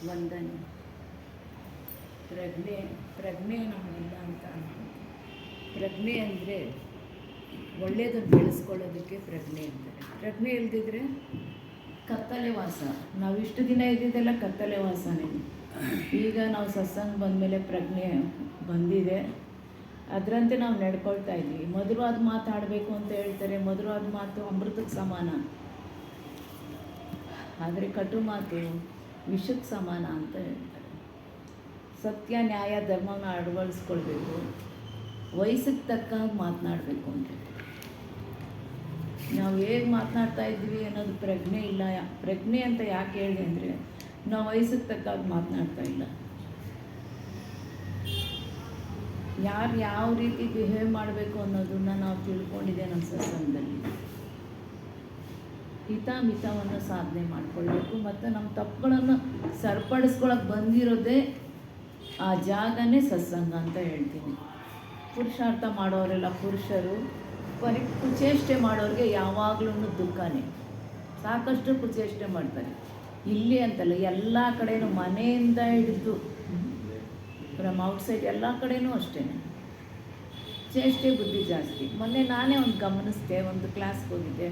ವಂದನೆ. ಪ್ರಜ್ಞೆ ನಮಗಿಲ್ಲ ಅಂತ ಅನ್ಕೊಂಡು. ಪ್ರಜ್ಞೆ ಅಂದರೆ ಒಳ್ಳೆಯದನ್ನು ಬೆಳೆಸ್ಕೊಳ್ಳೋದಕ್ಕೆ ಪ್ರಜ್ಞೆ ಅಂತಾರೆ. ಪ್ರಜ್ಞೆ ಇಲ್ದಿದ್ರೆ ಕತ್ತಲೆ ವಾಸ. ನಾವು ಇಷ್ಟು ದಿನ ಇದ್ದಿದ್ದೆಲ್ಲ ಕತ್ತಲೆ ವಾಸನೇ. ಈಗ ನಾವು ಸತ್ಸಂಗ ಬಂದಮೇಲೆ ಪ್ರಜ್ಞೆ ಬಂದಿದೆ, ಅದರಂತೆ ನಾವು ನಡ್ಕೊಳ್ತಾ ಇದ್ವಿ. ಮಧುರವಾದ ಮಾತಾಡಬೇಕು ಅಂತ ಹೇಳ್ತಾರೆ. ಮಧುರವಾದ ಮಾತು ಅಮೃತಕ್ಕೆ ಸಮಾನ, ಆದರೆ ಕಟು ಮಾತು ವಿಷಕ್ಕೆ ಸಮಾನ ಅಂತ ಹೇಳ್ತಾರೆ. ಸತ್ಯ, ನ್ಯಾಯ, ಧರ್ಮನ ಅಳವಡಿಸ್ಕೊಳ್ಬೇಕು, ವಯಸ್ಸಿಗೆ ತಕ್ಕಾಗಿ ಮಾತನಾಡಬೇಕು ಅಂತ. ನಾವು ಹೇಗೆ ಮಾತನಾಡ್ತಾ ಇದ್ವಿ ಅನ್ನೋದು ಪ್ರಜ್ಞೆ ಇಲ್ಲ. ಪ್ರಜ್ಞೆ ಅಂತ ಯಾಕೆ ಹೇಳಿದೆ ಅಂದರೆ ನಾವು ವಯಸ್ಸಿಗೆ ತಕ್ಕಾಗಿ ಮಾತನಾಡ್ತಾ ಇಲ್ಲ. ಯಾರು ಯಾವ ರೀತಿ ಬಿಹೇವ್ ಮಾಡಬೇಕು ಅನ್ನೋದನ್ನು ನಾವು ತಿಳ್ಕೊಂಡಿದ್ದೆ ನಮ್ಮ ಸತ್ಸಂಗದಲ್ಲಿ. ಹಿತಮಿತವನ್ನು ಸಾಧನೆ ಮಾಡಿಕೊಳ್ಬೇಕು ಮತ್ತು ನಮ್ಮ ತಪ್ಪುಗಳನ್ನು ಸರಿಪಡಿಸ್ಕೊಳಕ್ಕೆ ಬಂದಿರೋದೇ ಆ ಜಾಗನೇ ಸತ್ಸಂಗ ಅಂತ ಹೇಳ್ತೀನಿ. ಪುರುಷಾರ್ಥ ಮಾಡೋರೆಲ್ಲ ಪುರುಷರು, ಕುಚೇಷ್ಟೆ ಮಾಡೋರಿಗೆ ಯಾವಾಗಲೂ ದುಃಖನೇ. ಸಾಕಷ್ಟು ಕುಚೇಷ್ಟೆ ಮಾಡ್ತಾರೆ, ಇಲ್ಲಿ ಅಂತಲ್ಲ, ಎಲ್ಲ ಕಡೆಯೂ, ಮನೆಯಿಂದ ಹಿಡಿದು ಫ್ರಮ್ ಔಟ್ಸೈಡ್ ಎಲ್ಲ ಕಡೆಯೂ ಅಷ್ಟೇ ಚೇಷ್ಟೆ ಬುದ್ಧಿ ಜಾಸ್ತಿ. ಮೊನ್ನೆ ನಾನೇ ಒಂದು ಗಮನಿಸಿದೆ. ಒಂದು ಕ್ಲಾಸ್ಗೆ ಹೋಗಿದ್ದೆ,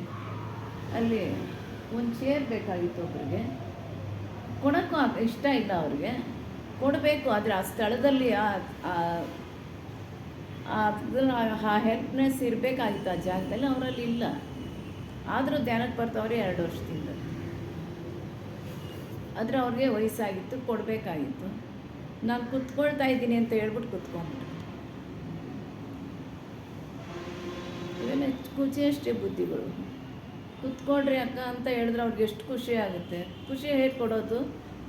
ಅಲ್ಲಿ ಒಂದು ಚೇರ್ ಬೇಕಾಗಿತ್ತು ಒಬ್ಬರಿಗೆ. ಕೊಡೋಕ್ಕೂ ಇಷ್ಟ ಇಲ್ಲ ಅವ್ರಿಗೆ, ಕೊಡಬೇಕು, ಆದರೆ ಆ ಸ್ಥಳದಲ್ಲಿ ಆ ಹೆಲ್ಪ್ನೆಸ್ ಇರಬೇಕಾಗಿತ್ತು ಆ ಜಾಗದಲ್ಲಿ. ಅವರಲ್ಲಿ ಇಲ್ಲ. ಆದರೂ ಧ್ಯಾನಕ್ಕೆ ಬರ್ತಾವ್ರೆ 2 ವರ್ಷದಿಂದ. ಆದರೆ ಅವ್ರಿಗೆ ವಯಸ್ಸಾಗಿತ್ತು, ಕೊಡಬೇಕಾಗಿತ್ತು. ನಾನು ಕುತ್ಕೊಳ್ತಾ ಇದ್ದೀನಿ ಅಂತ ಹೇಳ್ಬಿಟ್ಟು ಕುತ್ಕೊಂಡ್ಬಿಟ್ಟು. ಇವೆಲ್ಲ ಕುಚೇಷ್ಟೆ ಬುದ್ಧಿಗಳು. ಕುತ್ಕೊಳ್ರಿ ಅಕ್ಕ ಅಂತ ಹೇಳಿದ್ರೆ ಅವ್ರಿಗೆ ಎಷ್ಟು ಖುಷಿ ಆಗುತ್ತೆ. ಖುಷಿ ಹೇಗೆ ಕೊಡೋದು?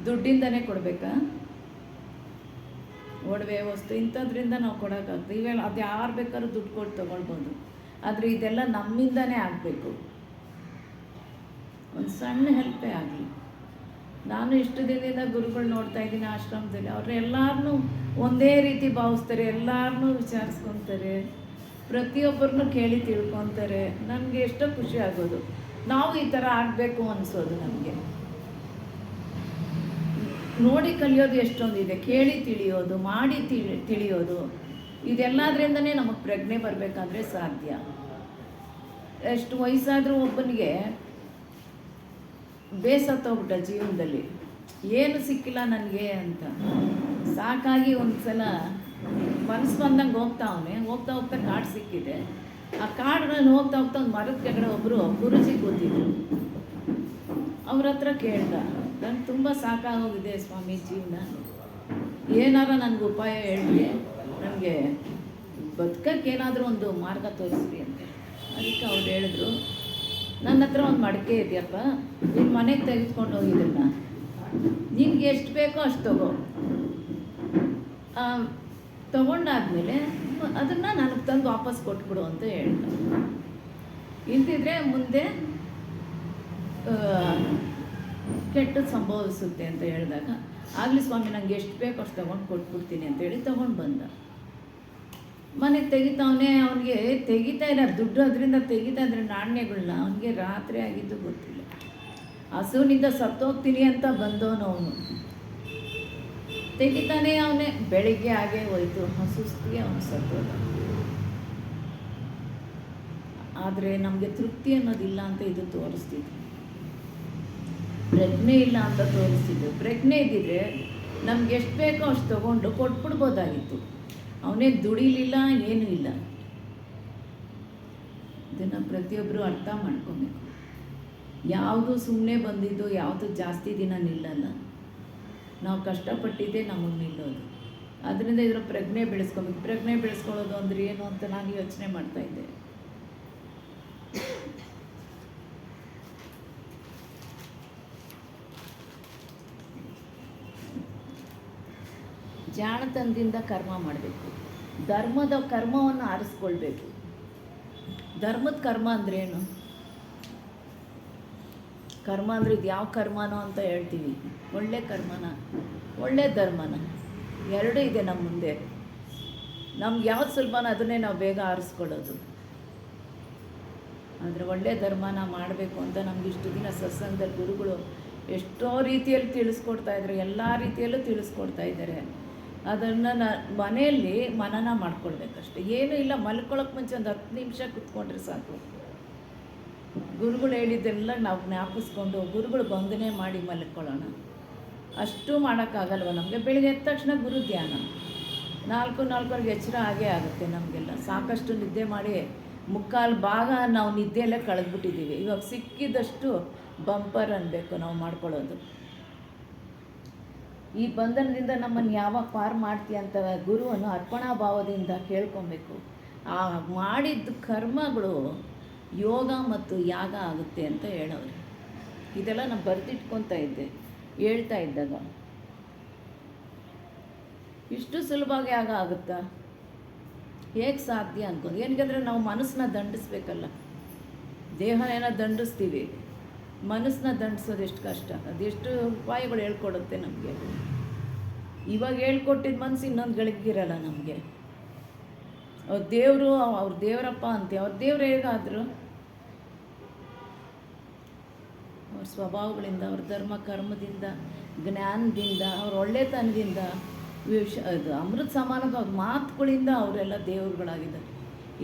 ದುಡ್ಡಿಂದನೇ ಕೊಡಬೇಕಾ? ಒಡವೆ, ವಸ್ತು ಇಂಥದ್ರಿಂದ ನಾವು ಕೊಡೋಕ್ಕಾಗ್ತದೆ. ಇವೆಲ್ಲ ಅದು ಯಾರು ಬೇಕಾದ್ರೂ ದುಡ್ಡು ಕೊಟ್ಟು ತೊಗೊಳ್ಬೋದು. ಆದರೆ ಇದೆಲ್ಲ ನಮ್ಮಿಂದನೇ ಆಗಬೇಕು. ಒಂದು ಸಣ್ಣ ಹೆಲ್ಪೇ ಆಗಲಿ. ನಾನು ಇಷ್ಟು ದಿನದಿಂದ ಗುರುಗಳು ನೋಡ್ತಾ ಇದ್ದೀನಿ ಆಶ್ರಮದಲ್ಲಿ. ಅವ್ರು ಎಲ್ಲರನ್ನೂ ಒಂದೇ ರೀತಿ ಭಾವಿಸ್ತಾರೆ, ಎಲ್ಲರನ್ನೂ ವಿಚಾರಿಸ್ಕೊತಾರೆ, ಪ್ರತಿಯೊಬ್ಬರನ್ನೂ ಕೇಳಿ ತಿಳ್ಕೊತಾರೆ. ನನಗೆ ಎಷ್ಟೋ ಖುಷಿ ಆಗೋದು. ನಾವು ಈ ಥರ ಆಗಬೇಕು ಅನಿಸೋದು ನಮಗೆ. ನೋಡಿ ಕಲಿಯೋದು ಎಷ್ಟೊಂದಿದೆ, ಕೇಳಿ ತಿಳಿಯೋದು, ಮಾಡಿ ತಿಳಿಯೋದು. ಇದೆಲ್ಲದರಿಂದನೇ ನಮಗೆ ಪ್ರಜ್ಞೆ ಬರಬೇಕಾದ್ರೆ ಸಾಧ್ಯ. ಎಷ್ಟು ವಯಸ್ಸಾದರೂ ಒಬ್ಬನಿಗೆ ಬೇಸತ್ತೋಗ್ಬಿಟ್ಟ ಜೀವನದಲ್ಲಿ, ಏನು ಸಿಕ್ಕಿಲ್ಲ ನನಗೆ ಅಂತ ಸಾಕಾಗಿ ಒಂದು ಸಲ ಮನಸ್ಸು ಬಂದಂಗೆ ಹೋಗ್ತಾ ಹೋಗ್ತಾ ಕಾಡು ಸಿಕ್ಕಿದೆ. ಆ ಕಾಡಿನಲ್ಲಿ ಹೋಗ್ತಾ ಒಂದು ಮರದ ಕೆಳಗಡೆ ಒಬ್ಬರು ಗುರುಜಿ ಕೂತಿದ್ರು. ಅವ್ರ ಹತ್ರ ಕೇಳ್ದ, ನನಗೆ ತುಂಬ ಸಾಕಾಗೋಗಿದೆ ಸ್ವಾಮಿ ಜೀವನ, ಏನಾರ ನನಗೆ ಉಪಾಯ ಹೇಳಿ, ನನಗೆ ಬದುಕಕ್ಕೇನಾದರೂ ಒಂದು ಮಾರ್ಗ ತೋರಿಸ್ರಿ ಅಂತ. ಅದಕ್ಕೆ ಅವ್ರು ಹೇಳಿದ್ರು, ನನ್ನ ಹತ್ರ ಒಂದು ಮಡಿಕೆ ಇದೆಯಪ್ಪ, ನಿನ್ನ ಮನೆಗೆ ತೆಗೆದುಕೊಂಡು ಹೋಗಿದ್ದನ್ನ, ನಿನ್ಗೆ ಎಷ್ಟು ಬೇಕೋ ಅಷ್ಟು ತೊಗೊಂಡಾದ್ಮೇಲೆ ಅದನ್ನು ನನಗೆ ತಂದು ವಾಪಸ್ ಕೊಟ್ಬಿಡು ಅಂತ ಹೇಳ್ದ. ಇಲ್ದಿದ್ರೆ ಮುಂದೆ ಕೆಟ್ಟದ್ದು ಸಂಭವಿಸುತ್ತೆ ಅಂತ ಹೇಳಿದಾಗ, ಆಗಲಿ ಸ್ವಾಮಿ ನನಗೆ ಎಷ್ಟು ಬೇಕೋ ಅಷ್ಟು ತೊಗೊಂಡು ಕೊಟ್ಬಿಡ್ತೀನಿ ಅಂತೇಳಿ ತೊಗೊಂಡು ಬಂದ. ಮನೆಗೆ ತೆಗಿತಾವನೆ. ಅವನಿಗೆ ತೆಗಿತಾ ಇಲ್ಲ ದುಡ್ಡು, ಅದರಿಂದ ತೆಗಿತಾ ಇದ್ರೆ ನಾಣ್ಯಗಳನ್ನ. ಅವನಿಗೆ ರಾತ್ರಿ ಆಗಿದ್ದು ಗೊತ್ತಿಲ್ಲ. ಹಸುವಿನಿಂದ ಸತ್ತೋಗ್ತೀನಿ ಅಂತ ಬಂದವನು ಅವನು. ತೆಗಿತಾನೆ ಅವನೇ. ಬೆಳಿಗ್ಗೆ ಹಾಗೆ ಹೋಯ್ತು, ಸುಸ್ತಿಗೆ ಅವನು ಸತ್ತೋದ. ಆದರೆ ನಮಗೆ ತೃಪ್ತಿ ಅನ್ನೋದಿಲ್ಲ ಅಂತ ಇದು ತೋರಿಸ್ತಿದ್ರು. ಪ್ರಜ್ಞೆ ಇಲ್ಲ ಅಂತ ತೋರಿಸ್ತಿದ್ದು. ಪ್ರಜ್ಞೆ ಇದ್ದಿದ್ರೆ ನಮ್ಗೆ ಎಷ್ಟು ಬೇಕೋ ಅಷ್ಟು ತೊಗೊಂಡು ಕೊಟ್ಬಿಡ್ಬೋದಾಗಿತ್ತು. ಅವನೇ ದುಡಿಲಿಲ್ಲ, ಏನೂ ಇಲ್ಲ. ಇದನ್ನು ಪ್ರತಿಯೊಬ್ಬರು ಅರ್ಥ ಮಾಡ್ಕೊಬೇಕು. ಯಾವುದು ಸುಮ್ಮನೆ ಬಂದಿದ್ದು, ಯಾವುದು ಜಾಸ್ತಿ ದಿನ ನಿಲ್ಲಲ್ಲ. ನಾವು ಕಷ್ಟಪಟ್ಟಿದ್ದೇ ನಮಗೆ ನಿಲ್ಲೋದು. ಅದರಿಂದ ಇದರ ಪ್ರಜ್ಞೆ ಬೆಳೆಸ್ಕೊಬೇಕು. ಪ್ರಜ್ಞೆ ಬೆಳೆಸ್ಕೊಳ್ಳೋದು ಅಂದರೆ ಏನು ಅಂತ ನಾನು ಯೋಚನೆ ಮಾಡ್ತಾಯಿದ್ದೆ. ಜಾಣತನದಿಂದ ಕರ್ಮ ಮಾಡಬೇಕು. ಧರ್ಮದ ಕರ್ಮವನ್ನು ಆರಿಸ್ಕೊಳ್ಬೇಕು. ಧರ್ಮದ ಕರ್ಮ ಅಂದ್ರೇನು? ಕರ್ಮ ಅಂದರೆ ಇದು ಯಾವ ಕರ್ಮನೋ ಅಂತ ಹೇಳ್ತೀವಿ. ಒಳ್ಳೆ ಕರ್ಮನ, ಒಳ್ಳೆ ಧರ್ಮನ, ಎರಡೂ ಇದೆ ನಮ್ಮ ಮುಂದೆ. ನಮ್ಗೆ ಯಾವ್ದು ಸುಲಭನೋ ಅದನ್ನೇ ನಾವು ಬೇಗ ಆರಿಸ್ಕೊಳ್ಳೋದು. ಆದರೆ ಒಳ್ಳೆ ಧರ್ಮನ ಮಾಡಬೇಕು ಅಂತ ನಮ್ಗೆ ಇಷ್ಟು ದಿನ ಸತ್ಸಂಗದಲ್ಲಿ ಗುರುಗಳು ಎಷ್ಟೋ ರೀತಿಯಲ್ಲಿ ತಿಳಿಸ್ಕೊಡ್ತಾ ಇದ್ದಾರೆ, ಎಲ್ಲ ರೀತಿಯಲ್ಲೂ ತಿಳಿಸ್ಕೊಡ್ತಾ ಇದ್ದಾರೆ. ಅದನ್ನು ಮನೆಯಲ್ಲಿ ಮನನ ಮಾಡ್ಕೊಳ್ಬೇಕಷ್ಟೆ. ಏನೂ ಇಲ್ಲ, ಮಲ್ಕೊಳ್ಳೋಕೆ ಮುಂಚೆ ಒಂದು 10 ನಿಮಿಷ ಕುತ್ಕೊಂಡ್ರೆ ಸಾಕು. ಗುರುಗಳು ಹೇಳಿದ್ದೆಲ್ಲ ನಾವು ಜ್ಞಾಪಿಸ್ಕೊಂಡು ಗುರುಗಳು ವಂದನೆ ಮಾಡಿ ಮಲ್ಕೊಳ್ಳೋಣ. ಅಷ್ಟು ಮಾಡೋಕ್ಕಾಗಲ್ವ ನಮಗೆ. ಬೆಳಿಗ್ಗೆ ಎದ್ದ ತಕ್ಷಣ ಗುರು ಧ್ಯಾನ, 4:45 ಎಚ್ಚರ ಆಗೇ ಆಗುತ್ತೆ ನಮಗೆಲ್ಲ. ಸಾಕಷ್ಟು ನಿದ್ದೆ ಮಾಡಿ ಮುಕ್ಕಾಲು ಭಾಗ ನಾವು ನಿದ್ದೆಯಲ್ಲೇ ಕಳೆದ್ಬಿಟ್ಟಿದ್ದೀವಿ. ಇವಾಗ ಸಿಕ್ಕಿದಷ್ಟು ಬಂಪರ್ ಅನ್ನಬೇಕು ನಾವು ಮಾಡ್ಕೊಳ್ಳೋದು. ಈ ಬಂಧನದಿಂದ ನಮ್ಮನ್ನು ಯಾವಾಗ ಪಾರು ಮಾಡ್ತೀಯ ಅಂತ ಗುರುವನ್ನು ಅರ್ಪಣಾ ಭಾವದಿಂದ ಕೇಳ್ಕೊಬೇಕು. ಆ ಮಾಡಿದ ಕರ್ಮಗಳು ಯೋಗ ಮತ್ತು ಯಾಗ ಆಗುತ್ತೆ ಅಂತ ಹೇಳೋರು. ಇದೆಲ್ಲ ನಾನು ಬರೆದಿಟ್ಕೊತಾ ಇದ್ದೆ ಹೇಳ್ತಾ ಇದ್ದಾಗ. ಇಷ್ಟು ಸುಲಭವಾಗಿ ಯಾಗ ಆಗುತ್ತಾ? ಹೇಗೆ ಸಾಧ್ಯ ಅನ್ಕೊಂಡು. ಏನಕ್ಕೆ ನಾವು ಮನಸ್ಸನ್ನ ದಂಡಿಸ್ಬೇಕಲ್ಲ. ದೇಹನೇನ ದಂಡಿಸ್ತೀವಿ, ಮನಸ್ಸನ್ನ ದಂಡಿಸೋದು ಎಷ್ಟು ಕಷ್ಟ. ಅದೆಷ್ಟು ಉಪಾಯಗಳು ಹೇಳ್ಕೊಡುತ್ತೆ ನಮಗೆ. ಇವಾಗ ಹೇಳ್ಕೊಟ್ಟಿದ್ದ ಮನಸ್ಸು ಇನ್ನೊಂದು ಗಳಿಗಿರಲ್ಲ ನಮಗೆ. ಅವ್ರ ದೇವರು, ಅವ್ರ ದೇವರಪ್ಪ ಅಂತೀವಿ. ಅವ್ರ ದೇವ್ರು ಹೇಗಾದರು? ಅವ್ರ ಸ್ವಭಾವಗಳಿಂದ, ಅವ್ರ ಧರ್ಮ ಕರ್ಮದಿಂದ, ಜ್ಞಾನದಿಂದ, ಅವ್ರ ಒಳ್ಳೆತನದಿಂದ, ಅದು ಅಮೃತ ಸಮಾನದ ಅವ್ರ ಮಾತುಗಳಿಂದ ಅವರೆಲ್ಲ ದೇವರುಗಳಾಗಿದ್ದಾರೆ.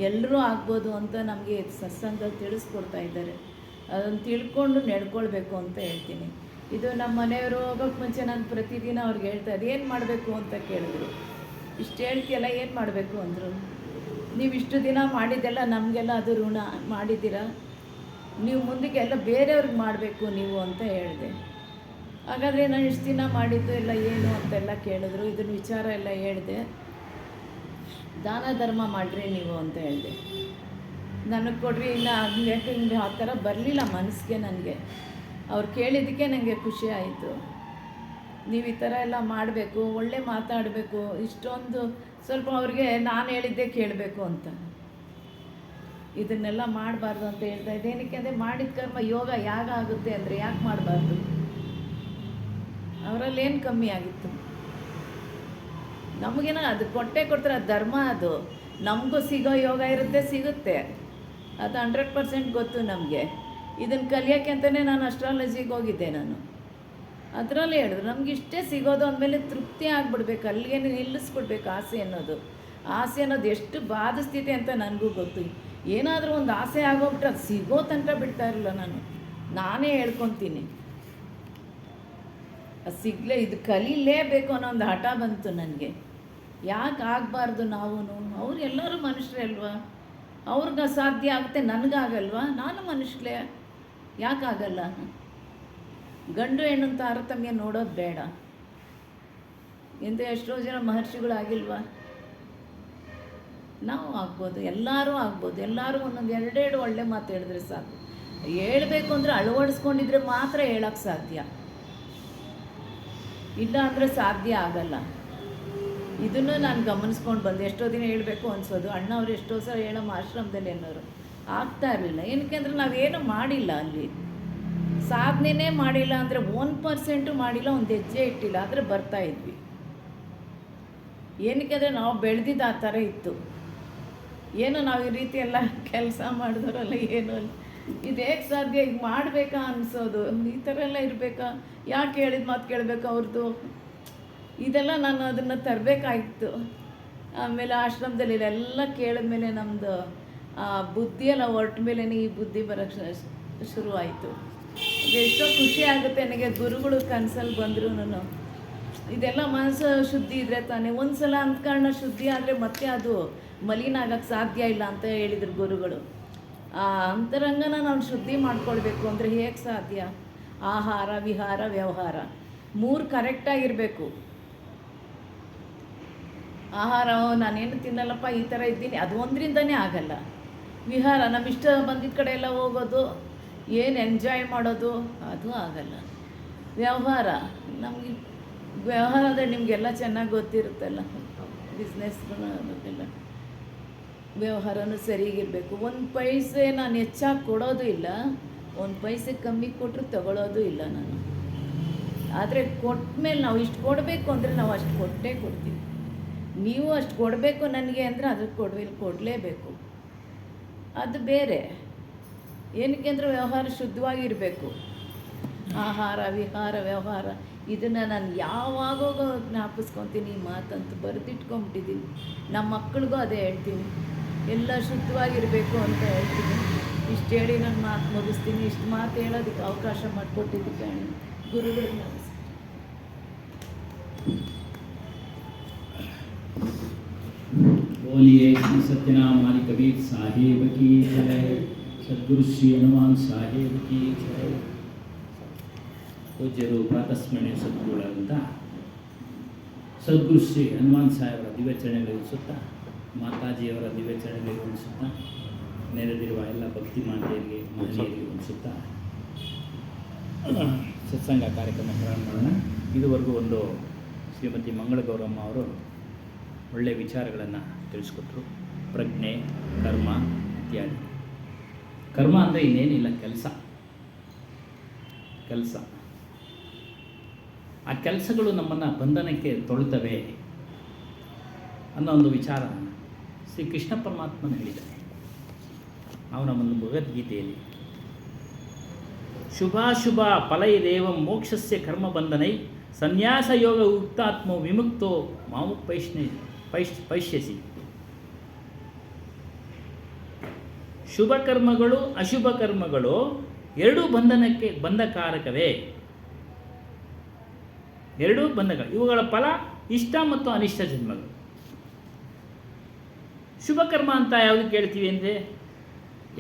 ಎಲ್ಲರೂ ಆಗ್ಬೋದು ಅಂತ ನಮಗೆ ಸತ್ಸಂಗದಲ್ಲಿ ತಿಳಿಸ್ಕೊಡ್ತಾ ಇದ್ದಾರೆ. ಅದನ್ನು ತಿಳ್ಕೊಂಡು ನಡ್ಕೊಳ್ಬೇಕು ಅಂತ ಹೇಳ್ತೀನಿ. ಇದು ನಮ್ಮ ಮನೆಯವರು ಹೋಗೋಕ್ಕೆ ಮುಂಚೆ ನಾನು ಪ್ರತಿದಿನ ಅವ್ರಿಗೆ ಹೇಳ್ತಾ ಇದ್ದೆ, ಏನು ಮಾಡಬೇಕು ಅಂತ ಕೇಳಿದ್ರು. ಇಷ್ಟು ಹೇಳ್ತೀಯಲ್ಲ, ಏನು ಮಾಡಬೇಕು ಅಂದರು. ನೀವು ಇಷ್ಟು ದಿನ ಮಾಡಿದ್ದೆಲ್ಲ ನಮಗೆಲ್ಲ ಅದು ಋಣ ಮಾಡಿದ್ದೀರಾ, ನೀವು ಮುಂದಕ್ಕೆಲ್ಲ ಬೇರೆಯವ್ರಿಗೆ ಮಾಡಬೇಕು ನೀವು ಅಂತ ಹೇಳಿದೆ. ಹಾಗಾದರೆ ನಾನು ಇಷ್ಟು ದಿನ ಮಾಡಿದ್ದು ಎಲ್ಲ ಏನು ಅಂತೆಲ್ಲ ಕೇಳಿದ್ರು. ಇದನ್ನ ವಿಚಾರ ಎಲ್ಲ ಹೇಳಿದೆ. ದಾನ ಧರ್ಮ ಮಾಡಿರಿ ನೀವು ಅಂತ ಹೇಳಿದೆ. ನನಗೆ ಕೊಡ್ರಿ, ಇನ್ನು ಯಾಕೆ ಹಿಂಗೆ ಆ ಥರ ಬರಲಿಲ್ಲ ಮನಸ್ಸಿಗೆ ನನಗೆ. ಅವ್ರು ಕೇಳಿದ್ದಕ್ಕೆ ನನಗೆ ಖುಷಿ ಆಯಿತು. ನೀವು ಈ ಥರ ಎಲ್ಲ ಮಾಡಬೇಕು, ಒಳ್ಳೆ ಮಾತಾಡಬೇಕು, ಇಷ್ಟೊಂದು ಸ್ವಲ್ಪ ಅವ್ರಿಗೆ ನಾನು ಹೇಳಿದ್ದೆ ಕೇಳಬೇಕು ಅಂತ. ಇದನ್ನೆಲ್ಲ ಮಾಡಬಾರ್ದು ಅಂತ ಹೇಳ್ತಾ ಇದ್ದೆ. ಏನಕ್ಕೆ ಅಂದರೆ ಮಾಡಿದ ಕರ್ಮ ಯೋಗ ಯಾಗ ಆಗುತ್ತೆ ಅಂದರೆ ಯಾಕೆ ಮಾಡಬಾರ್ದು? ಅವರಲ್ಲಿ ಏನು ಕಮ್ಮಿ ಆಗಿತ್ತು? ನಮಗೇನೋ ಅದು ಕೊಡ್ತಾರೆ, ಅದು ಧರ್ಮ. ಅದು ನಮಗೂ ಸಿಗೋ ಯೋಗ ಇರುತ್ತೆ, ಸಿಗುತ್ತೆ. ಅದು 100% ಗೊತ್ತು ನಮಗೆ. ಇದನ್ನು ಕಲಿಯೋಕ್ಕೆ ಅಂತಲೇ ನಾನು ಅಸ್ಟ್ರಾಲಜಿಗೆ ಹೋಗಿದ್ದೆ. ನಾನು ಅದರಲ್ಲಿ ಹೇಳಿದ್ರು ನಮ್ಗೆ ಇಷ್ಟೇ ಸಿಗೋದು ಅಂದಮೇಲೆ ತೃಪ್ತಿ ಆಗಿಬಿಡ್ಬೇಕು, ಅಲ್ಲಿಗೆ ನಿಲ್ಲಿಸ್ಬಿಡ್ಬೇಕು ಆಸೆ ಅನ್ನೋದು. ಆಸೆ ಅನ್ನೋದು ಎಷ್ಟು ಬಾಧಿಸ್ತಿದೆ ಅಂತ ನನಗೂ ಗೊತ್ತು. ಏನಾದರೂ ಒಂದು ಆಸೆ ಆಗೋಗ್ಬಿಟ್ರೆ ಅದು ಸಿಗೋ ತನಕ ಬಿಡ್ತಾ ಇರಲಿಲ್ಲ ನಾನೇ ಹೇಳ್ಕೊತೀನಿ. ಅದು ಸಿಗಲೇ, ಇದು ಕಲೀಲೇಬೇಕು ಅನ್ನೋ ಒಂದು ಹಠ ಬಂತು ನನಗೆ. ಯಾಕೆ ಆಗಬಾರ್ದು ನಾವು? ಅವ್ರು ಎಲ್ಲರೂ ಮನುಷ್ಯರೇ ಅಲ್ವಾ? ಅವ್ರಿಗೆ ಅಸಾಧ್ಯ ಆಗುತ್ತೆ, ನನಗಾಗಲ್ವಾ? ನಾನು ಮನುಷ್ಯಲೇ, ಯಾಕಾಗಲ್ಲ? ಗಂಡು ಹೆಣ್ಣು ತಾರತಮ್ಯ ನೋಡೋದು ಬೇಡ. ಎಂತ ಎಷ್ಟೋ ಜನ ಮಹರ್ಷಿಗಳಾಗಿಲ್ವಾ? ನಾವು ಆಗ್ಬೋದು, ಎಲ್ಲರೂ ಆಗ್ಬೋದು. ಎಲ್ಲರೂ ಒಂದೊಂದು 2 ಒಳ್ಳೆ ಮಾತು ಹೇಳಿದ್ರೆ ಸಾಕು. ಹೇಳಬೇಕು ಅಂದರೆ ಅಳವಡಿಸ್ಕೊಂಡಿದ್ರೆ ಮಾತ್ರ ಹೇಳೋಕ್ಕೆ ಸಾಧ್ಯ, ಇಲ್ಲ ಅಂದರೆ ಸಾಧ್ಯ ಆಗಲ್ಲ. ಇದನ್ನು ನಾನು ಗಮನಿಸ್ಕೊಂಡು ಬಂದೆ. ಎಷ್ಟೋ ದಿನ ಹೇಳಬೇಕು ಅನಿಸೋದು. ಅಣ್ಣವ್ರು ಎಷ್ಟೋ ಸಲ ಹೇಳಮ್ಮ ಆಶ್ರಮದಲ್ಲಿ ಅನ್ನೋರು ಆಗ್ತಾ ಇರಲಿಲ್ಲ. ಏನಕ್ಕೆ ಅಂದರೆ ನಾವೇನು ಮಾಡಿಲ್ಲ, ಅಲ್ಲಿ ಸಾಧನೆನೇ ಮಾಡಿಲ್ಲ. ಅಂದರೆ 1% ಮಾಡಿಲ್ಲ, ಒಂದು ಹೆಜ್ಜೆ ಇಟ್ಟಿಲ್ಲ, ಆದರೆ ಬರ್ತಾಯಿದ್ವಿ. ಏನಕ್ಕೆ ಅಂದರೆ ನಾವು ಬೆಳೆದಿದ್ದು ಆ ಥರ ಇತ್ತು. ಏನೋ ನಾವು ಈ ರೀತಿ ಎಲ್ಲ ಕೆಲಸ ಮಾಡಿದವರಲ್ಲ, ಏನೋ ಇದು ಹೇಗೆ ಸಾಧ್ಯ? ಈಗ ಮಾಡಬೇಕಾ ಅನಿಸೋದು. ಈ ಥರ ಎಲ್ಲ ಇರಬೇಕಾ? ಯಾಕೆ ಹೇಳಿದ ಮಾತು ಕೇಳಬೇಕು ಅವ್ರದ್ದು? ಇದೆಲ್ಲ ನಾನು ಅದನ್ನು ತರಬೇಕಾಗಿತ್ತು. ಆಮೇಲೆ ಆಶ್ರಮದಲ್ಲಿ ಎಲ್ಲ ಕೇಳಿದ್ಮೇಲೆ ನಮ್ಮದು ಬುದ್ಧಿಯೆಲ್ಲ ಹೊರಟ ಮೇಲೆ ಈ ಬುದ್ಧಿ ಬರೋಕ್ಕೆ ಶುರುವಾಯಿತು. ಎಷ್ಟೋ ಖುಷಿ ಆಗುತ್ತೆ ನನಗೆ. ಗುರುಗಳು ಕನಸಲ್ಲಿ ಬಂದರೂ ಇದೆಲ್ಲ ಮನಸ್ಸು ಶುದ್ಧಿ ಇದ್ದರೆ ತಾನೇ. ಒಂದು ಸಲ ಅಂದ್ಕಾರಣ ಶುದ್ಧಿ ಆದರೆ ಮತ್ತೆ ಅದು ಮಲಿನ ಆಗೋಕ್ಕೆ ಸಾಧ್ಯ ಇಲ್ಲ ಅಂತ ಹೇಳಿದರು ಗುರುಗಳು. ಆ ಅಂತರಂಗನ ನಾವು ಶುದ್ಧಿ ಮಾಡ್ಕೊಳ್ಬೇಕು ಅಂದರೆ ಹೇಗೆ ಸಾಧ್ಯ? ಆಹಾರ, ವಿಹಾರ, ವ್ಯವಹಾರ 3 ಕರೆಕ್ಟಾಗಿರಬೇಕು. ಆಹಾರ ನಾನೇನು ತಿನ್ನಲ್ಲಪ್ಪ, ಈ ಥರ ಇದ್ದೀನಿ, ಅದು ಒಂದರಿಂದನೇ ಆಗಲ್ಲ. ವಿಹಾರ ನಮ್ಮ ಇಷ್ಟ ಬಂದಿದ್ದ ಕಡೆ ಎಲ್ಲ ಹೋಗೋದು, ಏನು ಎಂಜಾಯ್ ಮಾಡೋದು, ಅದು ಆಗಲ್ಲ. ವ್ಯವಹಾರ ನಮಗೆ ವ್ಯವಹಾರದಲ್ಲಿ ನಿಮಗೆಲ್ಲ ಚೆನ್ನಾಗಿ ಗೊತ್ತಿರುತ್ತಲ್ಲ, ಬಿಸ್ನೆಸ್ಗಳು ಅದಕ್ಕೆಲ್ಲ ವ್ಯವಹಾರನೂ ಸರಿಗಿರಬೇಕು. 1 ಪೈಸೆ ನಾನು ಹೆಚ್ಚಾಗಿ ಕೊಡೋದು ಇಲ್ಲ, 1 ಪೈಸೆ ಕಮ್ಮಿ ಕೊಟ್ಟರು ತಗೊಳ್ಳೋದು ಇಲ್ಲ ನಾನು. ಆದರೆ ಕೊಟ್ಟ ಮೇಲೆ ನಾವು ಇಷ್ಟು ಕೊಡಬೇಕು ಅಂದರೆ ನಾವು ಅಷ್ಟು ಕೊಟ್ಟೇ ಕೊಡ್ತೀವಿ. ನೀವು ಅಷ್ಟು ಕೊಡಬೇಕು ನನಗೆ ಅಂದರೆ ಅದಕ್ಕೆ ಕೊಡಲೇಬೇಕು. ಅದು ಬೇರೆ. ಏನಕ್ಕೆ ಅಂದರೆ ವ್ಯವಹಾರ ಶುದ್ಧವಾಗಿರಬೇಕು. ಆಹಾರ ವಿಹಾರ ವ್ಯವಹಾರ ಇದನ್ನು ನಾನು ಯಾವಾಗೋ ಜ್ಞಾಪಿಸ್ಕೊತೀನಿ. ಈ ಮಾತಂತೂ ಬರೆದಿಟ್ಕೊಂಬಿಟ್ಟಿದ್ದೀನಿ. ನಮ್ಮ ಮಕ್ಕಳಿಗೂ ಅದೇ ಹೇಳ್ತೀನಿ, ಎಲ್ಲ ಶುದ್ಧವಾಗಿರಬೇಕು ಅಂತ ಹೇಳ್ತೀನಿ. ಇಷ್ಟು ಹೇಳಿ ನಾನು ಮಾತು ಮುಗಿಸ್ತೀನಿ. ಇಷ್ಟು ಮಾತು ಹೇಳೋದಕ್ಕೆ ಅವಕಾಶ ಮಾಡಿಕೊಟ್ಟಿದ್ದಕ್ಕೆ ಗುರುಗಳಿಗೆ ನಮಸ್ಕಾರ. बोलिए श्री सत्यनाम वाली कबीर साहेब की जय, सद्गुरु श्री हनुमान साहेब की जय. ಪೂಜ್ಯರು ಪ್ರಾತಸ್ಮರಣೆ ಸದ್ಗುರುಗಳಂತ ಸದ್ಗುರು ಶ್ರೀ ಹನುಮಾನ್ ಸಾಹೇಬರ ದಿವ್ಯಚರಣೆಗಳಿಗೆ ಉಳಿಸುತ್ತಾ, ಮಾತಾಜಿಯವರ ದಿವ್ಯಚರಣೆಗಳಿಗೆ ಉಳಿಸುತ್ತಾ, ನೆರೆದಿರುವ ಎಲ್ಲ ಭಕ್ತಿ ಮಾತೆಯರಿಗೆ ಮಹಿಳೆಯರಿಗೆ ಉಳಿಸುತ್ತಾ ಸತ್ಸಂಗ ಕಾರ್ಯಕ್ರಮ ಪ್ರಾರಂಭ ಮಾಡೋಣ. ಇದುವರೆಗೂ ಒಂದು ಶ್ರೀಮತಿ ಮಂಗಳಗೌರಮ್ಮ ಅವರು ಒಳ್ಳೆಯ ವಿಚಾರಗಳನ್ನು ತಿಳಿಸ್ಕೊಟ್ರು. ಪ್ರಜ್ಞೆ, ಕರ್ಮ ಇತ್ಯಾದಿ. ಕರ್ಮ ಅಂದರೆ ಇನ್ನೇನಿಲ್ಲ, ಕೆಲಸ. ಆ ಕೆಲಸಗಳು ನಮ್ಮನ್ನು ಬಂಧನಕ್ಕೆ ತೊಳ್ತವೆ ಅನ್ನೋ ಒಂದು ವಿಚಾರ ಶ್ರೀ ಕೃಷ್ಣ ಪರಮಾತ್ಮನ ಹೇಳಿದ್ದಾನೆ ಅವನ ಒಂದು ಭಗವದ್ಗೀತೆಯಲ್ಲಿ. ಶುಭಾಶುಭ ಫಲೈರೇವಂ ಮೋಕ್ಷಸ್ಯ ಕರ್ಮ ಬಂಧನೈ ಸನ್ಯಾಸ ಯೋಗ ಉಕ್ತಾತ್ಮೋ ವಿಮುಕ್ತೋ ಮಾಮು ಪೈಶ್ಯಸಿ. ಶುಭ ಕರ್ಮಗಳು ಅಶುಭ ಕರ್ಮಗಳು ಎರಡೂ ಬಂಧನಕ್ಕೆ ಬಂಧಕಾರಕವೇ. ಎರಡೂ ಬಂಧಗಳು. ಇವುಗಳ ಫಲ ಇಷ್ಟ ಮತ್ತು ಅನಿಷ್ಟ ಜನ್ಮಗಳು. ಶುಭ ಕರ್ಮ ಅಂತ ಯಾವುದು ಕೇಳ್ತೀವಿ ಅಂದರೆ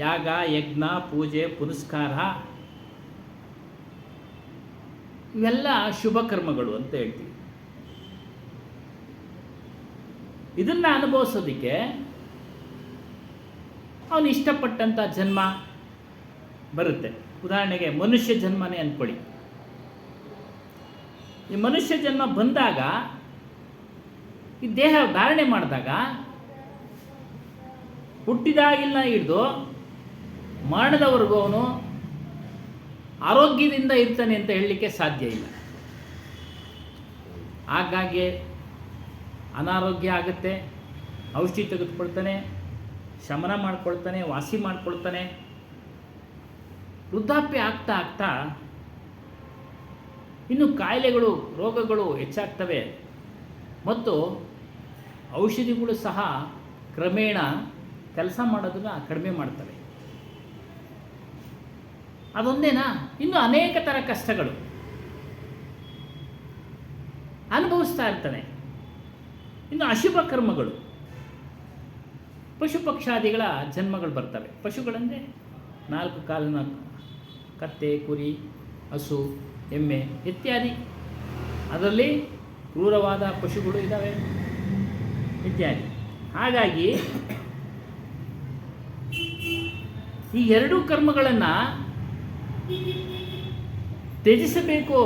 ಯಾಗ, ಯಜ್ಞ, ಪೂಜೆ, ಪುನಸ್ಕಾರ ಇವೆಲ್ಲ ಶುಭ ಕರ್ಮಗಳು ಅಂತ ಹೇಳ್ತೀವಿ. ಇದನ್ನು ಅನುಭವಿಸೋದಕ್ಕೆ ಅವನು ಇಷ್ಟಪಟ್ಟಂಥ ಜನ್ಮ ಬರುತ್ತೆ. ಉದಾಹರಣೆಗೆ ಮನುಷ್ಯ ಜನ್ಮನೇ ಅಂದ್ಕೊಳ್ಳಿ. ಈ ಮನುಷ್ಯ ಜನ್ಮ ಬಂದಾಗ, ಈ ದೇಹ ಧಾರಣೆ ಮಾಡಿದಾಗ, ಹುಟ್ಟಿದಾಗಿಲ್ಲ ಹಿಡಿದು ಮರಣದವರೆಗೂ ಅವನು ಆರೋಗ್ಯದಿಂದ ಇರ್ತಾನೆ ಅಂತ ಹೇಳಲಿಕ್ಕೆ ಸಾಧ್ಯ ಇಲ್ಲ. ಹಾಗಾಗಿ ಅನಾರೋಗ್ಯ ಆಗುತ್ತೆ, ಔಷಧಿ ತೆಗೆದುಕೊಳ್ತಾನೆ, ಶಮನ ಮಾಡ್ಕೊಳ್ತಾನೆ, ವಾಸಿ ಮಾಡ್ಕೊಳ್ತಾನೆ. ವೃದ್ಧಾಪ್ಯ ಆಗ್ತಾ ಆಗ್ತಾ ಇನ್ನು ಕಾಯಿಲೆಗಳು, ರೋಗಗಳು ಹೆಚ್ಚಾಗ್ತವೆ ಮತ್ತು ಔಷಧಿಗಳು ಸಹ ಕ್ರಮೇಣ ಕೆಲಸ ಮಾಡೋದನ್ನು ಕಡಿಮೆ ಮಾಡ್ತವೆ. ಅದೊಂದೇನಾ? ಇನ್ನು ಅನೇಕ ಥರ ಕಷ್ಟಗಳು ಅನುಭವಿಸ್ತಾ ಇರ್ತಾನೆ. ಇನ್ನು ಅಶುಭ ಕರ್ಮಗಳು, ಪಶು ಪಕ್ಷಾದಿಗಳ ಜನ್ಮಗಳು ಬರ್ತವೆ. ಪಶುಗಳಂದರೆ 4 ಕಾಲಿನ ಕತ್ತೆ, ಕುರಿ, ಹಸು, ಎಮ್ಮೆ ಇತ್ಯಾದಿ. ಅದರಲ್ಲಿ ಕ್ರೂರವಾದ ಪಶುಗಳು ಇದ್ದಾವೆ ಇತ್ಯಾದಿ. ಹಾಗಾಗಿ ಈ ಎರಡೂ ಕರ್ಮಗಳನ್ನು ತ್ಯಜಿಸಬೇಕು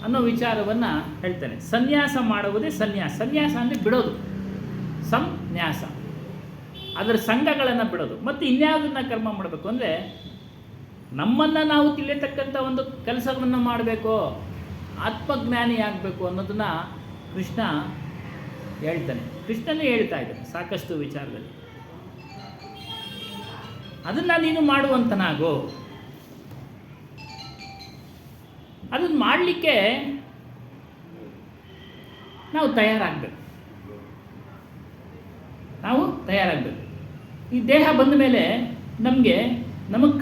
ಅನ್ನೋ ವಿಚಾರವನ್ನು ಹೇಳ್ತಾನೆ. ಸನ್ಯಾಸ ಮಾಡುವುದೇ ಸನ್ಯಾಸ. ಸನ್ಯಾಸ ಅಂದರೆ ಬಿಡೋದು, ಸಂನ್ಯಾಸ. ಅದರ ಸಂಘಗಳನ್ನು ಬಿಡೋದು. ಮತ್ತು ಇನ್ಯಾವುದನ್ನ ಕರ್ಮ ಮಾಡಬೇಕು ಅಂದರೆ ನಮ್ಮನ್ನು ನಾವು ತಿಳಿಯತಕ್ಕಂಥ ಒಂದು ಕೆಲಸವನ್ನು ಮಾಡಬೇಕು, ಆತ್ಮಜ್ಞಾನಿ ಆಗಬೇಕು ಅನ್ನೋದನ್ನು ಕೃಷ್ಣ ಹೇಳ್ತಾನೆ. ಕೃಷ್ಣನೇ ಹೇಳ್ತಾ ಇದ್ದಾನೆ ಸಾಕಷ್ಟು ವಿಚಾರದಲ್ಲಿ. ಅದನ್ನು ನೀನು ಮಾಡುವಂತನಾಗು. ಅದನ್ನು ಮಾಡಲಿಕ್ಕೆ ನಾವು ತಯಾರಾಗಬೇಕು. ಈ ದೇಹ ಬಂದ ಮೇಲೆ ನಮಗೆ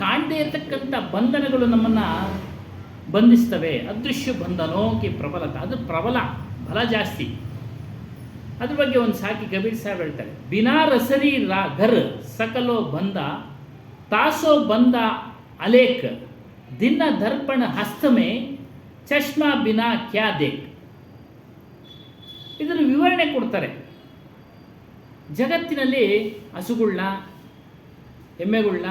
ಕಾಣದೇ ಇರತಕ್ಕಂಥ ಬಂಧನಗಳು ನಮ್ಮನ್ನು ಬಂಧಿಸ್ತವೆ. ಅದೃಶ್ಯ ಬಂಧನೋಕೆ ಪ್ರಬಲತೆ. ಅದು ಪ್ರಬಲ, ಬಲ ಜಾಸ್ತಿ. ಅದ್ರ ಬಗ್ಗೆ ಒಂದು ಸಾಕಿ ಕಬೀರ್ ಸಾಹೇಬ್ ಹೇಳ್ತಾರೆ. ಬಿನಾ ರಸರಿ ಘರ್ ಸಕಲೋ ಬಂಧ ತಾಸೋ ಬಂಧ ಅಲೇಕ್ ದಿನ ದರ್ಪಣ ಹಸ್ತಮೇ ಚಶ್ಮಾ ಬಿನಾ ಕ್ಯಾ ದೇಕ್. ಇದನ್ನು ವಿವರಣೆ ಕೊಡ್ತಾರೆ. ಜಗತ್ತಿನಲ್ಲಿ ಹಸುಗಳ್ನ, ಎಮ್ಮೆಗಳ್ನ,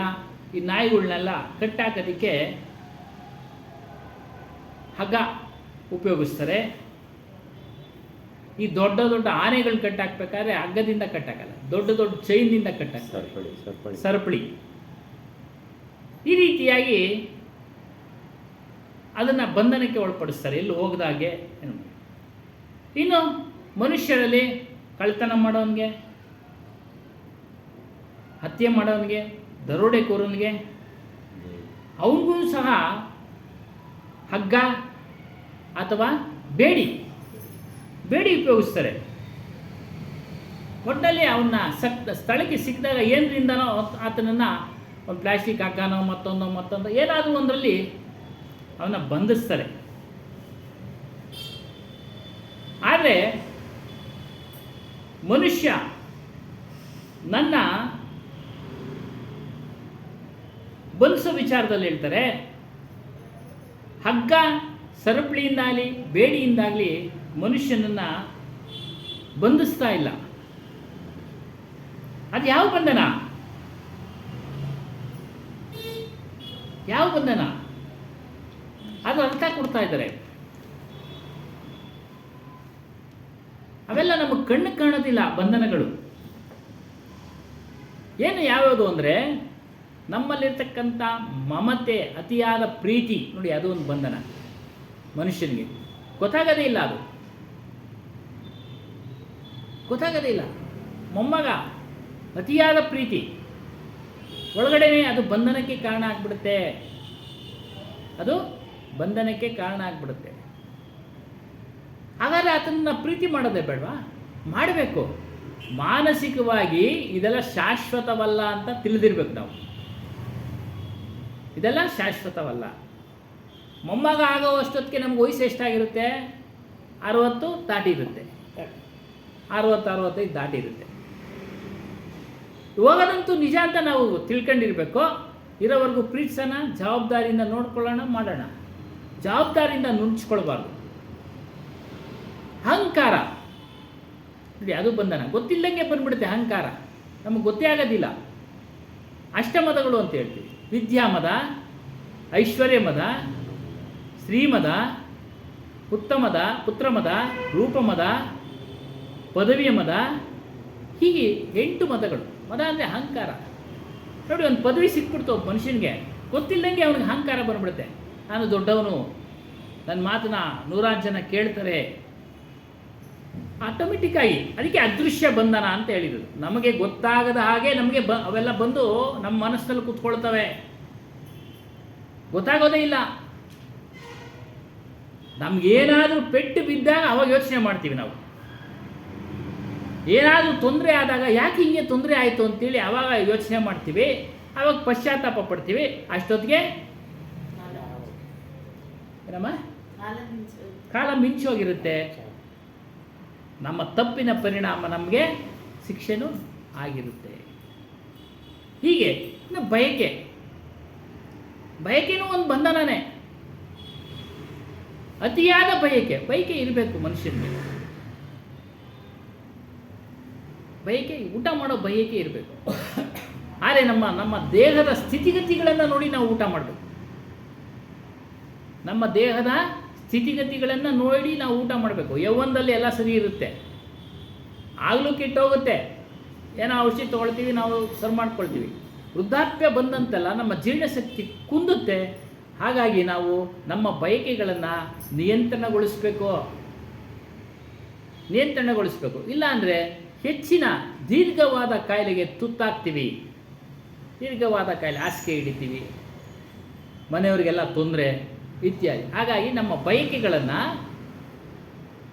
ಈ ನಾಯಿಗಳ್ನೆಲ್ಲ ಕಟ್ಟಾಕೋದಕ್ಕೆ ಹಗ್ಗ ಉಪಯೋಗಿಸ್ತಾರೆ. ಈ ದೊಡ್ಡ ದೊಡ್ಡ ಆನೆಗಳು ಕಟ್ಟಾಕ್ಬೇಕಾದ್ರೆ ಹಗ್ಗದಿಂದ ಕಟ್ಟಾಕಲ್ಲ, ದೊಡ್ಡ ದೊಡ್ಡ ಚೈನಿಂದ ಕಟ್ಟಾಕ್ತಾರೆ, ಸರಪಳಿ. ಈ ರೀತಿಯಾಗಿ ಅದನ್ನು ಬಂಧನಕ್ಕೆ ಒಳಪಡಿಸ್ತಾರೆ, ಎಲ್ಲೂ ಹೋಗದಾಗೆ. ಇನ್ನು ಮನುಷ್ಯರಲ್ಲಿ ಕಳ್ತನ ಮಾಡೋನಿಗೆ, ಹತ್ಯೆ ಮಾಡೋನಿಗೆ, ದರೋಡೆಕೋರನಿಗೆ ಅವನಿಗೂ ಸಹ ಹಗ್ಗ ಅಥವಾ ಬೇಡಿ ಉಪಯೋಗಿಸ್ತಾರೆ. ಒಟ್ಟಲ್ಲಿ ಅವನ್ನ ಸ್ಥಳಕ್ಕೆ ಸಿಕ್ಕಿದಾಗ ಏನರಿಂದನೋ ಆತನನ್ನು ಒಂದು ಪ್ಲಾಸ್ಟಿಕ್ ಹಗ್ಗನೋ ಮತ್ತೊಂದು ಏನಾದರೂ ಒಂದರಲ್ಲಿ ಅವನ್ನ ಬಂಧಿಸ್ತಾರೆ. ಆದರೆ ಮನುಷ್ಯ ನನ್ನ ಬಂಧಿಸೋ ವಿಚಾರದಲ್ಲಿ ಹೇಳ್ತಾರೆ, ಹಗ್ಗ ಸರಪಳಿಯಿಂದಾಗಲಿ ಬೇಡಿಯಿಂದಾಗಲಿ ಮನುಷ್ಯನನ್ನು ಬಂಧಿಸ್ತಾ ಇಲ್ಲ. ಅದು ಯಾವ ಬಂಧನ? ಅದು ಅರ್ಥ ಕೊಡ್ತಾ ಇದ್ದಾರೆ. ಅವೆಲ್ಲ ನಮಗೆ ಕಣ್ಣು ಕಾಣೋದಿಲ್ಲ ಬಂಧನಗಳು. ಏನು ಯಾವ್ಯಾವುದು ಅಂದರೆ ನಮ್ಮಲ್ಲಿರ್ತಕ್ಕಂಥ ಮಮತೆ, ಅತಿಯಾದ ಪ್ರೀತಿ ನೋಡಿ, ಅದು ಒಂದು ಬಂಧನ. ಮನುಷ್ಯನಿಗೆ ಗೊತ್ತಾಗದೇ ಇಲ್ಲ, ಅದು ಗೊತ್ತಾಗದೇ ಇಲ್ಲ. ಮೊಮ್ಮಗ ಅತಿಯಾದ ಪ್ರೀತಿ ಒಳಗಡೆನೆ ಅದು ಬಂಧನಕ್ಕೆ ಕಾರಣ ಆಗ್ಬಿಡುತ್ತೆ. ಹಾಗಾದರೆ ಆತನನ್ನ ಪ್ರೀತಿ ಮಾಡೋದೇ ಬೇಡವಾ? ಮಾಡಬೇಕು. ಮಾನಸಿಕವಾಗಿ ಇದೆಲ್ಲ ಶಾಶ್ವತವಲ್ಲ ಅಂತ ತಿಳಿದಿರ್ಬೇಕು ನಾವು. ಇದೆಲ್ಲ ಶಾಶ್ವತವಲ್ಲ. ಮೊಮ್ಮಗ ಆಗೋ ಅಷ್ಟೊತ್ತಿಗೆ ನಮ್ಗೆ ವಯಸ್ಸು ಎಷ್ಟಾಗಿರುತ್ತೆ? 60 ದಾಟಿರುತ್ತೆ, 60-65 ದಾಟಿರುತ್ತೆ. ಹೋಗೋದಂತೂ ನಿಜ ಅಂತ ನಾವು ತಿಳ್ಕೊಂಡಿರ್ಬೇಕು. ಇರೋವರೆಗೂ ಪ್ರೀತಿಸೋಣ, ಜವಾಬ್ದಾರಿಯಿಂದ ನೋಡ್ಕೊಳ್ಳೋಣ, ಮಾಡೋಣ. ಜವಾಬ್ದಾರಿಯಿಂದ ನುಣ್ಸ್ಕೊಳ್ಬಾರ್ದು. ಅಹಂಕಾರ ನೋಡಿ, ಅದು ಬಂಧನ. ಗೊತ್ತಿಲ್ಲದಂಗೆ ಬಂದ್ಬಿಡುತ್ತೆ ಅಹಂಕಾರ, ನಮಗೆ ಗೊತ್ತೇ ಆಗೋದಿಲ್ಲ. ಅಷ್ಟಮದಗಳು ಅಂತ ಹೇಳ್ತೀವಿ. ವಿದ್ಯಾಮದ, ಐಶ್ವರ್ಯಮದ, ಶ್ರೀಮದ, ಉತ್ತಮದ, ಪುತ್ರಮದ, ರೂಪಮದ, ಪದವಿಯ ಮದ, ಹೀಗೆ 8 ಮದಗಳು. ಮದ ಅಂದರೆ ಅಹಂಕಾರ. ನೋಡಿ, ಒಂದು ಪದವಿ ಸಿಕ್ಬಿಡ್ತು ಒಬ್ಬ ಮನುಷ್ಯನಿಗೆ, ಗೊತ್ತಿಲ್ಲದಂಗೆ ಅವನಿಗೆ ಅಹಂಕಾರ ಬಂದ್ಬಿಡುತ್ತೆ. ನಾನು ದೊಡ್ಡವನು, ನನ್ನ ಮಾತನ್ನ 100 ಜನ ಕೇಳ್ತಾರೆ, ಆಟೋಮೆಟಿಕ್ಕಾಗಿ. ಅದಕ್ಕೆ ಅದೃಶ್ಯ ಬಂಧನ ಅಂತ ಹೇಳಿದರು. ನಮಗೆ ಗೊತ್ತಾಗದ ಹಾಗೆ ನಮಗೆ ಅವೆಲ್ಲ ಬಂದು ನಮ್ಮ ಮನಸ್ಸಲ್ಲಿ ಕೂತ್ಕೊಳ್ತವೆ, ಗೊತ್ತಾಗೋದೇ ಇಲ್ಲ. ನಮಗೇನಾದರೂ ಪೆಟ್ಟು ಬಿದ್ದಾಗ ಅವಾಗ ಯೋಚನೆ ಮಾಡ್ತೀವಿ ನಾವು. ಏನಾದರೂ ತೊಂದರೆ ಆದಾಗ ಯಾಕೆ ಹಿಂಗೆ ತೊಂದರೆ ಆಯಿತು ಅಂತೇಳಿ ಆವಾಗ ಯೋಚನೆ ಮಾಡ್ತೀವಿ, ಆವಾಗ ಪಶ್ಚಾತ್ತಾಪ ಪಡ್ತೀವಿ. ಅಷ್ಟೊತ್ತಿಗೆ ಏನಮ್ಮ ಕಾಲ ಮಿಂಚೋಗಿರುತ್ತೆ. ನಮ್ಮ ತಪ್ಪಿನ ಪರಿಣಾಮ ನಮಗೆ ಶಿಕ್ಷೆನೂ ಆಗಿರುತ್ತೆ. ಹೀಗೆ ಇನ್ನು ಬಯಕೆನೂ ಒಂದು ಬಂಧನನೇ. ಅತಿಯಾದ ಬಯಕೆ ಇರಬೇಕು ಮನುಷ್ಯನಿಗೆ. ಊಟ ಮಾಡೋ ಬಯಕೆ ಇರಬೇಕು. ಆದರೆ ನಮ್ಮ ದೇಹದ ಸ್ಥಿತಿಗತಿಗಳನ್ನು ನೋಡಿ ನಾವು ಊಟ ಮಾಡಬೇಕು. ನಮ್ಮ ದೇಹದ ಸ್ಥಿತಿಗತಿಗಳನ್ನು ನೋಡಿ ನಾವು ಊಟ ಮಾಡಬೇಕು. ಯೌವನದಲ್ಲಿ ಎಲ್ಲ ಸರಿ ಇರುತ್ತೆ, ಆಗಲೂ ಕೆಟ್ಟೋಗುತ್ತೆ. ಏನೋ ಔಷಧಿ ತೊಗೊಳ್ತೀವಿ, ನಾವು ಸರಿ ಮಾಡ್ಕೊಳ್ತೀವಿ. ವೃದ್ಧಾಪ್ಯ ಬಂದಂತೆಲ್ಲ ನಮ್ಮ ಜೀರ್ಣಶಕ್ತಿ ಕುಂದುತ್ತೆ. ಹಾಗಾಗಿ ನಾವು ನಮ್ಮ ಬಯಕೆಗಳನ್ನು ನಿಯಂತ್ರಣಗೊಳಿಸಬೇಕು. ಇಲ್ಲಾಂದರೆ ಹೆಚ್ಚಿನ ದೀರ್ಘವಾದ ಕಾಯಿಲೆಗೆ ತುತ್ತಾಗ್ತೀವಿ. ಹಾಸಿಗೆ ಹಿಡಿತೀವಿ, ಮನೆಯವರಿಗೆಲ್ಲ ತೊಂದರೆ ಇತ್ಯಾದಿ. ಹಾಗಾಗಿ ನಮ್ಮ ಬಯಕೆಗಳನ್ನು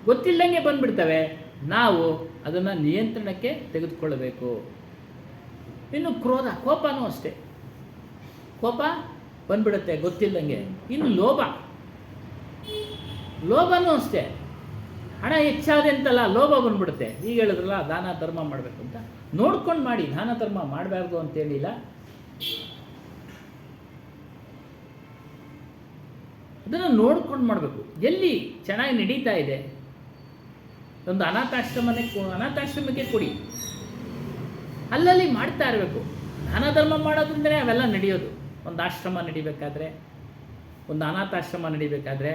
ಗೊತ್ತಿಲ್ಲದಂಗೆ ಬಂದುಬಿಡ್ತವೆ, ನಾವು ಅದನ್ನು ನಿಯಂತ್ರಣಕ್ಕೆ ತೆಗೆದುಕೊಳ್ಳಬೇಕು. ಇನ್ನು ಕೋಪನೂ ಅಷ್ಟೇ. ಕೋಪ ಬಂದ್ಬಿಡುತ್ತೆ ಗೊತ್ತಿಲ್ಲದಂಗೆ. ಇನ್ನು ಲೋಭನೂ ಅಷ್ಟೇ. ಹಣ ಹೆಚ್ಚಾದೆ ಅಂತಲ್ಲ ಲೋಭ ಬಂದ್ಬಿಡುತ್ತೆ. ಈಗ ಹೇಳಿದ್ರಲ್ಲ ದಾನ ಧರ್ಮ ಮಾಡಬೇಕು ಅಂತ, ನೋಡ್ಕೊಂಡು ಮಾಡಿ. ದಾನ ಧರ್ಮ ಮಾಡಬಾರ್ದು ಅಂತೇಳಿಲ್ಲ, ಅದನ್ನು ನೋಡ್ಕೊಂಡು ಮಾಡಬೇಕು. ಎಲ್ಲಿ ಚೆನ್ನಾಗಿ ನಡೀತಾ ಇದೆ, ಒಂದು ಅನಾಥಾಶ್ರಮಕ್ಕೆ ಕೊಡಿ, ಅಲ್ಲಲ್ಲಿ ಮಾಡ್ತಾ ಇರಬೇಕು. ದಾನ ಧರ್ಮ ಮಾಡೋದ್ರಿಂದಲೇ ಅವೆಲ್ಲ ನಡೆಯೋದು. ಒಂದು ಆಶ್ರಮ ನಡಿಬೇಕಾದ್ರೆ, ಒಂದು ಅನಾಥಾಶ್ರಮ ನಡಿಬೇಕಾದ್ರೆ,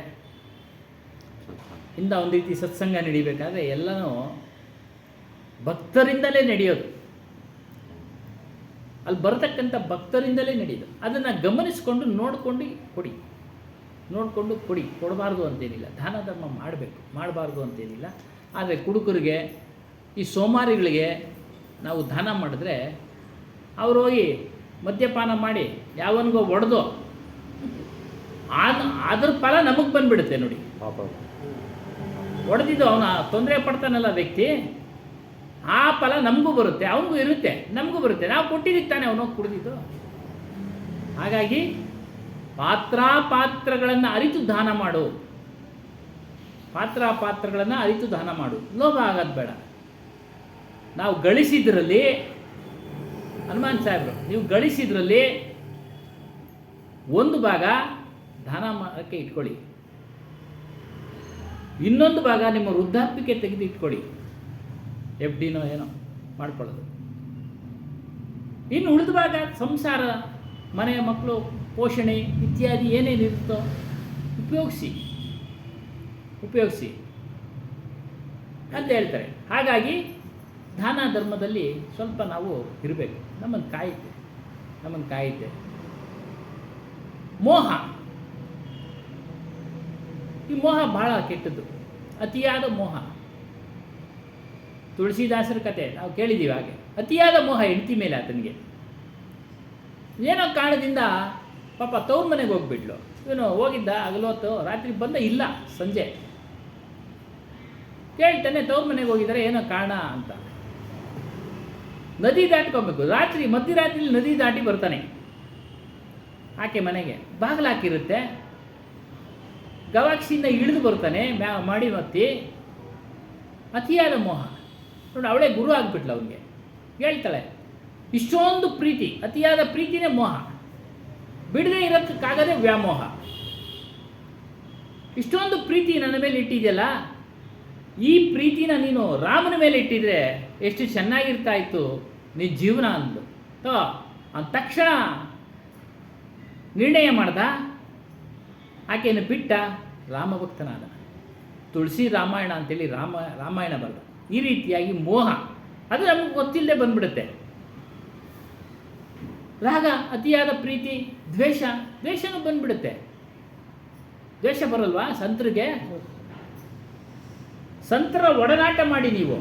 ಇಂದ ಒಂದು ರೀತಿ ಸತ್ಸಂಗ ನಡಿಬೇಕಾದ್ರೆ ಎಲ್ಲನೂ ಭಕ್ತರಿಂದಲೇ ನಡೆಯೋದು. ಅಲ್ಲಿ ಬರತಕ್ಕಂಥ ಭಕ್ತರಿಂದಲೇ ನಡೆಯೋದು. ಅದನ್ನು ಗಮನಿಸ್ಕೊಂಡು ನೋಡಿಕೊಂಡು ಕೊಡಿ. ಕೊಡಬಾರ್ದು ಅಂತೇನಿಲ್ಲ, ದಾನ ಧರ್ಮ ಮಾಡಬಾರ್ದು ಅಂತೇನಿಲ್ಲ. ಆದರೆ ಕುಡುಕರಿಗೆ, ಈ ಸೋಮಾರಿಗಳಿಗೆ ನಾವು ದಾನ ಮಾಡಿದ್ರೆ, ಅವರು ಹೋಗಿ ಮದ್ಯಪಾನ ಮಾಡಿ ಯಾವನಿಗೋ ಒಡೆದು ಅದ್ರ ಫಲ ನಮಗೆ ಬಂದ್ಬಿಡುತ್ತೆ ನೋಡಿ. ಪಾಪ ಹೊಡೆದಿದ್ದು ಅವನ ತೊಂದರೆ ಪಡ್ತಾನಲ್ಲ ವ್ಯಕ್ತಿ, ಆ ಫಲ ನಮಗೂ ಬರುತ್ತೆ, ಅವನಿಗೂ ಇರುತ್ತೆ, ನಮಗೂ ಬರುತ್ತೆ. ನಾವು ಕೊಟ್ಟಿದ್ದಕ್ಕೆ ತಾನೆ ಅವನು ಕುಡಿದಿದ್ದು. ಹಾಗಾಗಿ ಪಾತ್ರಗಳನ್ನು ಅರಿತು ದಾನ ಮಾಡು, ಪಾತ್ರಗಳನ್ನು ಅರಿತು ದಾನ ಮಾಡು. ಲೋಭ ಆಗೋದು ಬೇಡ. ನಾವು ಗಳಿಸಿದ್ರಲ್ಲಿ, ಹನುಮಾನ್ ಸಾಹೇಬರು, ನೀವು ಗಳಿಸಿದ್ರಲ್ಲಿ ಒಂದು ಭಾಗ ದಾನ ಮಾಡೋಕ್ಕೆ ಇಟ್ಕೊಳ್ಳಿ, ಇನ್ನೊಂದು ಭಾಗ ನಿಮ್ಮ ವೃದ್ಧಾಪ್ಯಕ್ಕೆ ತೆಗೆದು ಇಟ್ಕೊಳ್ಳಿ, FDನೋ ಏನೋ ಮಾಡ್ಕೊಳ್ಳೋದು. ಇನ್ನು ಉಳಿದ ಭಾಗ ಸಂಸಾರ, ಮನೆ ಮಕ್ಕಳು ಪೋಷಣೆ ಇತ್ಯಾದಿ ಏನೇನಿರುತ್ತೋ ಉಪಯೋಗಿಸಿ ಅಂತ ಹೇಳ್ತಾರೆ. ಹಾಗಾಗಿ ದಾನ ಧರ್ಮದಲ್ಲಿ ಸ್ವಲ್ಪ ನಾವು ಇರಬೇಕು. ನಮ್ಮನ್ನು ಕಾಯುತ್ತೆ. ಮೋಹ, ಈ ಮೋಹ ಬಹಳ ಕೆಟ್ಟದ್ದು, ಅತಿಯಾದ ಮೋಹ. ತುಳಸಿದಾಸರ ಕತೆ ನಾವು ಕೇಳಿದ್ದೀವಿ. ಹಾಗೆ ಅತಿಯಾದ ಮೋಹ ಹೆಂಡತಿ ಮೇಲೆ ಆತನಿಗೆ. ಏನೋ ಕಾರಣದಿಂದ ಪಾಪ ತವ್ರ ಮನೆಗೆ ಹೋಗ್ಬಿಟ್ಲು. ಇವನು ಹೋಗಿದ್ದ ಹಗಲೊತ್ತು, ರಾತ್ರಿ ಬಂದ ಇಲ್ಲ, ಸಂಜೆ ಕೇಳ್ತಾನೆ ತವ್ರ ಮನೆಗೆ ಹೋಗಿದ್ದಾರೆ, ಏನೋ ಕಾರಣ ಅಂತ. ನದಿ ದಾಟ್ಕೊಬೇಕು, ಮಧ್ಯರಾತ್ರಿಲಿ ನದಿ ದಾಟಿ ಬರ್ತಾನೆ ಆಕೆ ಮನೆಗೆ. ಬಾಗಿಲು ಹಾಕಿರುತ್ತೆ, ಗವಾಕ್ಷಿಯಿಂದ ಇಳಿದು ಬರ್ತಾನೆ ಮಾಡಿ ಮತ್ತಿ. ಅತಿಯಾದ ಮೋಹ ನೋಡಿ, ಅವಳೇ ಗುರು ಆಗಿಬಿಟ್ಲು ಅವನಿಗೆ. ಹೇಳ್ತಾಳೆ, ಇಷ್ಟೊಂದು ಪ್ರೀತಿ, ಅತಿಯಾದ ಪ್ರೀತಿನೇ ಮೋಹ, ಬಿಡದೆ ಇರೋಕ್ಕಾಗದೆ ವ್ಯಾಮೋಹ. ಇಷ್ಟೊಂದು ಪ್ರೀತಿ ನನ್ನ ಮೇಲೆ ಇಟ್ಟಿದೆಯಲ್ಲ, ಈ ಪ್ರೀತಿನ ನೀನು ರಾಮನ ಮೇಲೆ ಇಟ್ಟಿದ್ರೆ ಎಷ್ಟು ಚೆನ್ನಾಗಿರ್ತಾ ಇತ್ತು ನಿನ್ನ ಜೀವನ ಅಂದು ಅಂದ ತಕ್ಷಣ ನಿರ್ಣಯ ಮಾಡ್ದ. ಆಕೆಯನ್ನು ಬಿಟ್ಟ, ರಾಮಭಕ್ತನಾದ. ತುಳಸಿ ರಾಮಾಯಣ ಅಂತೇಳಿ ರಾಮಾಯಣ ಬರೆದ. ಈ ರೀತಿಯಾಗಿ ಮೋಹ ಅದು ನಮಗೆ ಗೊತ್ತಿಲ್ಲದೆ ಬಂದ್ಬಿಡುತ್ತೆ. ರಾಗ, ಅತಿಯಾದ ಪ್ರೀತಿ, ದ್ವೇಷನೂ ಬಂದ್ಬಿಡುತ್ತೆ. ದ್ವೇಷ ಬರಲ್ವಾ ಸಂತರಿಗೆ? ಸಂತರ ಒಡನಾಟ ಮಾಡಿ ನೀವು.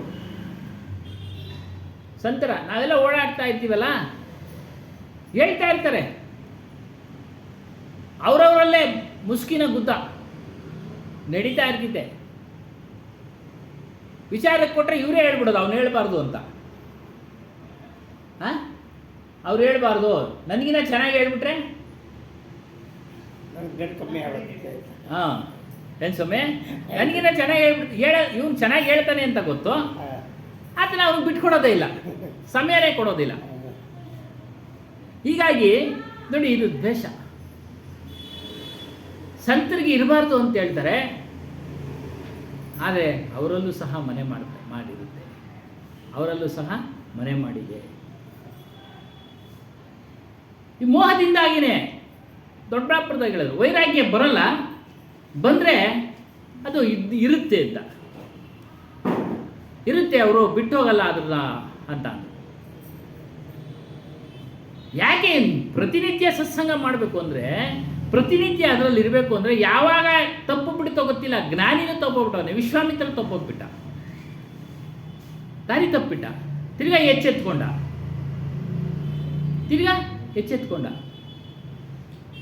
ನಾವೆಲ್ಲ ಓಡಾಡ್ತಾ ಇರ್ತೀವಲ್ಲ, ಹೇಳ್ತಾ ಇರ್ತಾರೆ, ಅವರವರಲ್ಲೇ ಮುಸ್ಕಿನ ಗುದ್ದ ನಡೀತಾ ಇರ್ತಿದ್ದೆ. ವಿಚಾರಕ್ಕೆ ಕೊಟ್ಟರೆ ಇವರೇ ಹೇಳ್ಬಿಡೋದು, ಅವ್ನು ಹೇಳ್ಬಾರ್ದು ಅಂತ. ಅವ್ರು ಹೇಳ್ಬಾರ್ದು, ನನಗಿನ್ನ ಚೆನ್ನಾಗಿ ಹೇಳ್ಬಿಟ್ರೆ ಹಾಂ ಏನು ಸ್ವಾಮಿ, ನನಗಿನ್ನ ಚೆನ್ನಾಗಿ ಹೇಳ್ಬಿಟ್ಟು ಇವ್ನು ಚೆನ್ನಾಗಿ ಹೇಳ್ತಾನೆ ಅಂತ ಗೊತ್ತು, ಆತನ ಅವ್ನಿಗೆ ಬಿಟ್ಕೊಡೋದೇ ಇಲ್ಲ, ಸಮಯನೇ ಕೊಡೋದಿಲ್ಲ. ಹೀಗಾಗಿ ನೋಡಿ, ಇದು ದ್ವೇಷ. ಸಂತರಿಗೆ ಇರಬಾರ್ದು ಅಂತ ಹೇಳ್ತಾರೆ, ಆದರೆ ಅವರಲ್ಲೂ ಸಹ ಮಾಡಿರುತ್ತೆ. ಅವರಲ್ಲೂ ಸಹ ಮನೆ ಮಾಡಿದೆ. ಈ ಮೋಹದಿಂದಾಗಿನೇ ದೊಡ್ಡಾಪುರದಾಗ ಹೇಳಿದ್ರು, ವೈರಾಗ್ಯ ಬರಲ್ಲ, ಬಂದರೆ ಅದು ಇರುತ್ತೆ ಅಂತ. ಇರುತ್ತೆ, ಅವರು ಬಿಟ್ಟು ಹೋಗಲ್ಲ ಅದನ್ನ ಅಂತ. ಯಾಕೆ ಪ್ರತಿನಿತ್ಯ ಸತ್ಸಂಗ ಮಾಡಬೇಕು ಅಂದರೆ, ಪ್ರತಿನಿತ್ಯ ಅದರಲ್ಲಿ ಇರಬೇಕು ಅಂದರೆ, ಯಾವಾಗ ತಪ್ಪು ಬಿಡ್ತೋ ಗೊತ್ತಿಲ್ಲ, ಜ್ಞಾನಿನೂ ತಪ್ಪೋಗ್ಬಿಟ್ಟವನೆ, ವಿಶ್ವಾಮಿತ್ರ ತಪ್ಪೋಗ್ಬಿಟ್ಟ, ದಾರಿ ತಪ್ಪಿಟ್ಟ, ತಿರ್ಗಾ ಎಚ್ಚೆತ್ಕೊಂಡ.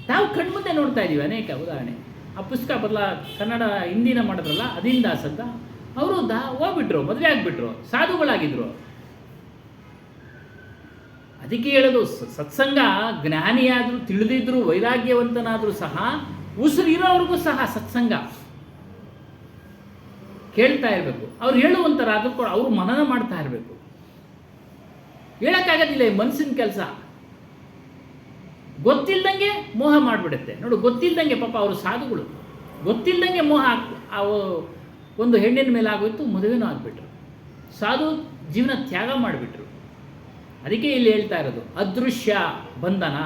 ನಾವು ಕಣ್ಮುಂದೆ ನೋಡ್ತಾ ಇದ್ದೀವಿ ಅನೇಕ ಉದಾಹರಣೆ. ಆ ಪುಸ್ತಕ ಕನ್ನಡ ಹಿಂದಿನ ಮಾಡಿದ್ರಲ್ಲ ಅಧೀನ್ ದಾಸ್ ಅಂತ, ಅವರು ಹೋಗ್ಬಿಟ್ರು, ಮದುವೆ ಆಗಿಬಿಟ್ರು, ಸಾಧುಗಳಾಗಿದ್ರು. ಅದಕ್ಕೆ ಹೇಳೋದು, ಸತ್ಸಂಗ ಜ್ಞಾನಿಯಾದರೂ, ತಿಳಿದಿದ್ರು, ವೈರಾಗ್ಯವಂತನಾದರೂ ಸಹ, ಉಸಿರಿರೋವ್ರಿಗೂ ಸಹ ಸತ್ಸಂಗ ಕೇಳ್ತಾ ಇರಬೇಕು. ಅವ್ರು ಹೇಳುವಂಥರಾದ್ರೂ ಕೂಡ ಅವರು ಮನನ ಮಾಡ್ತಾ ಇರಬೇಕು. ಹೇಳೋಕ್ಕಾಗೋದಿಲ್ಲ, ಈ ಮನಸ್ಸಿನ ಕೆಲಸ. ಗೊತ್ತಿಲ್ದಂಗೆ ಮೋಹ ಮಾಡಿಬಿಡುತ್ತೆ ನೋಡು. ಗೊತ್ತಿಲ್ದಂಗೆ ಪಾಪ ಅವರು ಸಾಧುಗಳು ಗೊತ್ತಿಲ್ದಂಗೆ ಮೋಹ ಒಂದು ಹೆಣ್ಣಿನ ಮೇಲೆ ಆಗೋಯ್ತು, ಮದುವೆನೂ ಆಗಿಬಿಟ್ರು, ಸಾಧು ಜೀವನ ತ್ಯಾಗ ಮಾಡಿಬಿಟ್ರು. ಅದಕ್ಕೆ ಇಲ್ಲಿ ಹೇಳ್ತಾ ಇರೋದು, ಅದೃಶ್ಯ ಬಂಧನ.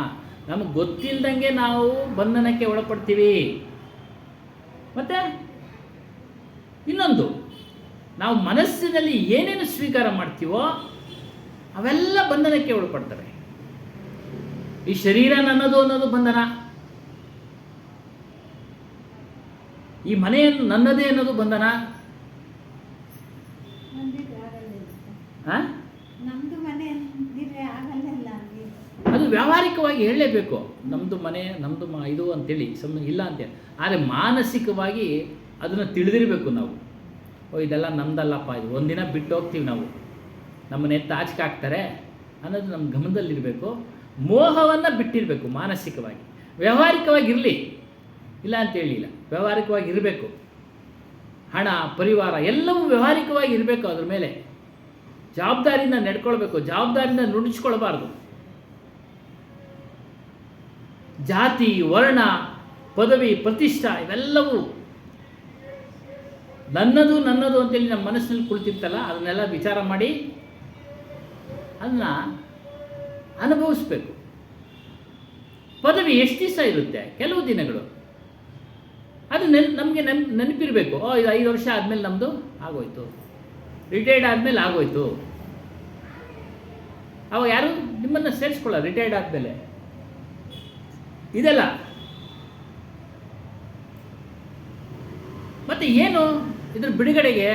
ನಮಗೆ ಗೊತ್ತಿಲ್ದಂಗೆ ನಾವು ಬಂಧನಕ್ಕೆ ಒಳಪಡ್ತೀವಿ. ಮತ್ತೆ ಇನ್ನೊಂದು, ನಾವು ಮನಸ್ಸಿನಲ್ಲಿ ಏನೇನು ಸ್ವೀಕಾರ ಮಾಡ್ತೀವೋ ಅವೆಲ್ಲ ಬಂಧನಕ್ಕೆ ಒಳಪಡ್ತವೆ. ಈ ಶರೀರ ನನ್ನದು ಅನ್ನೋದು ಬಂಧನ, ಈ ಮನೆಯನ್ನು ನನ್ನದೇ ಅನ್ನೋದು ಬಂಧನ. ಅದು ವ್ಯಾವಹಾರಿಕವಾಗಿ ಹೇಳಲೇಬೇಕು, ನಮ್ಮದು ಮನೆ ನಮ್ಮದು ಇದು ಅಂತೇಳಿ ಇಲ್ಲ ಅಂತೇಳಿ. ಆದರೆ ಮಾನಸಿಕವಾಗಿ ಅದನ್ನು ತಿಳಿದಿರಬೇಕು ನಾವು. ಇದೆಲ್ಲ ನಮ್ದಲ್ಲಪ್ಪ, ಇದು ಒಂದಿನ ಬಿಟ್ಟು ಹೋಗ್ತೀವಿ ನಾವು, ನಮ್ಮನ್ನ ಎತ್ತ ಆಚೆ ಹಾಕ್ತಾರೆ ಅನ್ನೋದು ನಮ್ಮ ಗಮನದಲ್ಲಿರಬೇಕು. ಮೋಹವನ್ನು ಬಿಟ್ಟಿರಬೇಕು ಮಾನಸಿಕವಾಗಿ. ವ್ಯಾವಹಾರಿಕವಾಗಿ ಇರಲಿ, ಇಲ್ಲ ಅಂತ ಹೇಳಿಲ್ಲ, ವ್ಯಾವಹಾರಿಕವಾಗಿ ಇರಬೇಕು. ಹಣ, ಪರಿವಾರ ಎಲ್ಲವೂ ವ್ಯಾವಹಾರಿಕವಾಗಿ ಇರಬೇಕು. ಅದ್ರ ಮೇಲೆ ಜವಾಬ್ದಾರಿಯಿಂದ ನಡ್ಕೊಳ್ಬೇಕು, ಜವಾಬ್ದಾರಿಯಿಂದ ನುಡಿಸ್ಕೊಳ್ಬಾರ್ದು. ಜಾತಿ, ವರ್ಣ, ಪದವಿ, ಪ್ರತಿಷ್ಠಾ ಇವೆಲ್ಲವೂ ನನ್ನದು ನನ್ನದು ಅಂತೇಳಿ ನಮ್ಮ ಮನಸ್ಸಿನಲ್ಲಿ ಕುಳಿತಿರ್ತಲ್ಲ, ಅದನ್ನೆಲ್ಲ ವಿಚಾರ ಮಾಡಿ ಅದನ್ನು ಅನುಭವಿಸ್ಬೇಕು. ಪದವಿ ಎಷ್ಟು ದಿವಸ ಇರುತ್ತೆ? ಕೆಲವು ದಿನಗಳು. ಅದು ನಮಗೆ ನೆನಪಿರಬೇಕು. ಇದು 5 ವರ್ಷ ಆದಮೇಲೆ ನಮ್ಮದು ಆಗೋಯ್ತು, ರಿಟೈರ್ಡ್ ಆದಮೇಲೆ ಆಗೋಯ್ತು. ಅವಾಗ ಯಾರು ನಿಮ್ಮನ್ನು ಸೇರಿಸ್ಕೊಳ್ಳ ರಿಟೈರ್ಡ್ ಆದಮೇಲೆ. ಇದೆಲ್ಲ ಮತ್ತೆ ಏನು ಇದ್ರ ಬಿಡುಗಡೆಗೆ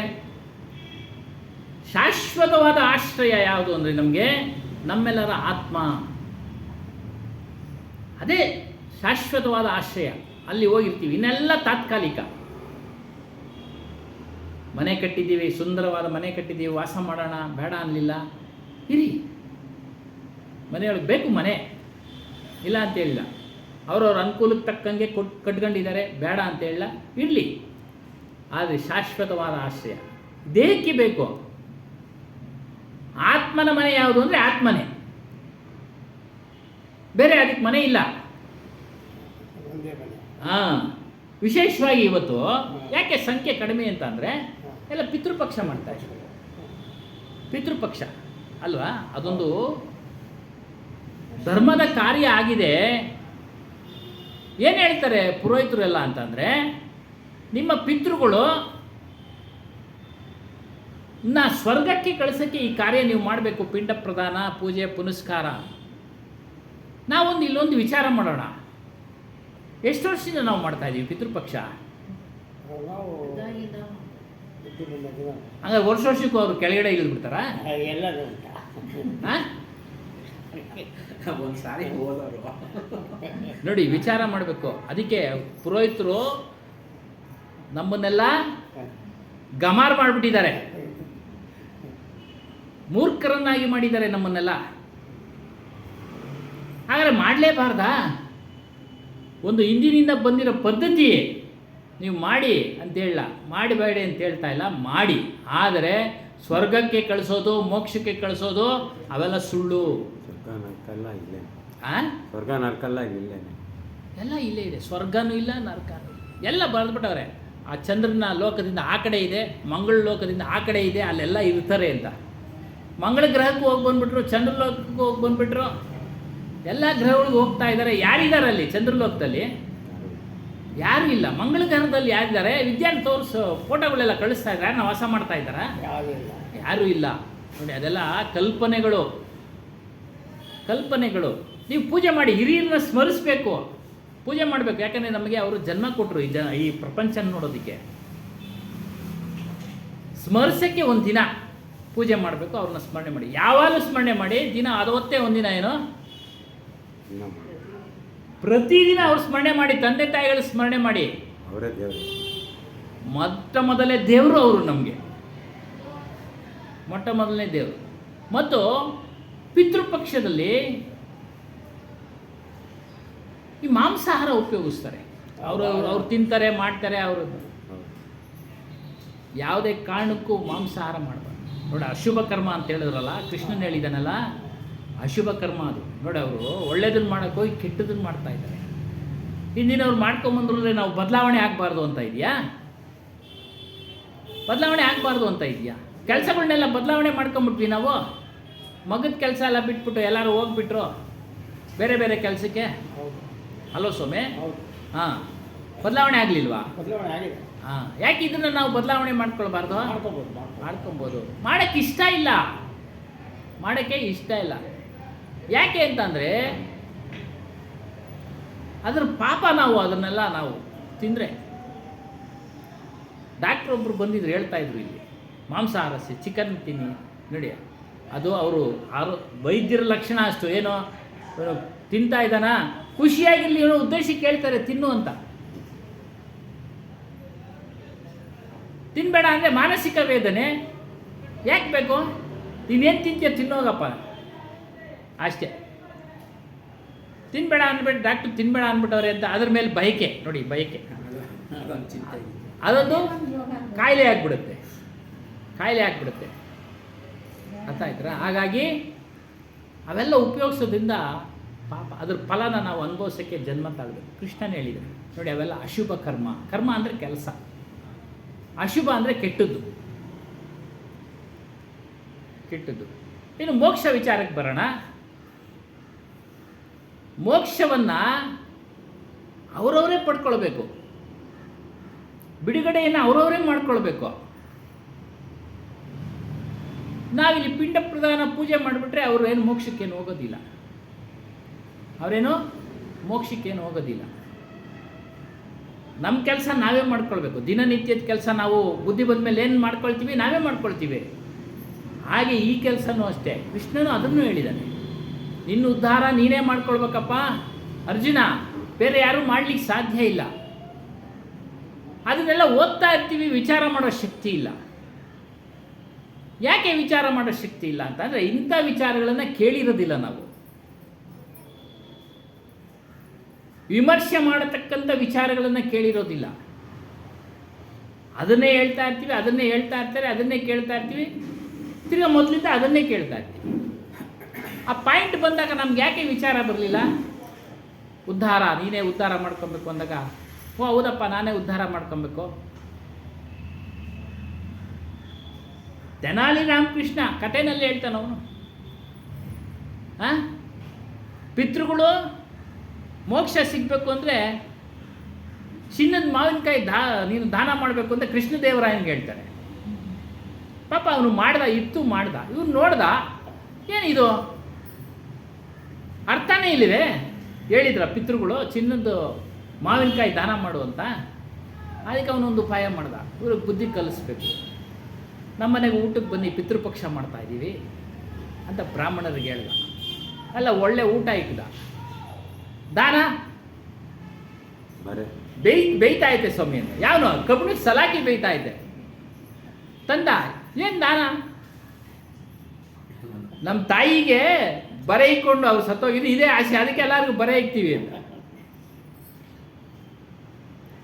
ಶಾಶ್ವತವಾದ ಆಶ್ರಯ ಯಾವುದು ಅಂದರೆ ನಮಗೆ ನಮ್ಮೆಲ್ಲರ ಆತ್ಮ. ಅದೇ ಶಾಶ್ವತವಾದ ಆಶ್ರಯ. ಅಲ್ಲಿ ಹೋಗಿರ್ತೀವಿ. ಇನ್ನೆಲ್ಲ ತಾತ್ಕಾಲಿಕ. ಮನೆ ಕಟ್ಟಿದ್ದೀವಿ, ಸುಂದರವಾದ ಮನೆ ಕಟ್ಟಿದ್ದೀವಿ, ವಾಸ ಮಾಡೋಣ ಬೇಡ ಅನ್ನಲಿಲ್ಲ, ಇರಿ. ಮನೆಯೊಳಗೆ ಬೇಕು ಮನೆ, ಇಲ್ಲ ಅಂತ ಹೇಳಿಲ್ಲ. ಅವ್ರವ್ರ ಅನುಕೂಲಕ್ಕೆ ತಕ್ಕಂಗೆ ಕಟ್ಕೊಂಡಿದ್ದಾರೆ, ಬೇಡ ಅಂತ ಹೇಳಿಲ್ಲ, ಇರಲಿ. ಆದರೆ ಶಾಶ್ವತವಾದ ಆಶ್ರಯ ದೇಹಕ್ಕೆ ಬೇಕು. ಆತ್ಮನ ಮನೆ ಯಾವುದು ಅಂದರೆ ಆತ್ಮನೇ, ಬೇರೆ ಅದಕ್ಕೆ ಮನೆ ಇಲ್ಲ. ವಿಶೇಷವಾಗಿ ಇವತ್ತು ಯಾಕೆ ಸಂಖ್ಯೆ ಕಡಿಮೆ ಅಂತ ಅಂದರೆ ಎಲ್ಲ ಪಿತೃಪಕ್ಷ ಮಾಡ್ತಾ ಇದ್ದಾರೆ. ಪಿತೃಪಕ್ಷ ಅಲ್ವಾ? ಅದೊಂದು ಧರ್ಮದ ಕಾರ್ಯ ಆಗಿದೆ. ಏನು ಹೇಳ್ತಾರೆ ಪುರೋಹಿತರು ಎಲ್ಲ ಅಂತಂದರೆ, ನಿಮ್ಮ ಪಿತೃಗಳು ಸ್ವರ್ಗಕ್ಕೆ ಕಳಿಸೋಕ್ಕೆ ಈ ಕಾರ್ಯ ನೀವು ಮಾಡಬೇಕು, ಪಿಂಡ ಪ್ರದಾನ, ಪೂಜೆ, ಪುನಸ್ಕಾರ. ನಾವೊಂದು ಇಲ್ಲೊಂದು ವಿಚಾರ ಮಾಡೋಣ. ಎಷ್ಟು ವರ್ಷದಿಂದ ನಾವು ಮಾಡ್ತಾ ಇದ್ದೀವಿ ಪಿತೃಪಕ್ಷ? ಹಂಗಾರೆ ವರ್ಷಕ್ಕೂ ಅವರು ಕೆಳಗಡೆ ಇಳಿದು ಬಿಡ್ತಾರಾ? ನೋಡಿ, ವಿಚಾರ ಮಾಡಬೇಕು. ಅದಕ್ಕೆ ಪುರೋಹಿತರು ನಮ್ಮನ್ನೆಲ್ಲ ಗಮಾರ್ ಮಾಡಿಬಿಟ್ಟಿದ್ದಾರೆ, ಮೂರ್ಖರನ್ನಾಗಿ ಮಾಡಿದ್ದಾರೆ ನಮ್ಮನ್ನೆಲ್ಲ. ಹಾಗಾದರೆ ಮಾಡಲೇಬಾರ್ದಾ? ಒಂದು ಹಿಂದಿನಿಂದ ಬಂದಿರೋ ಪದ್ಧತಿ ನೀವು ಮಾಡಿ ಅಂತ ಹೇಳಲ್ಲ, ಮಾಡಬೇಡಿ ಅಂತ ಹೇಳ್ತಾ ಇಲ್ಲ, ಮಾಡಿ. ಆದರೆ ಸ್ವರ್ಗಕ್ಕೆ ಕಳಿಸೋದು, ಮೋಕ್ಷಕ್ಕೆ ಕಳಿಸೋದು ಅವೆಲ್ಲ ಸುಳ್ಳು. ಸ್ವರ್ಗ ನರಕಲ್ಲ ಇಲ್ಲೇ, ಎಲ್ಲ ಇಲ್ಲೇ ಇದೆ. ಸ್ವರ್ಗನೂ ಇಲ್ಲ, ನರಕನೂ ಇಲ್ಲ, ಎಲ್ಲ ಬರೆದ್ಬಿಟ್ಟವ್ರೆ. ಆ ಚಂದ್ರನ ಲೋಕದಿಂದ ಆ ಕಡೆ ಇದೆ, ಮಂಗಳ ಲೋಕದಿಂದ ಆ ಕಡೆ ಇದೆ, ಅಲ್ಲೆಲ್ಲ ಇರ್ತಾರೆ ಅಂತ. ಮಂಗಳ ಗ್ರಹಕ್ಕೂ ಹೋಗಿ ಬಂದುಬಿಟ್ರು, ಚಂದ್ರಲೋಕಕ್ಕೂ ಹೋಗಿ ಬಂದುಬಿಟ್ರು, ಎಲ್ಲ ಗ್ರಹಗಳಿಗೆ ಹೋಗ್ತಾ ಇದ್ದಾರೆ. ಯಾರಿದ್ದಾರೆ ಅಲ್ಲಿ ಚಂದ್ರಲೋಕದಲ್ಲಿ? ಯಾರೂ ಇಲ್ಲ. ಮಂಗಳ ಗ್ರಹದಲ್ಲಿ ಯಾರಿದ್ದಾರೆ? ವಿದ್ಯಾರ್ಥಿ ತೋರಿಸು ಫೋಟೋಗಳೆಲ್ಲ ಕಳಿಸ್ತಾ ಇದ್ದಾರೆ, ನಾವು ವಾಸ ಮಾಡ್ತಾ ಇದ್ದಾರಾ? ಯಾರೂ ಇಲ್ಲ. ನೋಡಿ, ಅದೆಲ್ಲ ಕಲ್ಪನೆಗಳು, ಕಲ್ಪನೆಗಳು. ನೀವು ಪೂಜೆ ಮಾಡಿ, ಹಿರಿಯರನ್ನ ಸ್ಮರಿಸಬೇಕು, ಪೂಜೆ ಮಾಡಬೇಕು. ಯಾಕಂದರೆ ನಮಗೆ ಅವರು ಜನ್ಮ ಕೊಟ್ಟರು ಈ ಪ್ರಪಂಚ ನೋಡೋದಕ್ಕೆ. ಸ್ಮರಿಸೋಕ್ಕೆ ಒಂದು ದಿನ ಪೂಜೆ ಮಾಡಬೇಕು, ಅವ್ರನ್ನ ಸ್ಮರಣೆ ಮಾಡಿ. ಯಾವಾಗಲೂ ಸ್ಮರಣೆ ಮಾಡಿ. ದಿನ ಅದವತ್ತೇ ಒಂದಿನ ಏನೋ ಪ್ರತಿದಿನ ಅವ್ರು ಸ್ಮರಣೆ ಮಾಡಿ. ತಂದೆ ತಾಯಿಗಳು ಸ್ಮರಣೆ ಮಾಡಿ. ಅವರೇ ದೇವರು, ಮೊಟ್ಟ ಮೊದಲೇ ದೇವರು ಅವರು ನಮಗೆ, ಮೊಟ್ಟ ಮೊದಲನೇ ದೇವರು. ಮತ್ತು ಪಿತೃಪಕ್ಷದಲ್ಲಿ ಈ ಮಾಂಸಾಹಾರ ಉಪಯೋಗಿಸ್ತಾರೆ. ಅವ್ರು ತಿಂತಾರೆ, ಮಾಡ್ತಾರೆ. ಅವರು ಯಾವುದೇ ಕಾರಣಕ್ಕೂ ಮಾಂಸಾಹಾರ ಮಾಡಬಾರ್ದು. ನೋಡಿ, ಅಶುಭ ಕರ್ಮ ಅಂತ ಹೇಳಿದ್ರಲ್ಲ, ಕೃಷ್ಣನ್ ಹೇಳಿದಾನಲ್ಲ, ಅಶುಭ ಕರ್ಮ ಅದು. ನೋಡಿ, ಅವರು ಒಳ್ಳೇದನ್ನು ಮಾಡೋಕ್ಕೆ ಹೋಗಿ ಕೆಟ್ಟದನ್ನು ಮಾಡ್ತಾ ಇದ್ದಾರೆ. ಹಿಂದಿನವ್ರು ಮಾಡ್ಕೊಂಬಂದ್ರೆ ನಾವು ಬದಲಾವಣೆ ಆಗಬಾರ್ದು ಅಂತ ಇದೆಯಾ? ಬದಲಾವಣೆ ಆಗಬಾರ್ದು ಅಂತ ಇದೆಯಾ? ಕೆಲಸಗಳನ್ನೆಲ್ಲ ಬದಲಾವಣೆ ಮಾಡ್ಕೊಂಬಿಟ್ವಿ ನಾವು. ಮಗದ ಕೆಲಸ ಎಲ್ಲ ಬಿಟ್ಬಿಟ್ಟು ಎಲ್ಲರೂ ಹೋಗ್ಬಿಟ್ರು ಬೇರೆ ಬೇರೆ ಕೆಲಸಕ್ಕೆ. ಅಲ್ಲೋ ಸೊಮೆ? ಹಾಂ, ಬದಲಾವಣೆ ಆಗಲಿಲ್ವಾ? ಹಾಂ, ಯಾಕೆ ಇದನ್ನು ನಾವು ಬದಲಾವಣೆ ಮಾಡ್ಕೊಳ್ಬಾರ್ದು? ಮಾಡ್ಕೊಬೋದು. ಮಾಡೋಕ್ಕೆ ಇಷ್ಟ ಇಲ್ಲ, ಮಾಡೋಕ್ಕೆ ಇಷ್ಟ ಇಲ್ಲ. ಯಾಕೆ ಅಂತಂದರೆ ಅದ್ರ ಪಾಪ. ನಾವು ಅದನ್ನೆಲ್ಲ ನಾವು ತಿಂದರೆ, ಡಾಕ್ಟ್ರ್ ಒಬ್ಬರು ಬಂದಿದ್ರು, ಹೇಳ್ತಾಯಿದ್ರು, ಇಲ್ಲಿ ಮಾಂಸಾಹಾರ ಚಿಕನ್ ತಿನ್ನಿ. ನೋಡಿ, ಅದು ಅವರು ವೈದ್ಯರ ಲಕ್ಷಣ ಅಷ್ಟು. ಏನೋ ಇವನು ತಿಂತಾ ಇದ್ದಾನ, ಖುಷಿಯಾಗಿರ್ಲಿ ಇವನು ಉದ್ದೇಶಕ್ಕೆ ಕೇಳ್ತಾರೆ ತಿನ್ನು ಅಂತ. ತಿನ್ಬೇಡ ಅಂದರೆ ಮಾನಸಿಕ ವೇದನೆ. ಯಾಕೆ ಬೇಕು? ನೀನೇನು ತಿಂತೀಯ ತಿನ್ನೋಗಪ್ಪ ಅಷ್ಟೇ. ತಿನ್ಬೇಡ ಅಂದ್ಬಿಟ್ಟು ಡಾಕ್ಟ್ರು ತಿನ್ಬೇಡ ಅಂದ್ಬಿಟ್ಟವ್ರೆ ಅಂತ ಅದ್ರ ಮೇಲೆ ಬಯಕೆ ನೋಡಿ, ಬಯಕೆ ಅದೊಂದು ಕಾಯಿಲೆ ಆಗಿಬಿಡುತ್ತೆ, ಕಾಯಿಲೆ ಆಗಿಬಿಡುತ್ತೆ. ಅರ್ಥ ಆಯ್ತಾ? ಹಾಗಾಗಿ ಅವೆಲ್ಲ ಉಪಯೋಗಿಸೋದ್ರಿಂದ ಪಾಪ ಅದ್ರ ಫಲನ ನಾವು ಅನುಭವಿಸೋಕ್ಕೆ ಜನ್ಮ ತಾಳಬೇಕು. ಕೃಷ್ಣನೇ ಹೇಳಿದರು ನೋಡಿ, ಅವೆಲ್ಲ ಅಶುಭ ಕರ್ಮ. ಕರ್ಮ ಅಂದರೆ ಕೆಲಸ, ಅಶುಭ ಅಂದರೆ ಕೆಟ್ಟದ್ದು, ಕೆಟ್ಟದ್ದು. ಇನ್ನು ಮೋಕ್ಷ ವಿಚಾರಕ್ಕೆ ಬರೋಣ. ಮೋಕ್ಷವನ್ನು ಅವರವರೇ ಪಡ್ಕೊಳ್ಬೇಕು, ಬಿಡುಗಡೆಯನ್ನು ಅವರವರೇ ಮಾಡ್ಕೊಳ್ಬೇಕು. ನಾವಿಲ್ಲಿ ಪಿಂಡ ಪ್ರದಾನ ಪೂಜೆ ಮಾಡಿಬಿಟ್ರೆ ಅವರು ಏನು ಮೋಕ್ಷಕ್ಕೇನು ಹೋಗೋದಿಲ್ಲ, ಅವರೇನು ಮೋಕ್ಷಕ್ಕೇನು ಹೋಗೋದಿಲ್ಲ. ನಮ್ಮ ಕೆಲಸ ನಾವೇ ಮಾಡ್ಕೊಳ್ಬೇಕು. ದಿನನಿತ್ಯದ ಕೆಲಸ ನಾವು ಬುದ್ಧಿ ಬಂದ ಮೇಲೆ ಏನು ಮಾಡ್ಕೊಳ್ತೀವಿ, ನಾವೇ ಮಾಡ್ಕೊಳ್ತೀವಿ. ಹಾಗೆ ಈ ಕೆಲಸನೂ ಅಷ್ಟೇ. ಕೃಷ್ಣನು ಅದನ್ನು ಹೇಳಿದ್ದಾನೆ, ನಿನ್ನ ಉದ್ಧಾರ ನೀನೇ ಮಾಡ್ಕೊಳ್ಬೇಕಪ್ಪ ಅರ್ಜುನ, ಬೇರೆ ಯಾರೂ ಮಾಡಲಿಕ್ಕೆ ಸಾಧ್ಯ ಇಲ್ಲ. ಅದನ್ನೆಲ್ಲ ಓದ್ತಾ ಇರ್ತೀವಿ, ವಿಚಾರ ಮಾಡೋ ಶಕ್ತಿ ಇಲ್ಲ. ಯಾಕೆ ವಿಚಾರ ಮಾಡೋ ಶಕ್ತಿ ಇಲ್ಲ ಅಂತಂದರೆ ಇಂಥ ವಿಚಾರಗಳನ್ನು ಕೇಳಿರೋದಿಲ್ಲ ನಾವು. ವಿಮರ್ಶೆ ಮಾಡತಕ್ಕಂಥ ವಿಚಾರಗಳನ್ನು ಕೇಳಿರೋದಿಲ್ಲ. ಅದನ್ನೇ ಹೇಳ್ತಾ ಇರ್ತೀವಿ, ಅದನ್ನೇ ಹೇಳ್ತಾ ಇರ್ತಾರೆ, ಅದನ್ನೇ ಕೇಳ್ತಾ ಇರ್ತೀವಿ, ತಿರ್ಗಾ ಮೊದಲಿಂದ ಅದನ್ನೇ ಕೇಳ್ತಾ ಇರ್ತೀವಿ. ಆ ಪಾಯಿಂಟ್ ಬಂದಾಗ ನಮ್ಗೆ ಯಾಕೆ ವಿಚಾರ ಬರಲಿಲ್ಲ? ಉದ್ಧಾರ ನೀನೇ ಉದ್ಧಾರ ಮಾಡ್ಕೊಬೇಕು ಅಂದಾಗ, ಓ ಹೌದಪ್ಪ ನಾನೇ ಉದ್ಧಾರ ಮಾಡ್ಕೊಬೇಕು. ತೆನಾಲಿ ರಾಮಕೃಷ್ಣ ಕಥೆನಲ್ಲಿ ಹೇಳ್ತಾನೆ ಅವನು, ಪಿತೃಗಳು ಮೋಕ್ಷ ಸಿಗಬೇಕು ಅಂದರೆ ಚಿನ್ನದ ಮಾವಿನಕಾಯಿ ನೀನು ದಾನ ಮಾಡಬೇಕು ಅಂತ ಕೃಷ್ಣದೇವರಾಯನಿಗೆ ಹೇಳ್ತಾರೆ. ಪಾಪ ಅವನು ಮಾಡ್ದ, ಇತ್ತು ಮಾಡ್ದ, ಇವನು ನೋಡ್ದ, ಏನಿದು ಅರ್ಥನೇ ಇಲ್ಲವೇ? ಹೇಳಿದ್ರ ಪಿತೃಗಳು ಚಿನ್ನದ ಮಾವಿನಕಾಯಿ ದಾನ ಮಾಡು ಅಂತ. ಅದಕ್ಕೆ ಅವನೊಂದು ಉಪಾಯ ಮಾಡ್ದ, ಇವ್ರಿಗೆ ಬುದ್ಧಿ ಕಲಿಸ್ಬೇಕು. ನಮ್ಮನೆಗೆ ಊಟಕ್ಕೆ ಬನ್ನಿ, ಪಿತೃಪಕ್ಷ ಮಾಡ್ತಾ ಇದ್ದೀವಿ ಅಂತ ಬ್ರಾಹ್ಮಣರಿಗೆ ಹೇಳ್ದ. ಅಲ್ಲ ಒಳ್ಳೆ ಊಟ ಇಕ್ಕಿದ, ದಾನ ಬೇಯ್ತಾ ಐತೆ ಸ್ವಾಮಿ ಅಂತ. ಯಾವನು ಕಬ್ಬಿಣಕ್ಕೆ ಸಲಾಕಿ ಬೇಯ್ತಾ ಐತೆ ತಂದ, ಏನು ದಾನ? ನಮ್ಮ ತಾಯಿಗೆ ಬರೆ ಇಕ್ಕೊಂಡು ಅವ್ರು ಸತ್ತೋಗಿದ್ದು ಇದೇ ಆಸೆ, ಅದಕ್ಕೆ ಎಲ್ಲರಿಗೂ ಬರೆ ಇಕ್ತೀವಿ ಅಂತ.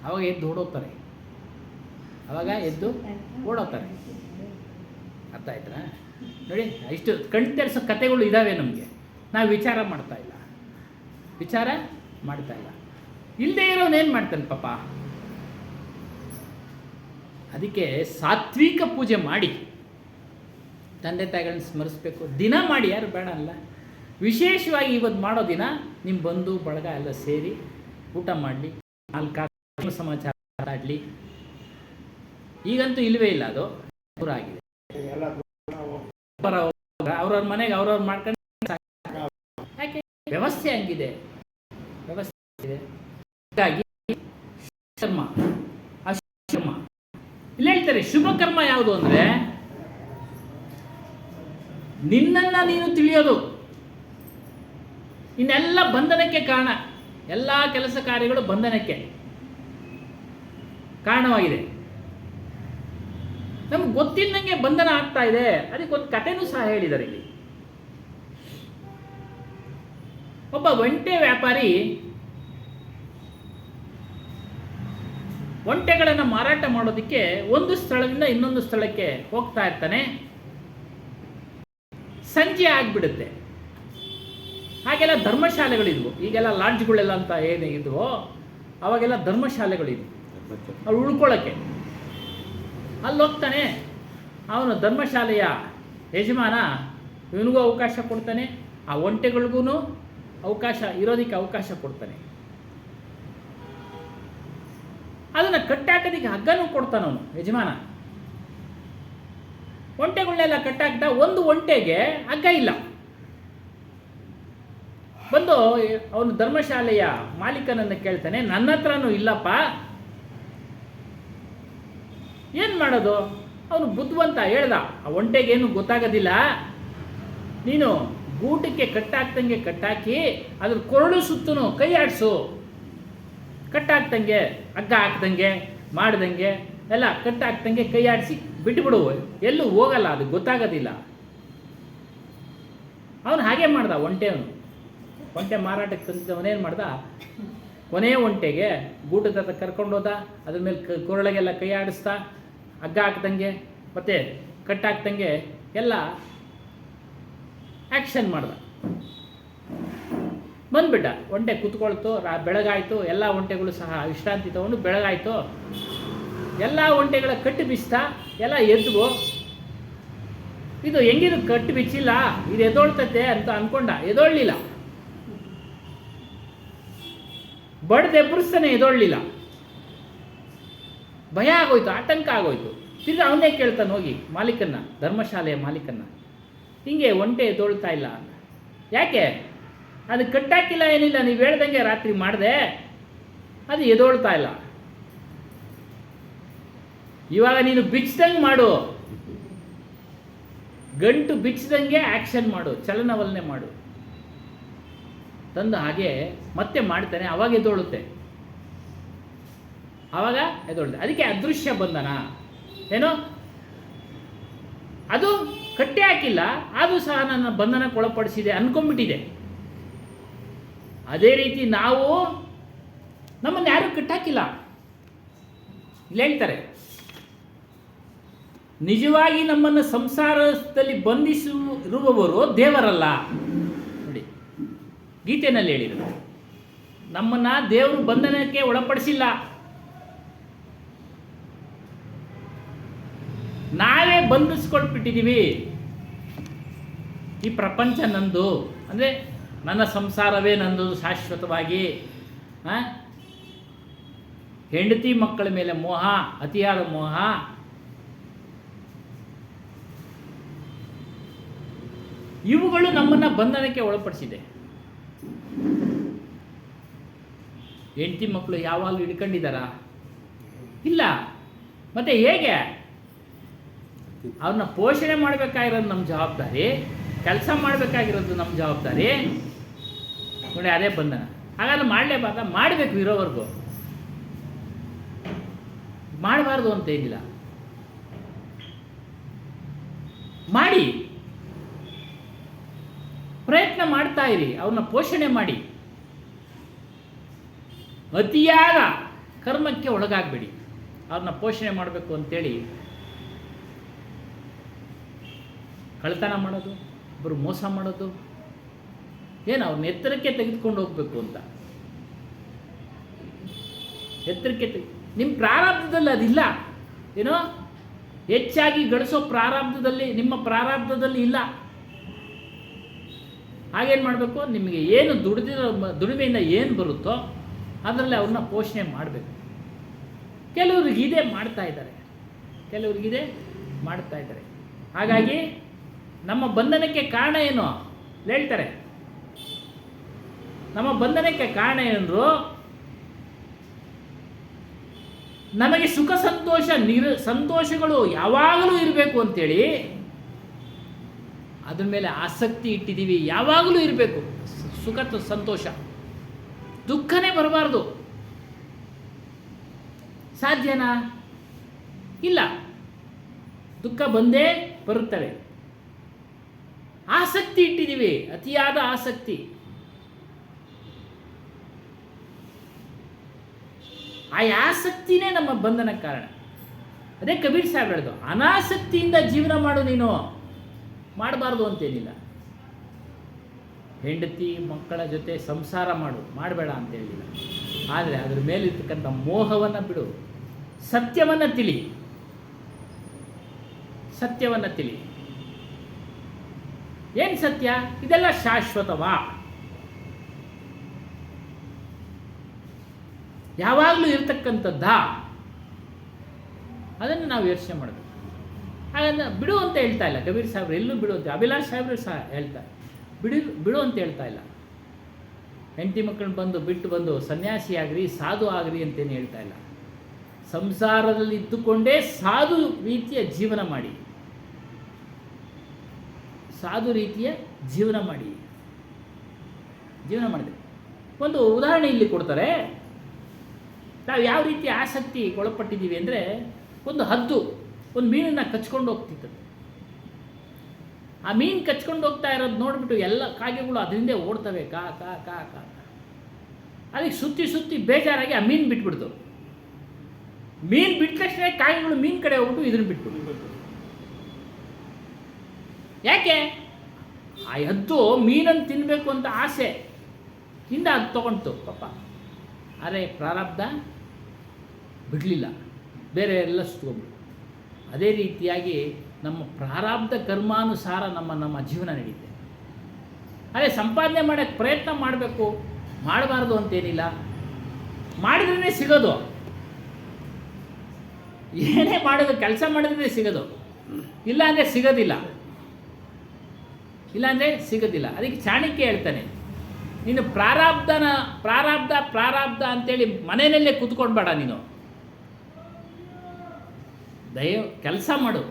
ಅವಾಗ ಎದ್ದು ಓಡೋಗ್ತಾರೆ, ಅವಾಗ ಎದ್ದು ಓಡೋಗ್ತಾರೆ. ಅರ್ಥ ಆಯ್ತಾ ನೋಡಿ? ಇಷ್ಟು ಕಣ್ ತೆರೆಸೋ ಕಥೆಗಳು ಇದ್ದಾವೆ ನಮಗೆ. ನಾವು ವಿಚಾರ ಮಾಡ್ತಾ ಇಲ್ಲ, ವಿಚಾರ ಮಾಡ್ತಾ ಇಲ್ಲ. ಇಲ್ಲದೆ ಇರೋನೇನು ಮಾಡ್ತಾನೆ ಪಾಪ. ಅದಕ್ಕೆ ಸಾತ್ವಿಕ ಪೂಜೆ ಮಾಡಿ ತಂದೆ ತಾಯಿಗಳನ್ನ ಸ್ಮರಿಸ್ಬೇಕು. ದಿನ ಮಾಡಿ, ಯಾರು ಬೇಡ ಅಲ್ಲ. ವಿಶೇಷವಾಗಿ ಇವತ್ತು ಮಾಡೋ ದಿನ ನಿಮ್ಮ ಬಂಧು ಬಳಗ ಎಲ್ಲ ಸೇರಿ ಊಟ ಮಾಡಲಿ, ನಾಲ್ಕು ಸಮಾಚಾರ ಆಡಲಿ. ಈಗಂತೂ ಇಲ್ಲವೇ ಇಲ್ಲ, ಅದು ದೂರ ಆಗಿದೆ. ಅವ್ರವ್ರ ಮನೆಗೆ ಅವ್ರವ್ರು ಮಾಡ್ಕೊಂಡು ಯಾಕೆ ವ್ಯವಸ್ಥೆ ಹಂಗಿದೆ, ವ್ಯವಸ್ಥೆ ಇದೆ. ಹಾಗಾಗಿ ಕರ್ಮ ಅಶುಭ. ಇಲ್ಲಿ ಹೇಳ್ತಾರೆ ಶುಭ ಕರ್ಮ ಯಾವುದು ಅಂದರೆ ನಿನ್ನನ್ನು ನೀನು ತಿಳಿಯೋದು. ಇನ್ನೆಲ್ಲ ಬಂಧನಕ್ಕೆ ಕಾರಣ, ಎಲ್ಲ ಕೆಲಸ ಕಾರ್ಯಗಳು ಬಂಧನಕ್ಕೆ ಕಾರಣವಾಗಿದೆ. ನಮ್ಗೆ ಗೊತ್ತಿಲ್ಲದಂಗೆ ಬಂಧನ ಆಗ್ತಾ ಇದೆ. ಅದಕ್ಕೊಂದು ಕಥೆನೂ ಸಹ ಹೇಳಿದ್ದಾರೆ ಇಲ್ಲಿ. ಒಬ್ಬ ಒಂಟೆ ವ್ಯಾಪಾರಿ ಒಂಟೆಗಳನ್ನು ಮಾರಾಟ ಮಾಡೋದಕ್ಕೆ ಒಂದು ಸ್ಥಳದಿಂದ ಇನ್ನೊಂದು ಸ್ಥಳಕ್ಕೆ ಹೋಗ್ತಾ ಇರ್ತಾನೆ. ಸಂಜೆ ಆಗಿಬಿಡುತ್ತೆ. ಹಾಗೆಲ್ಲ ಧರ್ಮಶಾಲೆಗಳಿದ್ವು. ಈಗೆಲ್ಲ ಲಾಡ್ಜ್ಗಳೆಲ್ಲ ಅಂತ ಏನೇ ಇದ್ವೋ ಅವಾಗೆಲ್ಲ ಧರ್ಮಶಾಲೆಗಳಿದ್ವು, ಅವ್ರು ಉಳ್ಕೊಳ್ಳೋಕ್ಕೆ. ಅಲ್ಲಿ ಹೋಗ್ತಾನೆ. ಅವನು ಧರ್ಮಶಾಲೆಯ ಯಜಮಾನ ಇವನಿಗೂ ಅವಕಾಶ ಕೊಡ್ತಾನೆ, ಆ ಒಂಟೆಗಳಿಗೂ ಅವಕಾಶ ಇರೋದಕ್ಕೆ ಅವಕಾಶ ಕೊಡ್ತಾನೆ. ಅದನ್ನು ಕಟ್ಟಾಕೋದಕ್ಕೆ ಹಗ್ಗನೂ ಕೊಡ್ತಾನೆ ಅವನು ಯಜಮಾನ. ಒಂಟೆಗಳನ್ನೆಲ್ಲ ಕಟ್ಟಾಕ್ದ. ಒಂದು ಒಂಟೆಗೆ ಹಗ್ಗ ಇಲ್ಲ. ಬಂದು ಅವನು ಧರ್ಮಶಾಲೆಯ ಮಾಲೀಕನನ್ನು ಕೇಳ್ತಾನೆ, ನನ್ನ ಹತ್ರನೂ ಇಲ್ಲಪ್ಪ, ಏನು ಮಾಡೋದು? ಅವನು ಬುದ್ಧಿವಂತ ಹೇಳ್ದ, ಆ ಒಂಟೆಗೇನು ಗೊತ್ತಾಗೋದಿಲ್ಲ, ನೀನು ಗೂಟಕ್ಕೆ ಕಟ್ಟಾಕ್ದಂಗೆ ಕಟ್ಟಾಕಿ ಅದ್ರ ಕೊರಳು ಸುತ್ತೂ ಕೈ ಆಡಿಸು. ಕಟ್ಟಾಕ್ದಂಗೆ ಹಗ್ಗ ಹಾಕ್ದಂಗೆ ಮಾಡ್ದಂಗೆ ಎಲ್ಲ ಕಟ್ಟಾಕ್ದಂಗೆ ಕೈ ಆಡಿಸಿ ಬಿಟ್ಟುಬಿಡು, ಎಲ್ಲೂ ಹೋಗಲ್ಲ, ಅದು ಗೊತ್ತಾಗೋದಿಲ್ಲ. ಅವನು ಹಾಗೆ ಮಾಡ್ದ. ಒಂಟೆ ಮಾರಾಟಕ್ಕೆ ತಂದಿದ್ದವನೇನು ಮಾಡ್ದ, ಕೊನೆಯ ಒಂಟೆಗೆ ಗೂಟದ ಹತ್ರ ಕರ್ಕೊಂಡೋದ, ಅದ್ರ ಮೇಲೆ ಕೊರಳಿಗೆಲ್ಲ ಕೈ ಆಡಿಸ್ತಾ ಹಗ್ಗ ಹಾಕ್ದಂಗೆ ಮತ್ತು ಕಟ್ಟಾಕ್ದಂಗೆ ಎಲ್ಲ ಆ್ಯಕ್ಷನ್ ಮಾಡ್ದ. ಬಂದ್ಬಿಟ್ಟ. ಒಂಟೆ ಕೂತ್ಕೊಳ್ತು, ಬೆಳಗಾಯಿತು. ಎಲ್ಲ ಒಂಟೆಗಳು ಸಹ ವಿಶ್ರಾಂತಿ ತೊಗೊಂಡು ಬೆಳಗಾಯಿತು. ಎಲ್ಲ ಒಂಟೆಗಳ ಕಟ್ಟು ಬಿಚ್ತಾ ಎಲ್ಲ ಎದ್ವು. ಇದು ಹೆಂಗಿದು ಕಟ್ಟು ಬಿಚ್ಚಿಲ್ಲ, ಇದು ಎದೊಳ್ತತೆ ಅಂತ ಅಂದ್ಕೊಂಡ. ಎದೊಳ್ಳಿಲ್ಲ, ಬಡ್ದೆಬ್ಬರಿಸ್ತಾನೆ ಎದೊಳ್ಳಿಲ್ಲ. ಭಯ ಆಗೋಯ್ತು, ಆತಂಕ ಆಗೋಯ್ತು. ತಿರ್ಗಿ ಅವನೇ ಕೇಳ್ತಾನೆ ಹೋಗಿ ಮಾಲೀಕನ್ನ, ಧರ್ಮಶಾಲೆಯ ಮಾಲೀಕನ್ನ, ಹಿಂಗೆ ಒಂಟೆ ಎದೊಳ್ತಾ ಇಲ್ಲ. ಯಾಕೆ? ಅದು ಕಟ್ಟಾಕಿಲ್ಲ, ಏನಿಲ್ಲ, ನೀವು ಹೇಳ್ದಂಗೆ ರಾತ್ರಿ ಮಾಡಿದೆ, ಅದು ಎದೊಳ್ತಾ ಇಲ್ಲ. ಇವಾಗ ನೀನು ಬಿಚ್ಚಿದಂಗೆ ಮಾಡು, ಗಂಟು ಬಿಚ್ಚಿದಂಗೆ ಆ್ಯಕ್ಷನ್ ಮಾಡು, ಚಲನವಲನೆ ಮಾಡು. ತಂದು ಹಾಗೆ ಮತ್ತೆ ಮಾಡ್ತಾನೆ. ಆವಾಗ ಎದೊಳುತ್ತೆ, ಆವಾಗ ಎದೊಳುತ್ತೆ. ಅದಕ್ಕೆ ಅದೃಶ್ಯ ಬಂಧನ. ಏನೋ ಅದು ಕಟ್ಟೆ ಹಾಕಿಲ್ಲ, ಅದು ಸಹ ನನ್ನ ಬಂಧನಕ್ಕೆ ಒಳಪಡಿಸಿದೆ ಅನ್ಕೊಂಡ್ಬಿಟ್ಟಿದೆ. ಅದೇ ರೀತಿ ನಾವು ನಮ್ಮನ್ನು ಯಾರೂ ಕಟ್ಟಾಕಿಲ್ಲ. ಇಲ್ಲಿ ಹೇಳ್ತಾರೆ, ನಿಜವಾಗಿ ನಮ್ಮನ್ನು ಸಂಸಾರದಲ್ಲಿ ಬಂಧಿಸಿರುವವರು ದೇವರಲ್ಲ. ನೋಡಿ, ಗೀತೆಯಲ್ಲಿ ಹೇಳಿದರು, ನಮ್ಮನ್ನು ದೇವರು ಬಂಧನಕ್ಕೆ ಒಳಪಡಿಸಿಲ್ಲ, ನಾವೇ ಬಂಧಿಸ್ಕೊಳ್ಬಿಟ್ಟಿದ್ದೀವಿ. ಈ ಪ್ರಪಂಚ ನಂದು, ಅಂದರೆ ನನ್ನ ಸಂಸಾರವೇ ನಂದು ಶಾಶ್ವತವಾಗಿ. ಹೆಂಡತಿ ಮಕ್ಕಳ ಮೇಲೆ ಮೋಹ, ಅತಿಯಾದ ಮೋಹ. ಇವುಗಳು ನಮ್ಮನ್ನು ಬಂಧನಕ್ಕೆ ಒಳಪಡಿಸಿದೆ. ಹೆಂಡತಿ ಮಕ್ಕಳು ಯಾವಾಗಲೂ ಹಿಡ್ಕೊಂಡಿದ್ದಾರಾ? ಇಲ್ಲ. ಮತ್ತೆ ಹೇಗೆ? ಅವ್ರನ್ನ ಪೋಷಣೆ ಮಾಡಬೇಕಾಗಿರೋದು ನಮ್ಮ ಜವಾಬ್ದಾರಿ, ಕೆಲಸ ಮಾಡಬೇಕಾಗಿರೋದು ನಮ್ಮ ಜವಾಬ್ದಾರಿ. ನೋಡಿ, ಅದೇ ಬಂಧನ. ಹಾಗಾದ್ರೆ ಮಾಡಲೇಬಾರ್ದ? ಮಾಡಬೇಕು, ಇರೋವರೆಗೂ ಮಾಡಬಾರ್ದು ಅಂತ ಏನಿಲ್ಲ. ಮಾಡಿ, ಪ್ರಯತ್ನ ಮಾಡ್ತಾ ಇರಿ, ಅವ್ರನ್ನ ಪೋಷಣೆ ಮಾಡಿ. ಅತಿಯಾದ ಕರ್ಮಕ್ಕೆ ಒಳಗಾಗಬೇಡಿ. ಅವ್ರನ್ನ ಪೋಷಣೆ ಮಾಡಬೇಕು ಅಂತೇಳಿ ಕಳ್ತನ ಮಾಡೋದು, ಒಬ್ಬರು ಮೋಸ ಮಾಡೋದು, ಏನು ಅವ್ರನ್ನ ಎತ್ತರಕ್ಕೆ ತೆಗೆದುಕೊಂಡು ಹೋಗ್ಬೇಕು ಅಂತ. ಎತ್ತರಕ್ಕೆ ನಿಮ್ಮ ಪ್ರಾರಬ್ಧದಲ್ಲಿ ಅದಿಲ್ಲ. ಏನೋ ಹೆಚ್ಚಾಗಿ ಗಳಿಸೋ ಪ್ರಾರಬ್ಧದಲ್ಲಿ, ನಿಮ್ಮ ಪ್ರಾರಬ್ಧದಲ್ಲಿ ಇಲ್ಲ. ಹಾಗೇನು ಮಾಡಬೇಕು? ನಿಮಗೆ ಏನು ದುಡಿಮೆಯಿಂದ ಏನು ಬರುತ್ತೋ ಅದರಲ್ಲಿ ಅವ್ರನ್ನ ಪೋಷಣೆ ಮಾಡಬೇಕು. ಕೆಲವ್ರಿಗೆ ಇದೇ ಮಾಡ್ತಾ ಇದ್ದಾರೆ. ಹಾಗಾಗಿ ನಮ್ಮ ಬಂಧನಕ್ಕೆ ಕಾರಣ ಏನು ಹೇಳ್ತಾರೆ. ನಮ್ಮ ಬಂಧನಕ್ಕೆ ಕಾರಣ ಏನಂದ್ರು, ನಮಗೆ ಸುಖ ಸಂತೋಷಗಳು ಯಾವಾಗಲೂ ಇರಬೇಕು ಅಂತೇಳಿ ಅದ್ರ ಮೇಲೆ ಆಸಕ್ತಿ ಇಟ್ಟಿದ್ದೀವಿ. ಯಾವಾಗಲೂ ಇರಬೇಕು ಸುಖ ಸಂತೋಷ, ದುಃಖನೇ ಬರಬಾರ್ದು. ಸಾಧ್ಯನಾ? ಇಲ್ಲ, ದುಃಖ ಬಂದೇ ಬರುತ್ತವೆ. ಆಸಕ್ತಿ ಇಟ್ಟಿದ್ದೀವಿ, ಅತಿಯಾದ ಆಸಕ್ತಿ. ಆ ಆಸಕ್ತಿನೇ ನಮ್ಮ ಬಂಧನಕ್ಕೆ ಕಾರಣ. ಅದೇ ಕಬೀರ್ ಸಾಹೇಬ್ ಹೇಳಿದ್ರು, ಅನಾಸಕ್ತಿಯಿಂದ ಜೀವನ ಮಾಡು, ನೀನು ಮಾಡಬಾರ್ದು ಅಂತೇನಿಲ್ಲ. ಹೆಂಡತಿ ಮಕ್ಕಳ ಜೊತೆ ಸಂಸಾರ ಮಾಡಬೇಡ ಅಂತ ಹೇಳಿಲ್ಲ. ಆದರೆ ಅದರ ಮೇಲಿರ್ತಕ್ಕಂಥ ಮೋಹವನ್ನು ಬಿಡು, ಸತ್ಯವನ್ನು ತಿಳಿ. ಏನು ಸತ್ಯ? ಇದೆಲ್ಲ ಶಾಶ್ವತವಾ? ಯಾವಾಗಲೂ ಇರ್ತಕ್ಕಂಥದ್ದಾ? ಅದನ್ನು ನಾವು ಯೋಚನೆ ಮಾಡಬೇಕು. ಹಾಗಂದ್ರೆ ಬಿಡು ಅಂತ ಹೇಳ್ತಾ ಇಲ್ಲ ಕಬೀರ್ ಸಾಹೇಬ್ರು, ಎಲ್ಲೂ ಬಿಡು ಅಂತ. ಅಭಿಲಾಷ್ ಸಾಹೇಬ್ರು ಸಹ ಹೇಳ್ತಾರೆ, ಬಿಡು ಅಂತ ಹೇಳ್ತಾ ಇಲ್ಲ. ಹೆಂಡತಿ ಮಕ್ಕಳನ್ನ ಬಿಟ್ಟು ಬಂದು ಸನ್ಯಾಸಿ ಆಗ್ರಿ, ಸಾಧು ಆಗ್ರಿ ಅಂತೇನು ಹೇಳ್ತಾ ಇಲ್ಲ. ಸಂಸಾರದಲ್ಲಿ ಇದ್ದುಕೊಂಡೇ ಸಾಧು ರೀತಿಯ ಜೀವನ ಮಾಡಿ. ಸಾಧು ರೀತಿಯ ಜೀವನ ಮಾಡಿದೆ. ಒಂದು ಉದಾಹರಣೆ ಇಲ್ಲಿ ಕೊಡ್ತಾರೆ. ನಾವು ಯಾವ ರೀತಿ ಆಸಕ್ತಿ ಒಳಪಟ್ಟಿದ್ದೀವಿ ಅಂದರೆ, ಒಂದು ಹದ್ದು ಒಂದು ಮೀನನ್ನು ಕಚ್ಕೊಂಡು ಹೋಗ್ತಿತ್ತು. ಆ ಮೀನು ಕಚ್ಕೊಂಡು ಹೋಗ್ತಾ ಇರೋದು ನೋಡಿಬಿಟ್ಟು ಎಲ್ಲ ಕಾಗೆಗಳು ಅದರಿಂದ ಓಡ್ತವೆ, ಕಾ ಕಾ ಕಾ ಕಾ. ಅದಕ್ಕೆ ಸುತ್ತಿ ಬೇಜಾರಾಗಿ ಆ ಮೀನು ಬಿಟ್ಬಿಡ್ತು. ಮೀನು ಬಿಟ್ಟ ತಕ್ಷಣ ಕಾಗೆಗಳು ಮೀನು ಕಡೆ ಹೋಗ್ಬಿಟ್ಟು ಇದನ್ನು ಬಿಟ್ಬಿಟ್ಟು. ಯಾಕೆ? ಆ ಹದ್ದು ಮೀನನ್ನು ತಿನ್ನಬೇಕು ಅಂತ ಆಸೆ ಇಂದ ಅದು ತೊಗೊಂಡು ಪಾಪ. ಅರೆ ಪ್ರಾರಬ್ಧ ಬಿಡಲಿಲ್ಲ, ಬೇರೆ ಎಲ್ಲ ಸುತ್ತಕೊಂಡ್ಬಿಟ್ಟು. ಅದೇ ರೀತಿಯಾಗಿ ನಮ್ಮ ಪ್ರಾರಬ್ಧ ಕರ್ಮಾನುಸಾರ ನಮ್ಮ ಜೀವನ ನಡೀತೆ. ಅದೇ ಸಂಪಾದನೆ ಮಾಡೋಕ್ಕೆ ಪ್ರಯತ್ನ ಮಾಡಬೇಕು, ಮಾಡಬಾರ್ದು ಅಂತೇನಿಲ್ಲ. ಮಾಡಿದ್ರೇ ಸಿಗೋದು. ಏನೇ ಮಾಡೋದು, ಕೆಲಸ ಮಾಡಿದ್ರೆ ಸಿಗೋದು, ಇಲ್ಲಾಂದರೆ ಸಿಗೋದಿಲ್ಲ. ಅದಕ್ಕೆ ಚಾಣಕ್ಯ ಹೇಳ್ತಾನೆ, ನೀನು ಪ್ರಾರಬ್ಧ ಅಂತೇಳಿ ಮನೆಯಲ್ಲೇ ಕೂತ್ಕೊಳ್ಬೇಡ. ನೀನು ಕೆಲಸ ಮಾಡು.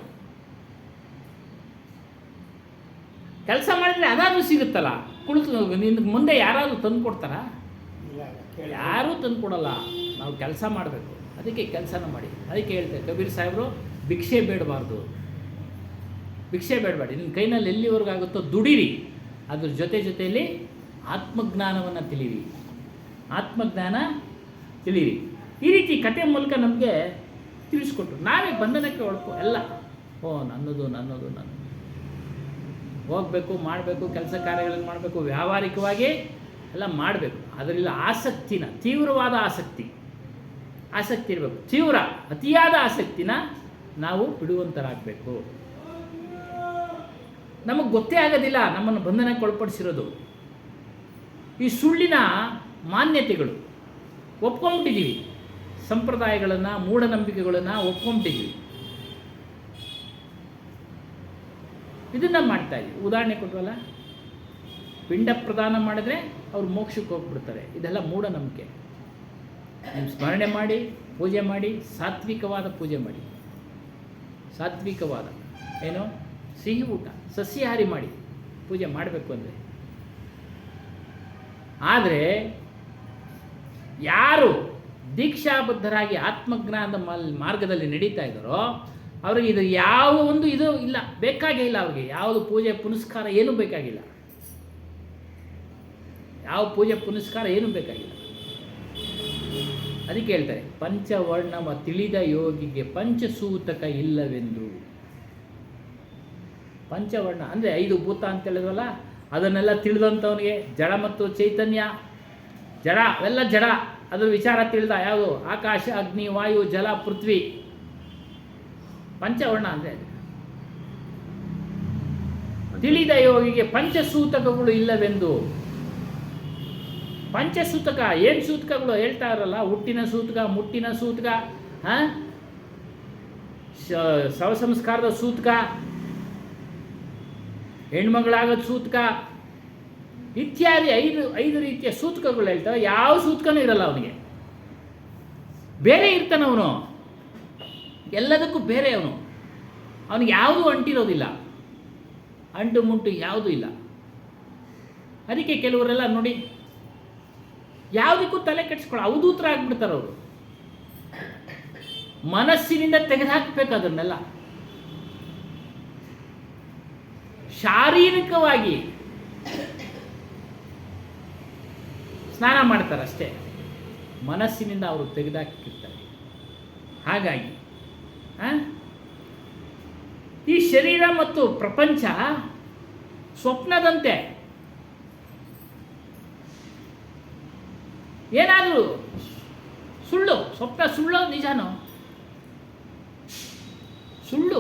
ಕೆಲಸ ಮಾಡಿದ್ರೆ ಅದಾದರೂ ಸಿಗುತ್ತಲ್ಲ. ನಿನ್ನ ಮುಂದೆ ಯಾರಾದರೂ ತಂದು ಕೊಡ್ತಾರಾ? ಯಾರೂ ತಂದು ಕೊಡಲ್ಲ. ನಾವು ಕೆಲಸ ಮಾಡಬೇಕು. ಅದಕ್ಕೆ ಕೆಲಸನ ಮಾಡಿ. ಅದಕ್ಕೆ ಹೇಳ್ತಾರೆ ಕಬೀರ್ ಸಾಹೇಬರು, ಭಿಕ್ಷೆ ಬೇಡಬಾರ್ದು. ನಿನ್ನ ಕೈನಲ್ಲಿ ಎಲ್ಲಿವರೆಗೂ ಆಗುತ್ತೋ ದುಡಿರಿ. ಅದ್ರ ಜೊತೆಯಲ್ಲಿ ಆತ್ಮಜ್ಞಾನವನ್ನು ತಿಳಿಯಿರಿ. ಈ ರೀತಿ ಕಥೆ ಮೂಲಕ ನಮಗೆ ತಿಳಿಸ್ಕೊಟ್ರು. ನಾವೇ ಬಂಧನಕ್ಕೆ ಎಲ್ಲ ನನ್ನದು ಹೋಗಬೇಕು, ಮಾಡಬೇಕು, ಕೆಲಸ ಕಾರ್ಯಗಳನ್ನು ಮಾಡಬೇಕು, ವ್ಯಾವಹಾರಿಕವಾಗಿ ಎಲ್ಲ ಮಾಡಬೇಕು. ಅದರಲ್ಲಿ ತೀವ್ರವಾದ ಆಸಕ್ತಿ ಇರಬೇಕು. ಅತಿಯಾದ ಆಸಕ್ತಿನ ನಾವು ಬಿಡುವಂತರಾಗಬೇಕು. ನಮಗೆ ಗೊತ್ತೇ ಆಗೋದಿಲ್ಲ ನಮ್ಮನ್ನು ಬಂಧನಕ್ಕೆ ಒಳಪಡಿಸಿರೋದು. ಈ ಸುಳ್ಳಿನ ಮಾನ್ಯತೆಗಳು ಒಪ್ಕೊಂಡ್ಬಿಟ್ಟಿದ್ದೀವಿ. ಸಂಪ್ರದಾಯಗಳನ್ನು, ಮೂಢನಂಬಿಕೆಗಳನ್ನು ಒಪ್ಕೊಂಡ್ಬಿಟ್ಟಿದ್ದೀವಿ. ಇದನ್ನು ಮಾಡ್ತಾ ಇದ್ದೀವಿ. ಉದಾಹರಣೆ ಕೊಟ್ಟವಲ್ಲ, ಪಿಂಡ ಪ್ರದಾನ ಮಾಡಿದ್ರೆ ಅವ್ರು ಮೋಕ್ಷಕ್ಕೆ ಹೋಗ್ಬಿಡ್ತಾರೆ. ಇದೆಲ್ಲ ಮೂಢನಂಬಿಕೆ. ನೀವು ಸ್ಮರಣೆ ಮಾಡಿ, ಪೂಜೆ ಮಾಡಿ, ಸಾತ್ವಿಕವಾದ ಪೂಜೆ ಮಾಡಿ. ಸಾತ್ವಿಕವಾದ ಏನು, ಸಿಹಿ ಊಟ, ಸಸ್ಯಾಹಾರಿ ಮಾಡಿ ಪೂಜೆ ಮಾಡಬೇಕು ಅಂದರೆ. ಆದರೆ ಯಾರು ದೀಕ್ಷಾಬದ್ಧರಾಗಿ ಆತ್ಮಜ್ಞಾನದ ಮಾರ್ಗದಲ್ಲಿ ನಡೀತಾ ಇದ್ದಾರೋ ಅವ್ರಿಗೆ ಇದು ಯಾವ ಒಂದು ಇದು ಇಲ್ಲ, ಬೇಕಾಗೇ ಇಲ್ಲ. ಅವ್ರಿಗೆ ಯಾವುದು ಪೂಜೆ ಪುನಸ್ಕಾರ ಏನೂ ಬೇಕಾಗಿಲ್ಲ. ಅದಕ್ಕೆ ಹೇಳ್ತಾರೆ, ಪಂಚವರ್ಣವ ತಿಳಿದ ಯೋಗಿಗೆ ಪಂಚಸೂತಕ ಇಲ್ಲವೆಂದು. ಪಂಚವರ್ಣ ಅಂದರೆ 5 ಭೂತ ಅಂತ ಹೇಳಿದ್ವಲ್ಲ, ಅದನ್ನೆಲ್ಲ ತಿಳಿದಂಥವನಿಗೆ ಜಡ ಮತ್ತು ಚೈತನ್ಯ, ಅವೆಲ್ಲ ಜಡ, ಅದ್ರ ವಿಚಾರ ತಿಳಿದ ಯಾವುದು, ಆಕಾಶ, ಅಗ್ನಿ, ವಾಯು, ಜಲ, ಪೃಥ್ವಿ. ಪಂಚವರ್ಣ ಅಂದರೆ ತಿಳಿದ ಯೋಗಿಗೆ ಪಂಚಸೂತಕಗಳು ಇಲ್ಲವೆಂದು. ಪಂಚಸೂತಕ ಏನು ಸೂತಕಗಳು ಹೇಳ್ತಾ ಇರಲ್ಲ, ಹುಟ್ಟಿನ ಸೂತಕ, ಮುಟ್ಟಿನ ಸೂತಕ, ಶವಸಂಸ್ಕಾರದ ಸೂತಕ, ಹೆಣ್ಮಗಳಾಗೋದು ಸೂತಕ ಇತ್ಯಾದಿ 5 ರೀತಿಯ ಸೂತಕಗಳು ಹೇಳ್ತಾರೆ. ಯಾವ ಸೂತಕನೂ ಇರಲ್ಲ ಅವನಿಗೆ. ಬೇರೆ ಇರ್ತಾನವನು, ಎಲ್ಲದಕ್ಕೂ ಬೇರೆ ಅವನು. ಅವನಿಗೆ ಯಾವುದೂ ಅಂಟಿರೋದಿಲ್ಲ, ಅಂಟು ಮುಂಟು ಯಾವುದೂ ಇಲ್ಲ. ಅದಕ್ಕೆ ಕೆಲವರೆಲ್ಲ ನೋಡಿ ಯಾವುದಕ್ಕೂ ತಲೆ ಕೆಡಿಸ್ಕೊಳ್ಳೋ ಅವಧೂತರ ಆಗ್ಬಿಡ್ತಾರೆ ಅವರು. ಮನಸ್ಸಿನಿಂದ ತೆಗೆದುಹಾಕಬೇಕು ಅದನ್ನೆಲ್ಲ. ಶಾರೀರಿಕವಾಗಿ ಸ್ನಾನ ಮಾಡ್ತಾರೆ ಅಷ್ಟೇ, ಮನಸ್ಸಿನಿಂದ ಅವರು ತೆಗೆದುಹಾಕಿರ್ತಾರೆ. ಹಾಗಾಗಿ ಈ ಶರೀರ ಮತ್ತು ಪ್ರಪಂಚ ಸ್ವಪ್ನದಂತೆ. ಏನಾದರೂ ಸ್ವಪ್ನ ಸುಳ್ಳು ನಿಜಾನೋ? ಸುಳ್ಳು.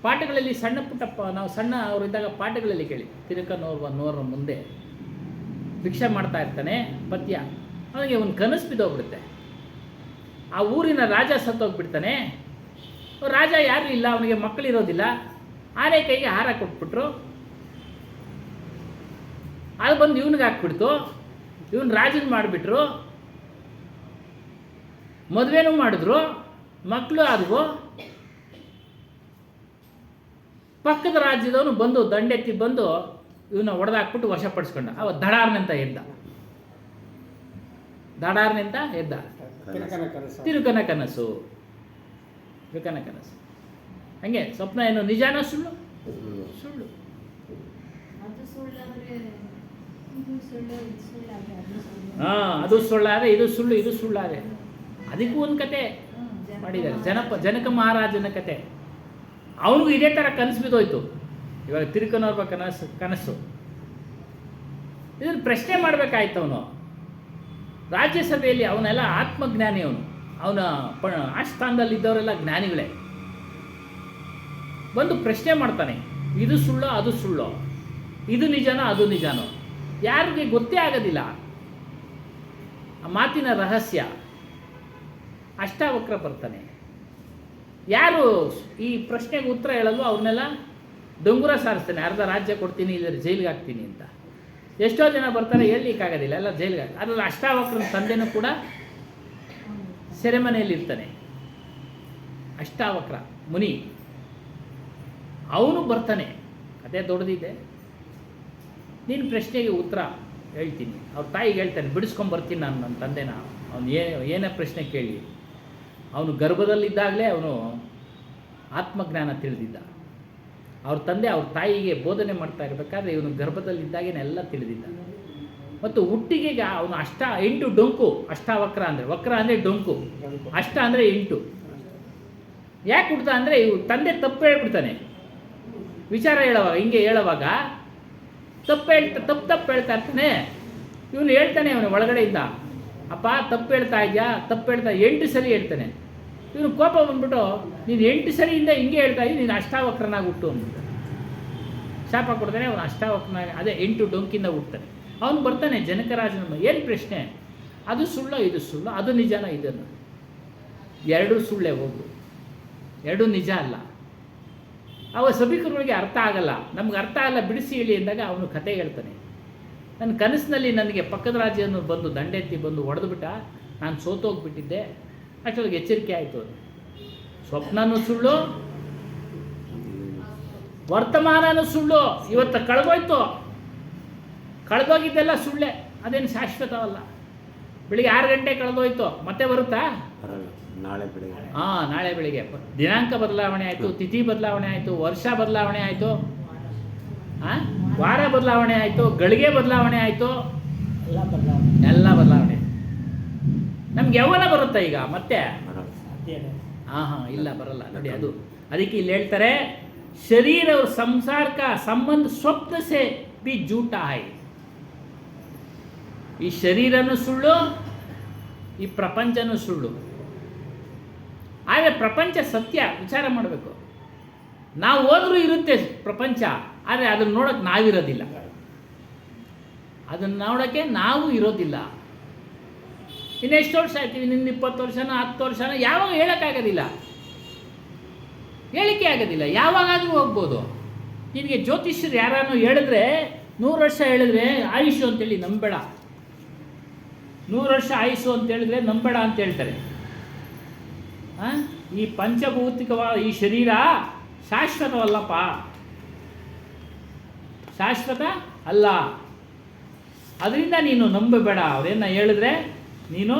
ಪಾಠಗಳಲ್ಲಿ ಸಣ್ಣ ಪುಟ್ಟ ನಾವು ಸಣ್ಣ ಅವರಿದ್ದಾಗ ಪಾಠಗಳಲ್ಲಿ ಕೇಳಿ, ತಿರುಕನೋರ್ವ ಮುಂದೆ ಭಿಕ್ಷೆ ಮಾಡ್ತಾ ಇರ್ತಾನೆ ಪತ್ಯ. ಅವನಿಗೆ ಒಂದು ಕನಸು ಬಿದ್ದೋಗ್ಬಿಡುತ್ತೆ. ಆ ಊರಿನ ರಾಜ ಸತ್ತೋಗ್ಬಿಡ್ತಾನೆ. ರಾಜ ಯಾರೂ ಇಲ್ಲ, ಅವನಿಗೆ ಮಕ್ಕಳಿರೋದಿಲ್ಲ. ಆನೆ ಕೈಗೆ ಹಾರ ಕೊಟ್ಬಿಟ್ರು. ಅದು ಬಂದು ಇವನಿಗೆ ಹಾಕ್ಬಿಡ್ತು. ಇವನು ರಾಜನ ಮಾಡಿಬಿಟ್ರು. ಮದುವೆನೂ ಮಾಡಿದ್ರು, ಮಕ್ಕಳು ಆದವು. ಪಕ್ಕದ ರಾಜ್ಯದವನು ಬಂದು ದಂಡೆತ್ತಿ ಬಂದು ಇವನ್ನ ಹೊಡೆದಾಕ್ಬಿಟ್ಟು ವಶಪಡಿಸ್ಕೊಂಡ. ಅವ ದಡಾರ್ನಂತ ಎದ್ದ. ದಡಾರ್ನಂತ ಎದ್ದ. ತಿರುಕನ ಕನಸು. ತಿರುಕನ ಕನಸು. ಹಂಗೆ ಸ್ವಪ್ನ ಏನು ನಿಜಾನ ಸುಳ್ಳು? ಸುಳ್ಳು. ಅದು ಸುಳ್ಳಾದ್ರೆ ಇದು ಸುಳ್ಳು, ಇದು ಸುಳ್ಳಾದ್ರೆ. ಅದಕ್ಕೂ ಒಂದು ಕತೆ ಮಾಡಿದ್ದಾರೆ. ಜನಕ ಮಹಾರಾಜನ ಕತೆ. ಅವನಿಗೂ ಇದೇ ಥರ ಕನಸು ಬಿದ್ದೋಯ್ತು. ಇವಾಗ ತಿರುಕನವ್ರ ಕನಸು. ಇದನ್ನು ಪ್ರಶ್ನೆ ಮಾಡಬೇಕಾಯ್ತು. ಅವನು ರಾಜ್ಯಸಭೆಯಲ್ಲಿ ಅವನೆಲ್ಲ ಆತ್ಮಜ್ಞಾನಿ. ಅವನ ಆಸ್ಥಾನದಲ್ಲಿದ್ದವರೆಲ್ಲ ಜ್ಞಾನಿಗಳೇ. ಬಂದು ಪ್ರಶ್ನೆ ಮಾಡ್ತಾನೆ, ಇದು ಸುಳ್ಳೋ ಅದು ಸುಳ್ಳೋ, ಇದು ನಿಜನೋ ಅದು ನಿಜನೋ. ಯಾರಿಗೆ ಗೊತ್ತೇ ಆಗೋದಿಲ್ಲ ಆ ಮಾತಿನ ರಹಸ್ಯ. ಅಷ್ಟಾವಕ್ರ ಬರ್ತಾನೆ. ಯಾರು ಈ ಪ್ರಶ್ನೆಗೆ ಉತ್ತರ ಹೇಳಲು ಅವ್ರನ್ನೆಲ್ಲ ಡೊಂಗುರ ಸಾರಿಸ್ತಾನೆ. ಅರ್ಧ ರಾಜ್ಯ ಕೊಡ್ತೀನಿ, ಇಲ್ಲದ್ರೆ ಜೈಲಿಗೆ ಹಾಕ್ತೀನಿ ಅಂತ. ಎಷ್ಟೋ ಜನ ಬರ್ತಾರೆ, ಹೇಳಲಿಕ್ಕಾಗೋದಿಲ್ಲ, ಎಲ್ಲ ಜೈಲಿಗೆ. ಅದರಲ್ಲಿ ಅಷ್ಟಾವಕ್ರನ ತಂದೆನೂ ಕೂಡ ಸೆರೆಮನೆಯಲ್ಲಿರ್ತಾನೆ. ಅಷ್ಟಾವಕ್ರ ಮುನಿ ಅವನು ಬರ್ತಾನೆ. ಕತೆ ದೊಡ್ಡದಿದೆ. ನಿನ್ನ ಪ್ರಶ್ನೆಗೆ ಉತ್ತರ ಹೇಳ್ತೀನಿ. ಅವ್ರ ತಾಯಿಗೆ ಹೇಳ್ತಾನೆ, ಬಿಡಿಸ್ಕೊಂಬರ್ತೀನಿ ನಾನು ನನ್ನ ತಂದೆನ. ಅವನು ಏನೇ ಪ್ರಶ್ನೆ ಕೇಳಿ. ಅವನು ಗರ್ಭದಲ್ಲಿದ್ದಾಗಲೇ ಅವನು ಆತ್ಮಜ್ಞಾನ ತಿಳಿದಿದ್ದ. ಅವ್ರ ತಂದೆ ಅವ್ರ ತಾಯಿಗೆ ಬೋಧನೆ ಮಾಡ್ತಾ ಇರಬೇಕಾದ್ರೆ ಇವನು ಗರ್ಭದಲ್ಲಿದ್ದಾಗೇನೆಲ್ಲ ತಿಳಿದಿದ್ದ. ಮತ್ತು ಹುಟ್ಟಿಗೆ ಅವನು 8 ಡೊಂಕು. ಅಷ್ಟಾವಕ್ರ ಅಂದರೆ, ವಕ್ರ ಅಂದರೆ ಡೊಂಕು, ಅಷ್ಟ ಅಂದರೆ 8. ಯಾಕೆ ಹುಡ್ತಾ ಅಂದರೆ ಇವು ತಂದೆ ತಪ್ಪು ಹೇಳ್ಬಿಡ್ತಾನೆ. ವಿಚಾರ ಹೇಳುವಾಗ ತಪ್ಪು ಹೇಳ್ತಾ ಇರ್ತಾನೆ. ಇವನು ಹೇಳ್ತಾನೆ, ಅವನು ಒಳಗಡೆಯಿಂದ, ಅಪ್ಪ ತಪ್ಪು ಹೇಳ್ತಾ ಇದೆಯಾ, ತಪ್ಪು ಹೇಳ್ತಾ 8 ಸರಿ ಹೇಳ್ತಾನೆ. ಇವನು ಕೋಪ ಬಂದ್ಬಿಟ್ಟು, ನೀನು 8 ಸರಿಯಿಂದ ಹಿಂಗೆ ಹೇಳ್ತಾ ಇದ್ದೀನಿ, ನೀನು ಅಷ್ಟಾವಕ್ರನಾಗಿ ಹುಟ್ಟು ಅಂದ್ಬಿಟ್ಟು ಶಾಪ ಕೊಡ್ತಾನೆ. ಅವನು ಅಷ್ಟಾವಕ್ರನಾಗಿ, ಅದೇ 8 ಡೊಂಕಿಂದ ಹುಡ್ತಾನೆ. ಅವನು ಬರ್ತಾನೆ ಜನಕರಾಜನ. ಏನು ಪ್ರಶ್ನೆ? ಅದು ಸುಳ್ಳೋ ಇದು ಸುಳ್ಳೋ, ಅದು ನಿಜನೋ ಇದನ್ನು? 2 ಸುಳ್ಳೇ ಹೋಗು, 2 ನಿಜ ಅಲ್ಲ. ಅವ ಸಭಿಕರುಗಳಿಗೆ ಅರ್ಥ ಆಗಲ್ಲ. ನಮ್ಗೆ ಅರ್ಥ ಆಗಲ್ಲ, ಬಿಡಿಸಿ ಹೇಳಿ ಎಂದಾಗ ಅವನು ಕತೆ ಹೇಳ್ತಾನೆ. ನನ್ನ ಕನಸಿನಲ್ಲಿ ನನಗೆ ಪಕ್ಕದ ರಾಜ್ಯವನ್ನು ಬಂದು ದಂಡೆತ್ತಿ ಬಂದು ಹೊಡೆದುಬಿಟ್ಟ. ನಾನು ಸೋತೋಗ್ಬಿಟ್ಟಿದ್ದೆ. ಅಷ್ಟೊಳಗೆ ಎಚ್ಚರಿಕೆ ಆಯಿತು. ಸ್ವಪ್ನನೂ ಸುಳ್ಳು, ವರ್ತಮಾನನೂ ಸುಳ್ಳು. ಇವತ್ತು ಕಳೆದೋಯ್ತು. ಕಳೆದೋಗಿದ್ದೆಲ್ಲ ಸುಳ್ಳೆ, ಅದೇನು ಶಾಶ್ವತವಲ್ಲ. ಬೆಳಿಗ್ಗೆ 6 ಗಂಟೆ ಕಳೆದೋಯ್ತು, ಮತ್ತೆ ಬರುತ್ತಾ? ನಾಳೆ ಬೆಳಿಗ್ಗೆ. ನಾಳೆ ಬೆಳಿಗ್ಗೆ. ದಿನಾಂಕ ಬದಲಾವಣೆ ಆಯಿತು, ತಿಥಿ ಬದಲಾವಣೆ ಆಯಿತು, ವರ್ಷ ಬದಲಾವಣೆ ಆಯಿತು, ವಾರ ಬದಲಾವಣೆ ಆಯಿತು, ಗಳಿಗೆ ಬದಲಾವಣೆ ಆಯಿತು, ಎಲ್ಲ ಬದಲಾವಣೆ. ನಮ್ಗೆ ಯೌವನ ಬರುತ್ತಾ ಈಗ ಮತ್ತೆ? ಇಲ್ಲ, ಬರಲ್ಲ ನೋಡಿ. ಅದು ಅದಕ್ಕೆ ಇಲ್ಲಿ ಹೇಳ್ತಾರೆ, ಶರೀರ और संसार का संबंध स्वप्न से भी झूठा है. ಈ ಶರೀರನೂ ಸುಳ್ಳು, ಈ ಪ್ರಪಂಚನೂ ಸುಳ್ಳು. ಆದರೆ ಪ್ರಪಂಚ ಸತ್ಯ. ವಿಚಾರ ಮಾಡಬೇಕು. ನಾವು ಹೋದ್ರೂ ಇರುತ್ತೆ ಪ್ರಪಂಚ, ಆದರೆ ಅದನ್ನು ನೋಡೋಕ್ಕೆ ನಾವಿರೋದಿಲ್ಲ. ಅದನ್ನು ನೋಡೋಕ್ಕೆ ನಾವು ಇರೋದಿಲ್ಲ. ಇನ್ನೆಷ್ಟು ವರ್ಷ ಆಯ್ತೀವಿ? ನಿನ್ನ 20 ವರ್ಷನೋ 10 ವರ್ಷನೋ ಯಾವಾಗ ಹೇಳೋಕ್ಕಾಗೋದಿಲ್ಲ, ಹೇಳಿಕೆ ಆಗೋದಿಲ್ಲ. ಯಾವಾಗಾದರೂ ಹೋಗ್ಬೋದು. ನಿನಗೆ ಜ್ಯೋತಿಷ್ಯರು ಯಾರನ್ನು ಹೇಳಿದ್ರೆ 100 ವರ್ಷ ಹೇಳಿದ್ರೆ ಆಯುಷು ಅಂತೇಳಿ ನಂಬೇಡ. 100 ವರ್ಷ ಆಯುಷು ಅಂತ ಹೇಳಿದ್ರೆ ನಂಬೇಡ ಅಂತ ಹೇಳ್ತಾರೆ. ಈ ಪಂಚಭೌತಿಕವಾದ ಈ ಶರೀರ ಶಾಶ್ವತವಲ್ಲಪ್ಪ, ಶಾಶ್ವತ ಅಲ್ಲ. ಅದರಿಂದ ನೀನು ನಂಬಬೇಡ. ಅವರೇನ ಹೇಳಿದ್ರೆ ನೀನು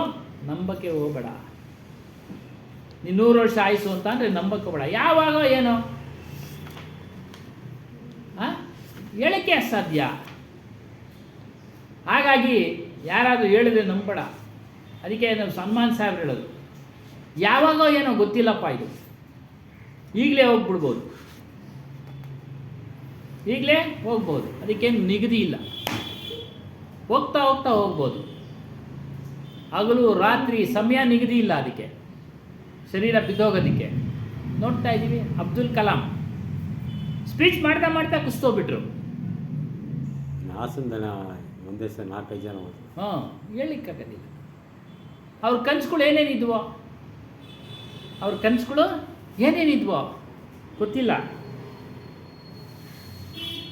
ನಂಬಕ್ಕೆ ಹೋಗಬೇಡ. ನೀನು 100 ವರ್ಷ ಆಯಿಸು ಅಂತ ಅಂದರೆ ನಂಬಕ್ಕೆ ಬೇಡ. ಯಾವಾಗ ಏನು ಹೇಳಿಕೆ ಅಸಾಧ್ಯ. ಹಾಗಾಗಿ ಯಾರಾದರೂ ಹೇಳಿದ್ರೆ ನಂಬಬೇಡ. ಅದಕ್ಕೆ ನಾವು ಸನ್ಮಾನ್ ಸಾಹೇಬ್ರು ಹೇಳೋದು, ಯಾವಾಗೋ ಏನೋ ಗೊತ್ತಿಲ್ಲಪ್ಪ, ಇದು ಈಗಲೇ ಹೋಗ್ಬಿಡ್ಬೋದು, ಈಗಲೇ ಹೋಗ್ಬೋದು. ಅದಕ್ಕೇನು ನಿಗದಿ ಇಲ್ಲ, ಹೋಗ್ತಾ ಹೋಗ್ತಾ ಹೋಗ್ಬೋದು. ಹಗಲು ರಾತ್ರಿ ಸಮಯ ನಿಗದಿ ಇಲ್ಲ ಅದಕ್ಕೆ, ಶರೀರ ಬಿದ್ದೋಗೋದಕ್ಕೆ. ನೋಡ್ತಾ ಇದ್ದೀವಿ, ಅಬ್ದುಲ್ ಕಲಾಂ ಸ್ಪೀಚ್ ಮಾಡ್ತಾ ಮಾಡ್ತಾ ಕುಸ್ತೋಗ್ಬಿಟ್ರು. ಹಾಸನದ ಒಂದೇ ಸಲ 4-5 ಜನ ಹೋದ್ರು. ಹೇಳಲಿಕ್ಕಾಗೋದಿಲ್ಲ. ಅವ್ರ ಕನಸುಗಳು ಏನೇನಿದ್ವೋ, ಅವ್ರ ಕನಸುಗಳು ಏನೇನಿದ್ವೋ ಗೊತ್ತಿಲ್ಲ.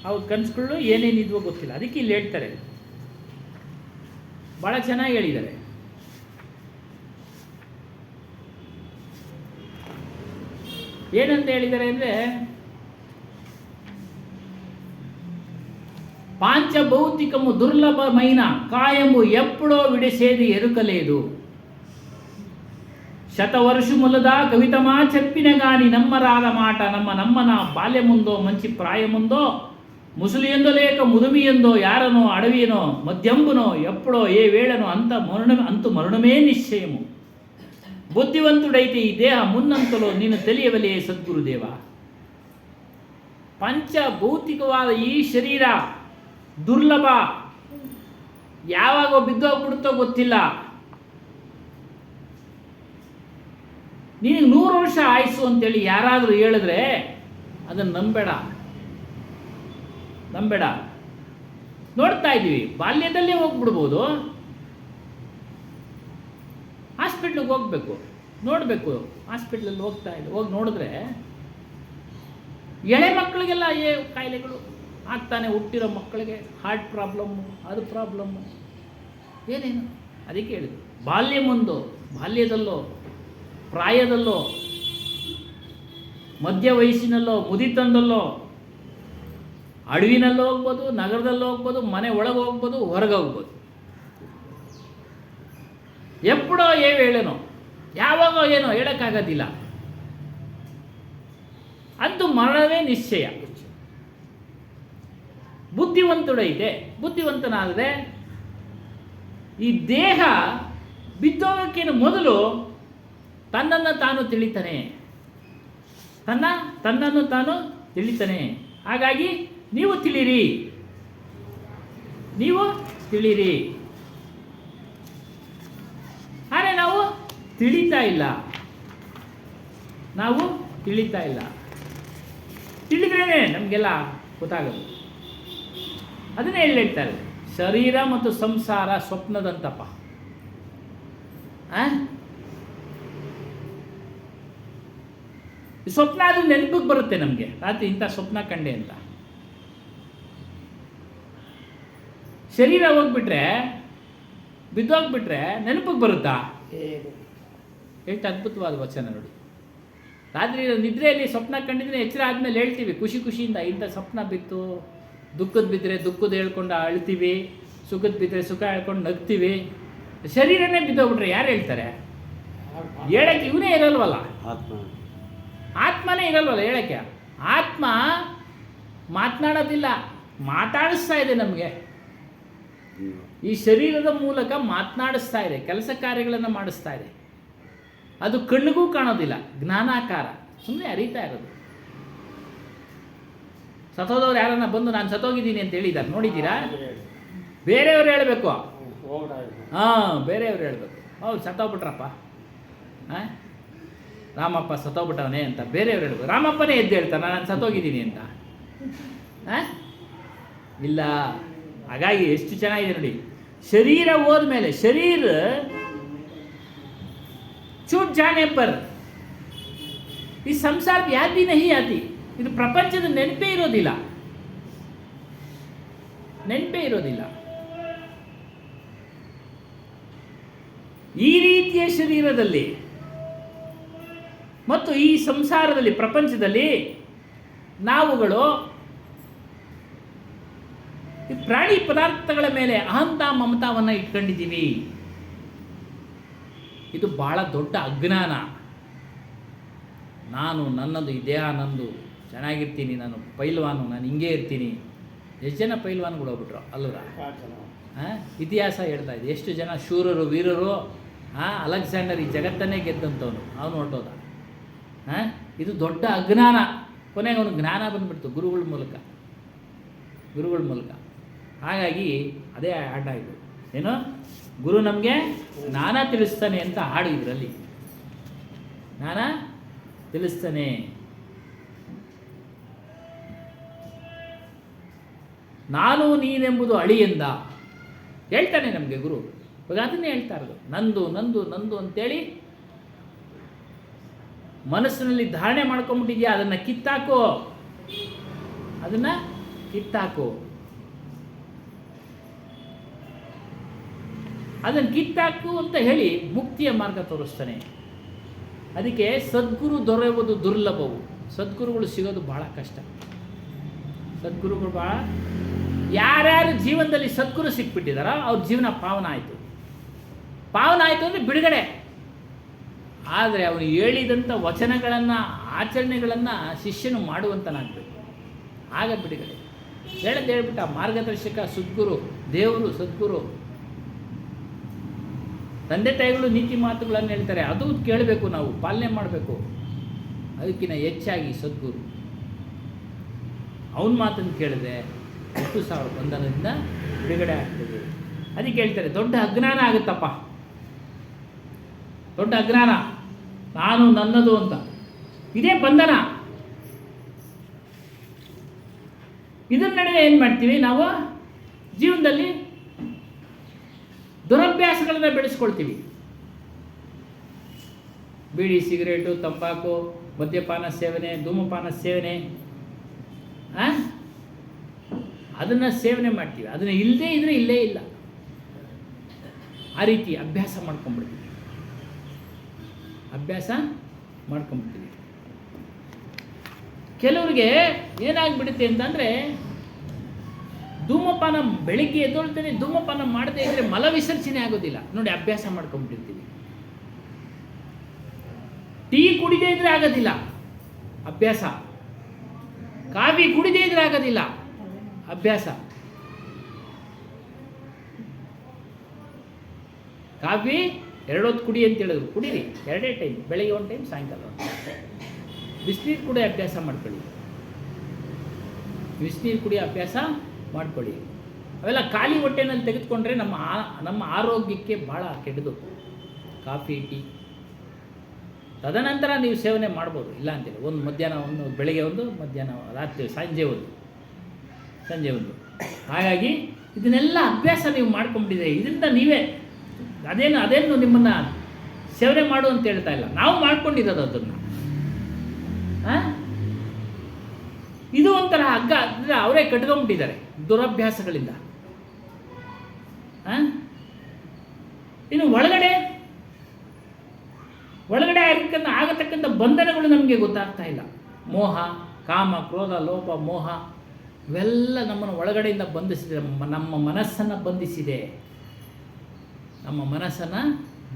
ಅವ್ರ ಕನಸುಗಳು ಏನೇನಿದ್ವೋ ಗೊತ್ತಿಲ್ಲ. ಅದಕ್ಕೆ ಇಲ್ಲಿ ಹೇಳ್ತಾರೆ, ಭಾಳ ಚೆನ್ನಾಗಿ ಹೇಳಿದ್ದಾರೆ. ಏನಂತ ಹೇಳಿದ್ದಾರೆ ಅಂದರೆ, పాంచభౌతికము దుర్లభమైన కాయము ఎప్పుడో విడిసేది ఎరుకలేదు. శతవర్షములదా కవితమా చెప్పిన గాని నమ్మరాల మాట నమ్మన బాల్యముందో మంచి ప్రాయముందో ముసలి ఎందో లేక ముదుమి ఎందో యారనో అడవియనో మధ్యంబునో ఎప్పుడో ఏ వేళనో అంతు మరణమే నిశ్చయము. బుద్ధివంతుడైతే ఈ దేహ ಮುನ್ನಂತಲೋ ನೀನು ತಿಳಿಯಬಲೆ ಸದ್ಗುರುದೇವ. ಪಂಚಭೌತಿಕವಾದ ಈ ಶರೀರ ದುರ್ಲಭ, ಯಾವಾಗ ಬಿದ್ದೋಗ್ಬಿಡುತ್ತೋ ಗೊತ್ತಿಲ್ಲ. ನಿನಗೆ 100 ವರ್ಷ ಆಯುಸ್ಸು ಅಂತೇಳಿ ಯಾರಾದರೂ ಹೇಳಿದ್ರೆ ಅದನ್ನು ನಂಬೇಡ. ನೋಡ್ತಾ ಇದ್ದೀವಿ, ಬಾಲ್ಯದಲ್ಲೇ ಹೋಗ್ಬಿಡ್ಬೋದು. ಹಾಸ್ಪಿಟ್ಲಿಗೆ ಹೋಗ್ಬೇಕು, ನೋಡಬೇಕು. ಹಾಸ್ಪಿಟ್ಲಲ್ಲಿ ಹೋಗಿ ನೋಡಿದ್ರೆ ಎಳೆ ಮಕ್ಕಳಿಗೆಲ್ಲ ಕಾಯಿಲೆಗಳು ಆಗ್ತಾನೆ. ಹುಟ್ಟಿರೋ ಮಕ್ಕಳಿಗೆ ಹಾರ್ಟ್ ಪ್ರಾಬ್ಲಮ್ಮು, ಅದು ಪ್ರಾಬ್ಲಮ್ಮು, ಏನೇನು. ಅದಕ್ಕೆ ಹೇಳಿದ್ರು, ಬಾಲ್ಯದಲ್ಲೋ ಪ್ರಾಯದಲ್ಲೋ ಮಧ್ಯ ವಯಸ್ಸಿನಲ್ಲೋ ಮುದಿತನದಲ್ಲೋ ಅಡವಿನಲ್ಲೋ ಹೋಗ್ಬೋದು, ನಗರದಲ್ಲೋ ಹೋಗ್ಬೋದು, ಮನೆ ಒಳಗೆ ಹೋಗ್ಬೋದು, ಹೊರಗೆ ಹೋಗ್ಬೋದು. ಎప్పుಡೋ ಹೇಳೇನೋ ಯಾವಾಗೋ ಏನೋ ಹೇಳೋಕ್ಕಾಗೋದಿಲ್ಲ. ಅಂತೂ ಮರಣವೇ ನಿಶ್ಚಯ. ಬುದ್ಧಿವಂತನಾದರೆ ಈ ದೇಹ ಬಿದ್ದೋಗಕ್ಕೇನು ಮೊದಲು ತನ್ನನ್ನು ತಾನು ತಿಳಿತಾನೆ. ಹಾಗಾಗಿ ನೀವು ತಿಳಿರಿ. ಆದರೆ ನಾವು ತಿಳಿತಾ ಇಲ್ಲ. ತಿಳಿದ್ರೇ ನಮಗೆಲ್ಲ ಗೊತ್ತಾಗೋದು. ಅದನ್ನೇ ಹೇಳ್ತಾರೆ, ಶರೀರ ಮತ್ತು ಸಂಸಾರ ಸ್ವಪ್ನದಂತಪ್ಪ. ಸ್ವಪ್ನ ಅದು ನೆನಪಿಗೆ ಬರುತ್ತೆ ನಮಗೆ, ರಾತ್ರಿ ಇಂಥ ಸ್ವಪ್ನ ಕಂಡೆ ಅಂತ. ಶರೀರ ಬಿದ್ದೋಗ್ಬಿಟ್ರೆ ನೆನಪಿಗೆ ಬರುತ್ತಾ? ಎಷ್ಟು ಅದ್ಭುತವಾದ ವಚನ ನೋಡಿ. ರಾತ್ರಿ ನಿದ್ರೆಯಲ್ಲಿ ಸ್ವಪ್ನ ಕಂಡಿದ್ರೆ ಎಚ್ಚರ ಆದಮೇಲೆ ಹೇಳ್ತೀವಿ ಖುಷಿಯಿಂದ, ಇಂಥ ಸ್ವಪ್ನ ಬಿತ್ತು. ದುಃಖದ ಬಿದ್ದರೆ ದುಃಖದ ಹೇಳ್ಕೊಂಡು ಅಳ್ತೀವಿ, ಸುಖದ ಬಿದ್ದರೆ ಸುಖ ಹೇಳ್ಕೊಂಡು ನಗ್ತೀವಿ. ಶರೀರನೇ ಬಿದ್ದೋಗ್ಬಿಟ್ರೆ ಯಾರು ಹೇಳ್ತಾರೆ? ಹೇಳಕ್ಕೆ ಇವನೇ ಇರಲ್ವಲ್ಲ, ಆತ್ಮನೇ ಇರಲ್ವಲ್ಲ ಹೇಳಕ್ಕೆ. ಆತ್ಮ ಮಾತನಾಡೋದಿಲ್ಲ, ಮಾತಾಡಿಸ್ತಾ ಇದೆ ನಮಗೆ. ಈ ಶರೀರದ ಮೂಲಕ ಮಾತನಾಡಿಸ್ತಾ ಇದೆ, ಕೆಲಸ ಕಾರ್ಯಗಳನ್ನು ಮಾಡಿಸ್ತಾ ಇದೆ. ಅದು ಕಣ್ಣಿಗೂ ಕಾಣೋದಿಲ್ಲ, ಜ್ಞಾನಾಕಾರ, ಸುಮ್ಮನೆ ಅರಿತಾ ಇರೋದು. ಸತ್ತೋದವ್ರು ಯಾರನ್ನ ಬಂದು ನಾನು ಸತ್ತೋಗಿದ್ದೀನಿ ಅಂತ ಹೇಳಿದ್ದಾರೆ, ನೋಡಿದ್ದೀರಾ? ಬೇರೆಯವ್ರು ಹೇಳಬೇಕು. ಬೇರೆಯವ್ರು ಹೇಳಬೇಕು, ಹೌದು ಸತ್ತೋಗ್ಬಿಟ್ರಪ್ಪ, ರಾಮಪ್ಪ ಸತ್ತೋಗ್ಬಿಟ್ಟವನೇ ಅಂತ ಬೇರೆಯವ್ರು ಹೇಳ್ಬೇಕು. ರಾಮಪ್ಪನೇ ಎದ್ದು ಹೇಳ್ತಾನೆ ನಾನು ಸತ್ತೋಗಿದ್ದೀನಿ ಅಂತ? ಇಲ್ಲ. ಹಾಗಾಗಿ ಎಷ್ಟು ಚೆನ್ನಾಗಿದೆ ನೋಡಿ. ಶರೀರ ಹೋದ್ಮೇಲೆ ಶರೀರ छूट जाने पर ಈ ಸಂಸಾರ ಯಾದ್ ಭಿ ನಹಿ ಆತಿ. ಇದು ಪ್ರಪಂಚದ ನೆನಪೇ ಇರೋದಿಲ್ಲ. ಈ ರೀತಿಯ ಶರೀರದಲ್ಲಿ ಮತ್ತು ಈ ಸಂಸಾರದಲ್ಲಿ, ಪ್ರಪಂಚದಲ್ಲಿ ನಾವುಗಳು ಈ ಪ್ರಾಣಿ ಪದಾರ್ಥಗಳ ಮೇಲೆ ಅಹಂತ ಮಮತಾವನ್ನು ಇಟ್ಕೊಂಡಿದ್ದೀವಿ. ಇದು ಬಹಳ ದೊಡ್ಡ ಅಜ್ಞಾನ. ನನ್ನದು ಈ ದೇಹ ನಂದು, ಚೆನ್ನಾಗಿರ್ತೀನಿ, ನಾನು ಪೈಲ್ವಾನು, ನಾನು ಹಿಂಗೆ ಇರ್ತೀನಿ. ಎಷ್ಟು ಜನ ಪೈಲ್ವಾನ್ಗಳು ಹೋಗ್ಬಿಟ್ರು ಅಲ್ವರ? ಇತಿಹಾಸ ಹೇಳ್ತಾ ಇದೆ, ಎಷ್ಟು ಜನ ಶೂರರು ವೀರರು. ಅಲೆಕ್ಸಾಂಡರ್ ಈ ಜಗತ್ತನ್ನೇ ಗೆದ್ದಂಥವನು, ಅವನು ಹೊರಟೋದ. ಇದು ದೊಡ್ಡ ಅಜ್ಞಾನ. ಕೊನೆಗೆ ಅವನು ಜ್ಞಾನ ಬಂದುಬಿಡ್ತು ಗುರುಗಳ ಮೂಲಕ. ಹಾಗಾಗಿ ಅದೇ ಆಟ ಇದು. ಏನು? ಗುರು ನಮಗೆ ಜ್ಞಾನ ತಿಳಿಸ್ತಾನೆ ಅಂತ ಹಾಡು ಇದರಲ್ಲಿ. ಜ್ಞಾನ ತಿಳಿಸ್ತಾನೆ. ನಾನು ನೀನೆಂಬುದು ಅಳಿಯೆಂದ ಹೇಳ್ತಾನೆ ನಮಗೆ ಗುರು. ಇವಾಗ ಅದನ್ನೇ ಹೇಳ್ತಾ ಇರೋದು, ನಂದು ಅಂತೇಳಿ ಮನಸ್ಸಿನಲ್ಲಿ ಧಾರಣೆ ಮಾಡ್ಕೊಂಬಿಟ್ಟಿದ್ಯಾ, ಅದನ್ನು ಕಿತ್ತಾಕೋ. ಅದನ್ನು ಕಿತ್ತಾಕು ಅಂತ ಹೇಳಿ ಮುಕ್ತಿಯ ಮಾರ್ಗ ತೋರಿಸ್ತಾನೆ. ಅದಕ್ಕೆ ಸದ್ಗುರು ದೊರೆಯುವುದು ದುರ್ಲಭವು. ಸದ್ಗುರುಗಳು ಸಿಗೋದು ಭಾಳ ಕಷ್ಟ. ಸದ್ಗುರುಗಳು ಭಾಳ ಯಾರ್ಯಾರು ಜೀವನದಲ್ಲಿ ಸದ್ಗುರು ಸಿಕ್ಬಿಟ್ಟಿದಾರೋ ಅವ್ರ ಜೀವನ ಪಾವನ ಆಯಿತು. ಪಾವನ ಆಯಿತು ಅಂದರೆ ಬಿಡುಗಡೆ. ಆದರೆ ಅವನು ಹೇಳಿದಂಥ ವಚನಗಳನ್ನು ಆಚರಣೆಗಳನ್ನು ಶಿಷ್ಯನು ಮಾಡುವಂತನಾಗಬೇಕು, ಆಗ ಬಿಡುಗಡೆ. ಹೇಳ್ಬಿಟ್ಟ ಮಾರ್ಗದರ್ಶಕ ಸದ್ಗುರು, ದೇವರು ಸದ್ಗುರು. ತಂದೆ ತಾಯಿಗಳು ನೀತಿ ಮಾತುಗಳನ್ನು ಹೇಳ್ತಾರೆ, ಅದು ಕೇಳಬೇಕು, ನಾವು ಪಾಲನೆ ಮಾಡಬೇಕು. ಅದಕ್ಕಿಂತ ಹೆಚ್ಚಾಗಿ ಸದ್ಗುರು ಅವನ ಮಾತನ್ನು ಕೇಳಿದ್ರೆ 10,000 ಬಂಧನದಿಂದ ಬಿಡುಗಡೆ ಆಗ್ತದೆ. ಅದಕ್ಕೆ ಹೇಳ್ತಾರೆ ದೊಡ್ಡ ಅಜ್ಞಾನ ಆಗುತ್ತಪ್ಪ, ದೊಡ್ಡ ಅಜ್ಞಾನ, ನಾನು ನನ್ನದು ಅಂತ. ಇದೇ ಬಂಧನ. ಇದರ ನಡುವೆ ಏನು ಮಾಡ್ತೀವಿ ನಾವು ಜೀವನದಲ್ಲಿ? ದುರಭ್ಯಾಸಗಳನ್ನು ಬೆಳೆಸ್ಕೊಳ್ತೀವಿ. ಬೀಡಿ, ಸಿಗರೇಟು, ತಂಬಾಕು, ಮದ್ಯಪಾನ ಸೇವನೆ, ಧೂಮಪಾನ ಸೇವನೆ, ಅದನ್ನು ಸೇವನೆ ಮಾಡ್ತೀವಿ. ಅದನ್ನು ಇಲ್ಲದೇ ಇದ್ರೆ ಇಲ್ಲೇ ಇಲ್ಲ. ಆ ರೀತಿ ಅಭ್ಯಾಸ ಮಾಡ್ಕೊಂಡ್ಬಿಡ್ತೀವಿ. ಕೆಲವ್ರಿಗೆ ಏನಾಗ್ಬಿಡುತ್ತೆ ಅಂತಂದರೆ, ಧೂಮಪಾನ ಬೆಳಿಗ್ಗೆ ಎದ್ದೊಳ್ತೇನೆ ಧೂಮಪಾನ ಮಾಡದೇ ಇದ್ದರೆ ಮಲ ವಿಸರ್ಜನೆ ಆಗೋದಿಲ್ಲ. ನೋಡಿ, ಅಭ್ಯಾಸ ಮಾಡ್ಕೊಂಡ್ಬಿಟ್ಟಿರ್ತೀವಿ. ಟೀ ಕುಡಿದೇ ಇದ್ರೆ ಆಗೋದಿಲ್ಲ, ಅಭ್ಯಾಸ. ಕಾಫಿ ಕುಡಿದೇ ಇದ್ರೆ ಆಗೋದಿಲ್ಲ, ಅಭ್ಯಾಸ. ಕಾಫಿ 2 ಹೊತ್ತು ಕುಡಿ ಅಂತ ಹೇಳಿದ್ರು, ಕುಡೀರಿ 2 ಟೈಮ್, ಬೆಳಗ್ಗೆ 1 ಟೈಮ್, ಸಾಯಂಕಾಲ 1 ಟೈಮ್. ಬಿಸಿನೀರು ಕುಡಿಯೋ ಅಭ್ಯಾಸ ಮಾಡ್ಕೊಳ್ಳಿ, ಬಿಸಿನೀರು ಕುಡಿಯೋ ಅಭ್ಯಾಸ ಮಾಡ್ಕೊಳ್ಳಿ. ಅವೆಲ್ಲ ಖಾಲಿ ಹೊಟ್ಟೆನಲ್ಲಿ ತೆಗೆದುಕೊಂಡ್ರೆ ನಮ್ಮ ಆರೋಗ್ಯಕ್ಕೆ ಭಾಳ ಕೆಟ್ಟದು, ಕಾಫಿ, ಟೀ. ತದನಂತರ ನೀವು ಸೇವನೆ ಮಾಡ್ಬೋದು, ಇಲ್ಲ ಅಂತೇಳಿ. ಒಂದು ಮಧ್ಯಾಹ್ನ, ಒಂದು ಬೆಳಗ್ಗೆ, ಒಂದು ಮಧ್ಯಾಹ್ನ, ರಾತ್ರಿ, ಸಂಜೆ ಒಂದು. ಹಾಗಾಗಿ ಇದನ್ನೆಲ್ಲ ಅಭ್ಯಾಸ ನೀವು ಮಾಡ್ಕೊಂಡ್ಬಿಟ್ಟಿದೆ. ಇದರಿಂದ ನೀವೇ ಅದೇನು ನಿಮ್ಮನ್ನು ಸೇವನೆ ಮಾಡು ಅಂತ ಹೇಳ್ತಾ ಇಲ್ಲ, ನಾವು ಮಾಡ್ಕೊಂಡಿರೋದು ಅದನ್ನು. ಇದು ಒಂಥರ ಹಗ್ಗ, ಅಂದರೆ ಅವರೇ ಕಟ್ಕೊಂಡ್ಬಿಟ್ಟಿದ್ದಾರೆ ದುರಭ್ಯಾಸಗಳಿಂದ. ಇನ್ನು ಒಳಗಡೆ ಆಗತಕ್ಕಂಥ ಬಂಧನಗಳು ನಮಗೆ ಗೊತ್ತಾಗ್ತಾ ಇಲ್ಲ. ಮೋಹ, ಕಾಮ, ಕ್ರೋಧ, ಲೋಭ, ಮೋಹ ಇವೆಲ್ಲ ನಮ್ಮನ್ನು ಒಳಗಡೆಯಿಂದ ಬಂಧಿಸಿದೆ. ನಮ್ಮ ಮನಸ್ಸನ್ನು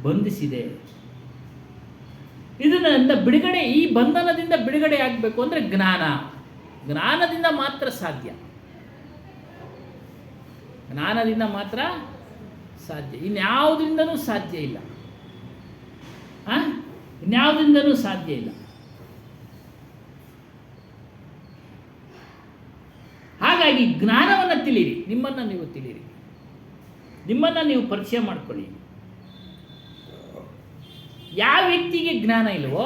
ಬಂಧಿಸಿದೆ. ಇದರಿಂದ ಬಿಡುಗಡೆ, ಈ ಬಂಧನದಿಂದ ಬಿಡುಗಡೆ ಆಗಬೇಕು ಅಂದರೆ ಜ್ಞಾನದಿಂದ ಮಾತ್ರ ಸಾಧ್ಯ. ಇನ್ಯಾವುದರಿಂದನೂ ಸಾಧ್ಯ ಇಲ್ಲ. ಹಾಗಾಗಿ ಜ್ಞಾನವನ್ನು ತಿಳಿಯಿರಿ, ನಿಮ್ಮನ್ನು ನೀವು ತಿಳಿಯಿರಿ, ನಿಮ್ಮನ್ನು ನೀವು ಪರಿಚಯ ಮಾಡ್ಕೊಳ್ಳಿ. ಯಾವ ವ್ಯಕ್ತಿಗೆ ಜ್ಞಾನ ಇಲ್ವೋ,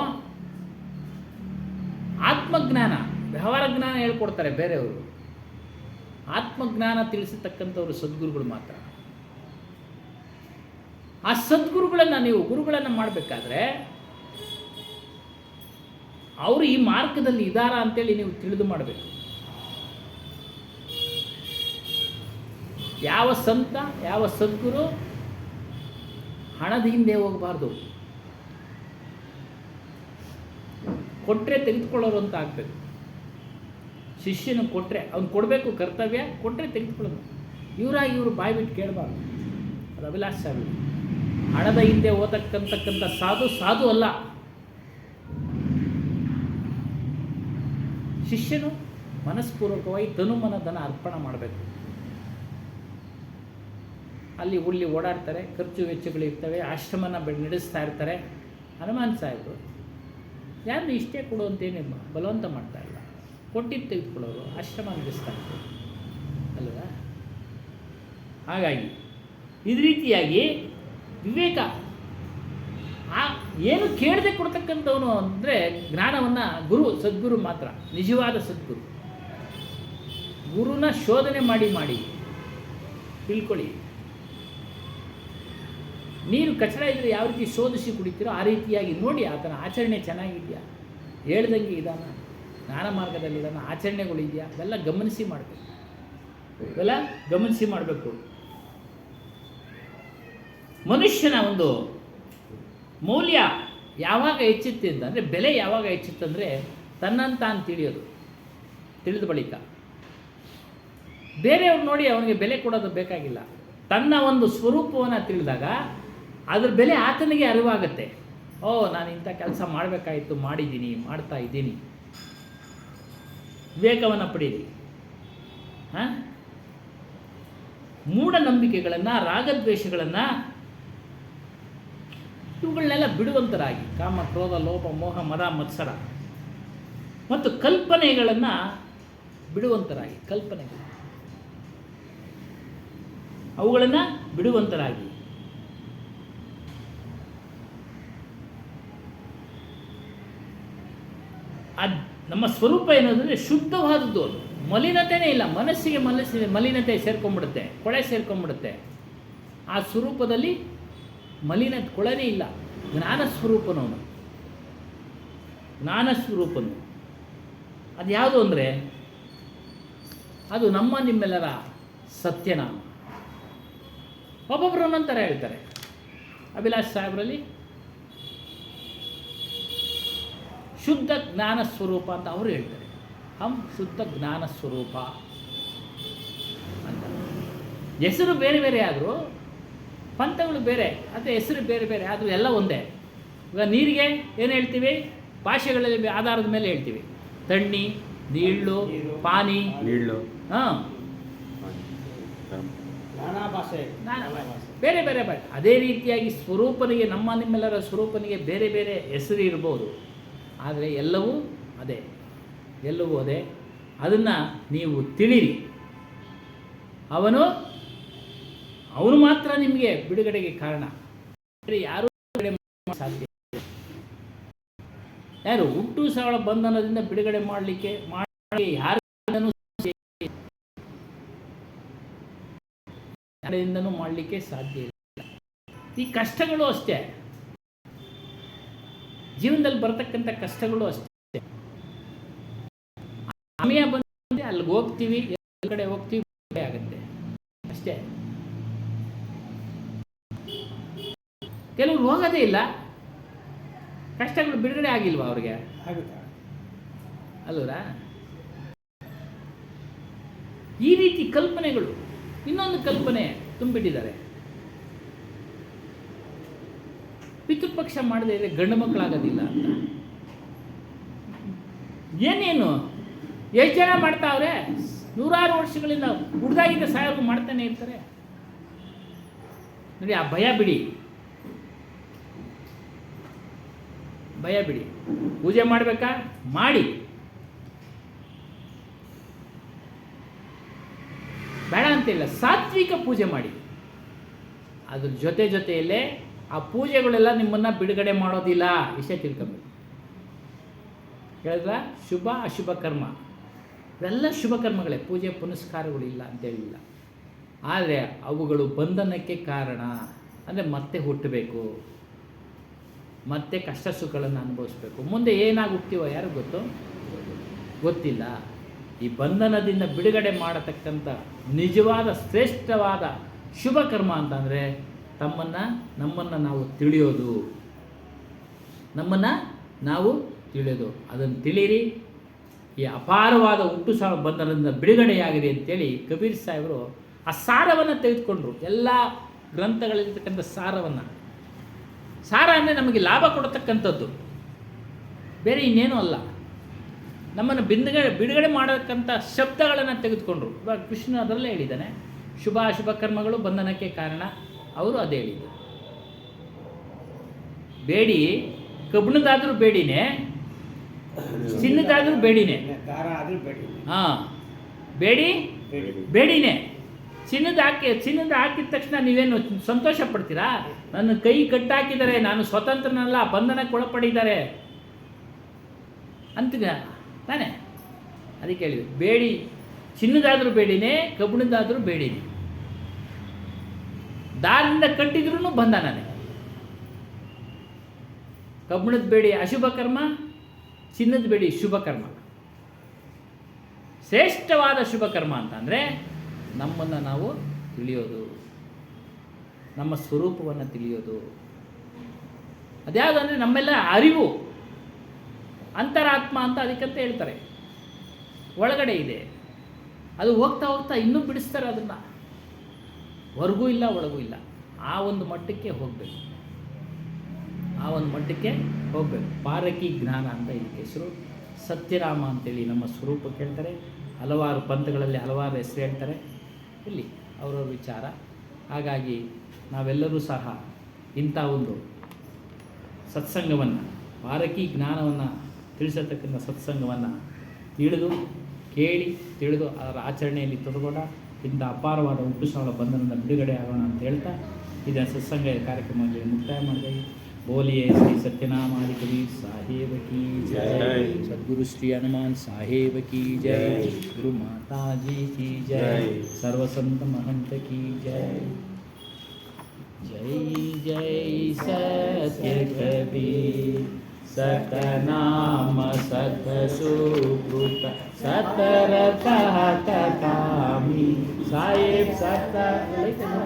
ಆತ್ಮಜ್ಞಾನ, ವ್ಯವಹಾರ ಜ್ಞಾನ ಹೇಳ್ಕೊಡ್ತಾರೆ ಬೇರೆಯವರು, ಆತ್ಮಜ್ಞಾನ ತಿಳಿಸತಕ್ಕಂಥವ್ರು ಸದ್ಗುರುಗಳು ಮಾತ್ರ. ಆ ಸದ್ಗುರುಗಳನ್ನು ನೀವು ಗುರುಗಳನ್ನು ಮಾಡಬೇಕಾದ್ರೆ ಅವರು ಈ ಮಾರ್ಗದಲ್ಲಿ ಇದ್ದಾರಾ ಅಂತೇಳಿ ನೀವು ತಿಳಿದು ಮಾಡಬೇಕು. ಯಾವ ಸಂತ, ಯಾವ ಸದ್ಗುರು ಹಣದ ಹಿಂದೆ ಹೋಗಬಾರ್ದು. ಕೊಟ್ಟರೆ ತೆಗೆದುಕೊಳ್ಳೋರು ಅಂತ ಆಗಬೇಕು. ಶಿಷ್ಯನು ಕೊಟ್ಟರೆ ಅವ್ನು ಕೊಡಬೇಕು, ಕರ್ತವ್ಯ. ಕೊಟ್ಟರೆ ತೆಗೆದುಕೊಳ್ಳೋದು. ಇವರು ಬಾಯಿ ಬಿಟ್ಟು ಕೇಳಬಾರ್ದು, ಅದು ಅಭಿಲಾಷ ಆಗಲಿ. ಹಣದ ಹಿಂದೆ ಹೋಗತಕ್ಕಂಥ ಸಾಧು ಅಲ್ಲ. ಶಿಷ್ಯನು ಮನಸ್ಪೂರ್ವಕವಾಗಿ ತನುಮನ ಧನ ಅರ್ಪಣೆ ಮಾಡಬೇಕು. ಅಲ್ಲಿ ಓಡಾಡ್ತಾರೆ, ಖರ್ಚು ವೆಚ್ಚಗಳಿರ್ತವೆ, ಆಶ್ರಮನ ನಡೆಸ್ತಾ ಇರ್ತಾರೆ. ಹನುಮಾನ್ ಸಾಹೇಬರು ಯಾರು ಇಷ್ಟೇ ಕೊಡು ಅಂತೇನು ಬಲವಂತ ಮಾಡ್ತಾ ಇಲ್ಲ, ಕೊಟ್ಟಿದ್ದು ತೆಗೆದುಕೊಳ್ಳೋರು, ಆಶ್ರಮ ನಡೆಸ್ತಾ ಇರ್ತಾರೆ ಅಲ್ವಾ. ಹಾಗಾಗಿ ಇದೇ ರೀತಿಯಾಗಿ ವಿವೇಕ ಏನು ಕೇಳದೆ ಕೊಡ್ತಕ್ಕಂಥವನು ಅಂದರೆ ಜ್ಞಾನವನ್ನು ಸದ್ಗುರು ಮಾತ್ರ, ನಿಜವಾದ ಸದ್ಗುರು. ಗುರುನ ಶೋಧನೆ ಮಾಡಿ ತಿಳ್ಕೊಳ್ಳಿ. ನೀರು ಕಚಡ ಇದ್ದರೆ ಯಾವ ರೀತಿ ಶೋಧಿಸಿ ಕುಡಿತೀರೋ ಆ ರೀತಿಯಾಗಿ ನೋಡಿ ಆತನ ಆಚರಣೆ ಚೆನ್ನಾಗಿದೆಯಾ, ಹೇಳ್ದಂಗೆ ಇದಾನ, ಜ್ಞಾನ ಮಾರ್ಗದಲ್ಲಿದ್ದಾನ, ಆಚರಣೆಗಳಿದೆಯಾ, ಇವೆಲ್ಲ ಗಮನಿಸಿ ಮಾಡಬೇಕು. ಮನುಷ್ಯನ ಒಂದು ಮೌಲ್ಯ ಯಾವಾಗ ಹೆಚ್ಚುತ್ತೆ ಅಂತಂದರೆ, ಬೆಲೆ ಯಾವಾಗ ಹೆಚ್ಚುತ್ತಂದರೆ ತನ್ನನ್ನು ತಾನು ತಿಳಿಯೋದು, ತಿಳಿದ ಬಳಿಕ ಬೇರೆಯವ್ರು ನೋಡಿ ಅವನಿಗೆ ಬೆಲೆ ಕೊಡೋದು ಬೇಕಾಗಿಲ್ಲ. ತನ್ನ ಒಂದು ಸ್ವರೂಪವನ್ನು ತಿಳಿದಾಗ ಅದ್ರ ಬೆಲೆ ಆತನಿಗೆ ಅರಿವಾಗುತ್ತೆ. ಓ, ನಾನು ಇಂಥ ಕೆಲಸ ಮಾಡಬೇಕಾಯಿತು, ಮಾಡಿದ್ದೀನಿ, ಮಾಡ್ತಾ ಇದ್ದೀನಿ. ವಿವೇಕವನ್ನು ಪಡೀರಿ. ಹಾಂ, ಮೂಢನಂಬಿಕೆಗಳನ್ನು, ರಾಗದ್ವೇಷಗಳನ್ನು ಇವುಗಳನ್ನೆಲ್ಲ ಬಿಡುವಂತರಾಗಿ, ಕಾಮ, ಕ್ರೋಧ, ಲೋಭ, ಮೋಹ, ಮದ, ಮತ್ಸರ ಮತ್ತು ಕಲ್ಪನೆಗಳನ್ನು ಬಿಡುವಂತರಾಗಿ, ಕಲ್ಪನೆಗಳು ಅವುಗಳನ್ನು ಬಿಡುವಂತರಾಗಿ, ನಮ್ಮ ಸ್ವರೂಪ ಏನಂದರೆ ಶುದ್ಧವಾದದ್ದು. ಅದು ಮಲಿನತೆಯೇ ಇಲ್ಲ. ಮನಸ್ಸಿಗೆ ಮಲಿನತೆ ಸೇರ್ಕೊಂಡ್ಬಿಡುತ್ತೆ, ಕೊಳೆ ಸೇರ್ಕೊಂಡ್ಬಿಡುತ್ತೆ. ಆ ಸ್ವರೂಪದಲ್ಲಿ ಕೊಳೆನೇ ಇಲ್ಲ. ಜ್ಞಾನ ಸ್ವರೂಪನವನು, ಜ್ಞಾನ ಸ್ವರೂಪನು. ಅದು ಯಾವುದು ಅಂದರೆ ಅದು ನಿಮ್ಮೆಲ್ಲರ ಸತ್ಯನಾಮ. ಒಬ್ಬೊಬ್ಬರು ಒಂದೊಂಥರ ಹೇಳ್ತಾರೆ. ಅಭಿಲಾಷ್ ಸಾಹೇಬರಲ್ಲಿ ಶುದ್ಧ ಜ್ಞಾನ ಸ್ವರೂಪ ಅಂತ ಅವರು ಹೇಳ್ತಾರೆ. ಶುದ್ಧ ಜ್ಞಾನ ಸ್ವರೂಪ ಅಂತ. ಹೆಸರು ಬೇರೆ ಬೇರೆ ಆದರೂ, ಪಂಥಗಳು ಬೇರೆ, ಅದು ಹೆಸರು ಬೇರೆ ಬೇರೆ ಆದರೂ ಎಲ್ಲ ಒಂದೇ. ಈಗ ನೀರಿಗೆ ಏನು ಹೇಳ್ತೀವಿ? ಭಾಷೆಗಳಲ್ಲಿ ಆಧಾರದ ಮೇಲೆ ಹೇಳ್ತೀವಿ. ತಣ್ಣಿ, ನೀళ్ళు, ಪಾನಿ, ನೀళ్ళు. ಹಾಂ, ನಾನಾ ಭಾಷೆ ಬೇರೆ ಬೇರೆ ಭಾಷೆ. ಅದೇ ರೀತಿಯಾಗಿ ಸ್ವರೂಪನಿಗೆ, ನಿಮ್ಮೆಲ್ಲರ ಸ್ವರೂಪನಿಗೆ ಬೇರೆ ಬೇರೆ ಹೆಸರು ಇರ್ಬೋದು, ಆದರೆ ಎಲ್ಲವೂ ಅದೇ, ಎಲ್ಲವೂ ಅದೇ. ಅದನ್ನು ನೀವು ತಿಳಿರಿ. ಅವನು ಮಾತ್ರ ನಿಮಗೆ ಬಿಡುಗಡೆಗೆ ಕಾರಣ. ಯಾರೂ ಬಿಡುಗಡೆ ಮಾಡಲು ಸಾಧ್ಯ ಇಲ್ಲ. ಯಾರು ಹುಟ್ಟು ಸಾವಳ ಬಂಧನದಿಂದ ಬಿಡುಗಡೆ ಮಾಡಲಿಕ್ಕೆ ಯಾರಿಂದನೂ ಮಾಡಲಿಕ್ಕೆ ಸಾಧ್ಯ ಇಲ್ಲ. ಈ ಕಷ್ಟಗಳು ಅಷ್ಟೇ, ಜೀವನದಲ್ಲಿ ಬರತಕ್ಕಂಥ ಕಷ್ಟಗಳು ಅಷ್ಟೇ. ಸಮಯ ಬಂದರೆ ಅಲ್ಲಿಗೆ ಹೋಗ್ತೀವಿ, ಎಲ್ಲ ಕಡೆ ಹೋಗ್ತೀವಿ, ಆಗುತ್ತೆ ಅಷ್ಟೇ. ಕೆಲವರು ಹೋಗೋದೇ ಇಲ್ಲ. ಕಷ್ಟಗಳು ಬಿಡುಗಡೆ ಆಗಿಲ್ವಾ ಅವ್ರಿಗೆ? ಆಗುತ್ತೆ. ಅಲ್ವರಾ? ಈ ರೀತಿ ಕಲ್ಪನೆಗಳು, ಇನ್ನೊಂದು ಕಲ್ಪನೆ ತುಂಬಿಟ್ಟಿದ್ದಾರೆ. ಪಿತೃಪಕ್ಷ ಮಾಡದೇ ಇದ್ರೆ ಗಂಡು ಮಕ್ಕಳಾಗೋದಿಲ್ಲ ಅಂತ. ಏನೇನು ಎಷ್ಟು ಜನ ಮಾಡ್ತಾವ್ರೆ? ನೂರಾರು ವರ್ಷಗಳಿಂದ ಹುಡ್ದಾಗಿದ್ದ ಸಾಯೋರ್ಗು ಮಾಡ್ತಾನೆ ಇರ್ತಾರೆ ನೋಡಿ. ಆ ಭಯ ಬಿಡಿ, ಭಯ ಬಿಡಿ. ಪೂಜೆ ಮಾಡಬೇಕಾ? ಮಾಡಿ. ಬೇಡ ಅಂತಿಲ್ಲ, ಸಾತ್ವಿಕ ಪೂಜೆ ಮಾಡಿ. ಅದ್ರ ಜೊತೆಯಲ್ಲೇ ಆ ಪೂಜೆಗಳೆಲ್ಲ ನಿಮ್ಮನ್ನು ಬಿಡುಗಡೆ ಮಾಡೋದಿಲ್ಲ. ವಿಷಯ ತಿಳ್ಕೊಬೇಕು. ಹೇಳಿದ್ರ ಶುಭ ಅಶುಭ ಕರ್ಮ ಇವೆಲ್ಲ ಶುಭ ಕರ್ಮಗಳೇ, ಪೂಜೆ ಪುನಸ್ಕಾರಗಳಿಲ್ಲ ಅಂತೇಳಿಲ್ಲ. ಆದರೆ ಅವುಗಳು ಬಂಧನಕ್ಕೆ ಕಾರಣ. ಅಂದರೆ ಮತ್ತೆ ಹುಟ್ಟಬೇಕು, ಮತ್ತೆ ಕಷ್ಟ ಸುಖಗಳನ್ನು ಅನುಭವಿಸ್ಬೇಕು. ಮುಂದೆ ಏನಾಗಿ ಹುಡ್ತೀವೋ ಯಾರು ಗೊತ್ತಿಲ್ಲ. ಈ ಬಂಧನದಿಂದ ಬಿಡುಗಡೆ ಮಾಡತಕ್ಕಂಥ ನಿಜವಾದ ಶ್ರೇಷ್ಠವಾದ ಶುಭ ಕರ್ಮ ಅಂತಂದರೆ ನಮ್ಮನ್ನು ನಾವು ತಿಳಿಯೋದು. ಅದನ್ನು ತಿಳಿಯಿರಿ. ಈ ಅಪಾರವಾದ ಹುಟ್ಟು ಸಾವು ಬಂಧನದಿಂದ ಬಿಡುಗಡೆಯಾಗಿದೆ ಅಂತೇಳಿ ಕಬೀರ್ ಸಾಹೇಬರು ಆ ಸಾರವನ್ನು ತೆಗೆದುಕೊಂಡ್ರು. ಎಲ್ಲ ಗ್ರಂಥಗಳಲ್ಲಿರ್ತಕ್ಕಂಥ ಸಾರವನ್ನು. ಸಾರ ಅಂದರೆ ನಮಗೆ ಲಾಭ ಕೊಡತಕ್ಕಂಥದ್ದು, ಬೇರೆ ಇನ್ನೇನೂ ಅಲ್ಲ. ನಮ್ಮನ್ನು ಬಿಡುಗಡೆ ಮಾಡತಕ್ಕಂಥ ಶಬ್ದಗಳನ್ನು ತೆಗೆದುಕೊಂಡ್ರು. ಇವಾಗ ಕೃಷ್ಣ ಅದರಲ್ಲೇ ಹೇಳಿದ್ದಾನೆ, ಶುಭ ಅಶುಭ ಕರ್ಮಗಳು ಬಂಧನಕ್ಕೆ ಕಾರಣ. ಅವರು ಅದೇ ಹೇಳಿದರು. ಬೇಡಿ, ಕಬ್ಬಿಣದಾದರೂ ಬೇಡಿನೇ, ಚಿನ್ನದಾದರೂ ಬೇಡಿನೇ. ದಾರ ಆದರೂ ಬೇಡಿ. ಹಾಂ, ಬೇಡಿನೇ. ಚಿನ್ನದ ಹಾಕಿದ ತಕ್ಷಣ ನೀವೇನು ಸಂತೋಷ ಪಡ್ತೀರಾ? ನನ್ನ ಕೈ ಕಟ್ಟಾಕಿದ್ದಾರೆ, ನಾನು ಸ್ವತಂತ್ರನಲ್ಲ, ಬಂಧನಕ್ಕೆ ಒಳಪಡಿದ್ದಾರೆ ಅಂತೀಗ ತಾನೇ? ಅದಕ್ಕೆ ಹೇಳಿದ್ರು, ಬೇಡಿ, ಚಿನ್ನದಾದರೂ ಬೇಡಿನೇ, ಕಬ್ಬಿಣದಾದರೂ ಬೇಡಿನೇ. ದಾರದಿಂದ ಕಟ್ಟಿದ್ರೂ ಬಂಧನನೇ. ಕಬ್ಬಿಣದ ಬೇಡಿ ಅಶುಭ ಕರ್ಮ, ಚಿನ್ನದ ಬೇಡಿ ಶುಭ ಕರ್ಮ. ಶ್ರೇಷ್ಠವಾದ ಶುಭ ಕರ್ಮ ಅಂತಂದರೆ ನಮ್ಮನ್ನು ನಾವು ತಿಳಿಯೋದು, ನಮ್ಮ ಸ್ವರೂಪವನ್ನು ತಿಳಿಯೋದು. ಅದ್ಯಾವುದಂದರೆ ನಮ್ಮೆಲ್ಲ ಅರಿವು, ಅಂತರಾತ್ಮ ಅಂತ ಅದಕ್ಕಂತ ಹೇಳ್ತಾರೆ. ಒಳಗಡೆ ಇದೆ. ಅದು ಹೋಗ್ತಾ ಹೋಗ್ತಾ ಇನ್ನೂ ಬಿಡಿಸ್ತಾರೆ ಅದನ್ನು, ಹೊರಗೂ ಇಲ್ಲ ಒಳಗೂ ಇಲ್ಲ. ಆ ಒಂದು ಮಟ್ಟಕ್ಕೆ ಹೋಗಬೇಕು, ಆ ಒಂದು ಮಟ್ಟಕ್ಕೆ ಹೋಗಬೇಕು. ಪಾರಕಿ ಜ್ಞಾನ ಅಂತ ಇದಕ್ಕೆ ಹೆಸರು. ಸತ್ಯರಾಮ ಅಂತೇಳಿ ನಮ್ಮ ಸ್ವರೂಪ ಕೇಳ್ತಾರೆ. ಹಲವಾರು ಪಂಥಗಳಲ್ಲಿ ಹಲವಾರು ಹೆಸರು ಹೇಳ್ತಾರೆ. ಇಲ್ಲಿ ಅವರವ್ರ ವಿಚಾರ. ಹಾಗಾಗಿ ನಾವೆಲ್ಲರೂ ಸಹ ಇಂಥ ಒಂದು ಸತ್ಸಂಗವನ್ನು, ಪಾರಕಿ ಜ್ಞಾನವನ್ನು ತಿಳಿಸತಕ್ಕಂಥ ಸತ್ಸಂಗವನ್ನು ತಿಳಿದು ಅದರ ಆಚರಣೆಯಲ್ಲಿ ತೊಡಗೋಣ. ಇಂಥ ಅಪಾರವಾದ ಹುಟ್ಟು ಸಾವಳ ಬಂಧನದಿಂದ ಬಿಡುಗಡೆ ಆಗೋಣ ಅಂತ ಹೇಳ್ತಾ ಇದನ್ನು ಸತ್ಸಂಗ ಕಾರ್ಯಕ್ರಮದಲ್ಲಿ ಮುಕ್ತಾಯ ಮಾಡಿದೆ. बोलिए श्री सत्यनाम आदि कबीर साहेब की जय, सद्गुरु श्री हनुमान साहेब की जय, गुरु माता जी की जय, सर्वसंत महंत की जय। जय जय सत्य कबीर सतनाम सत सुकृत सतरथ कामी साहेब सतकामी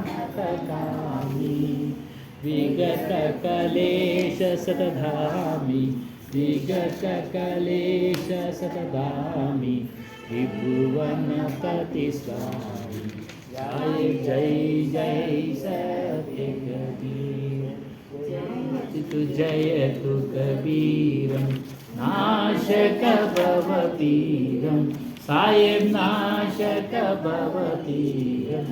विगत कलेश सतधामी विगत कलेश सतधामी त्रिभुवनपति स्वामी। जय जय जय सत्य कबीर जयतु कबीरं नाशक भवतीरं साहेब नाशक भवतीरं।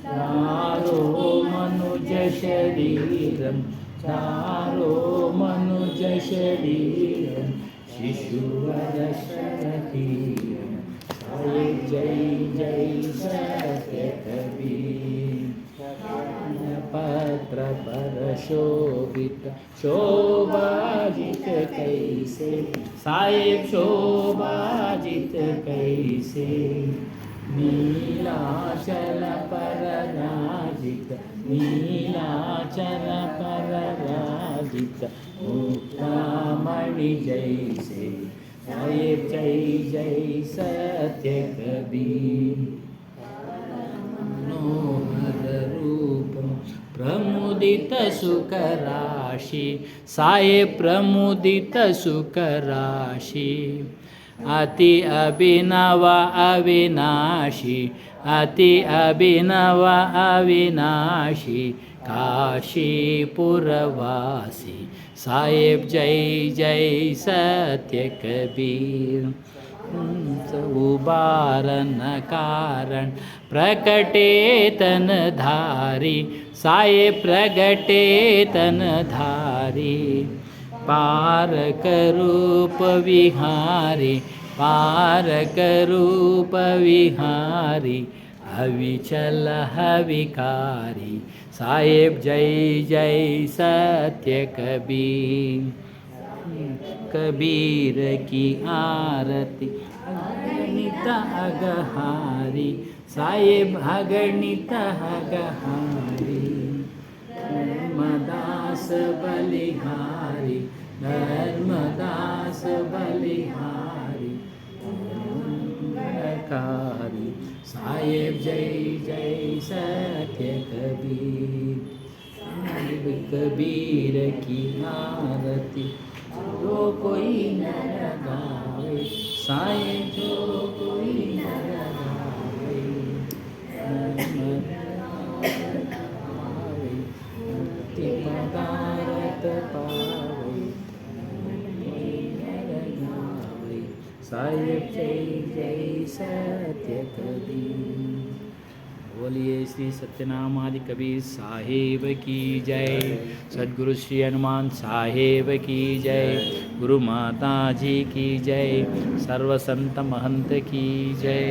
चारो मनुज शरीरं चारो मनुज शरीरं शिशुवर शरतीरं। जय जय सत्य कबीर पत्र पर शोभित शोभाजित कैसे साहेब शोभाजित कैसे। नीलाचल पर राजित नीलाचल पर राजित मुक्तामणि जैसे। साहेब जय जय सत्य कबीर मनोहर रूपम प्रमुदित सुख राशि साहेब प्रमुदित सुख राशि। अति अभिनव अविनाशी अति अभिनव अविनाशी काशीपुरवासी। साहेब जय जय सत्य कबीर उबारन कारण प्रकटेतन धारी साहेब प्रगटेतन धारी। पारक रूप विहारी पारक रूप विहारी अविचल हविकारी। साहेब जय जय सत्य कबीर कबीर की आरती अगणित अगहारी साहेब अगणित अगहारी। धर्मदास बलिहारी धर्मदास बलिहारी कारी। साहेब जय जय सत्य कबीर कबीर की आरती जो कोई न लगावे साहेब जो कोई न लगावे। पदारत पावे साहेब जय जय सत्य कबीर। बोलिए श्री सत्यनाम आदि कबीर साहेब की जय, सद्गुरु श्री हनुमान साहेब की जय, गुरु माता जी की जय, सर्व संत महंत की जय।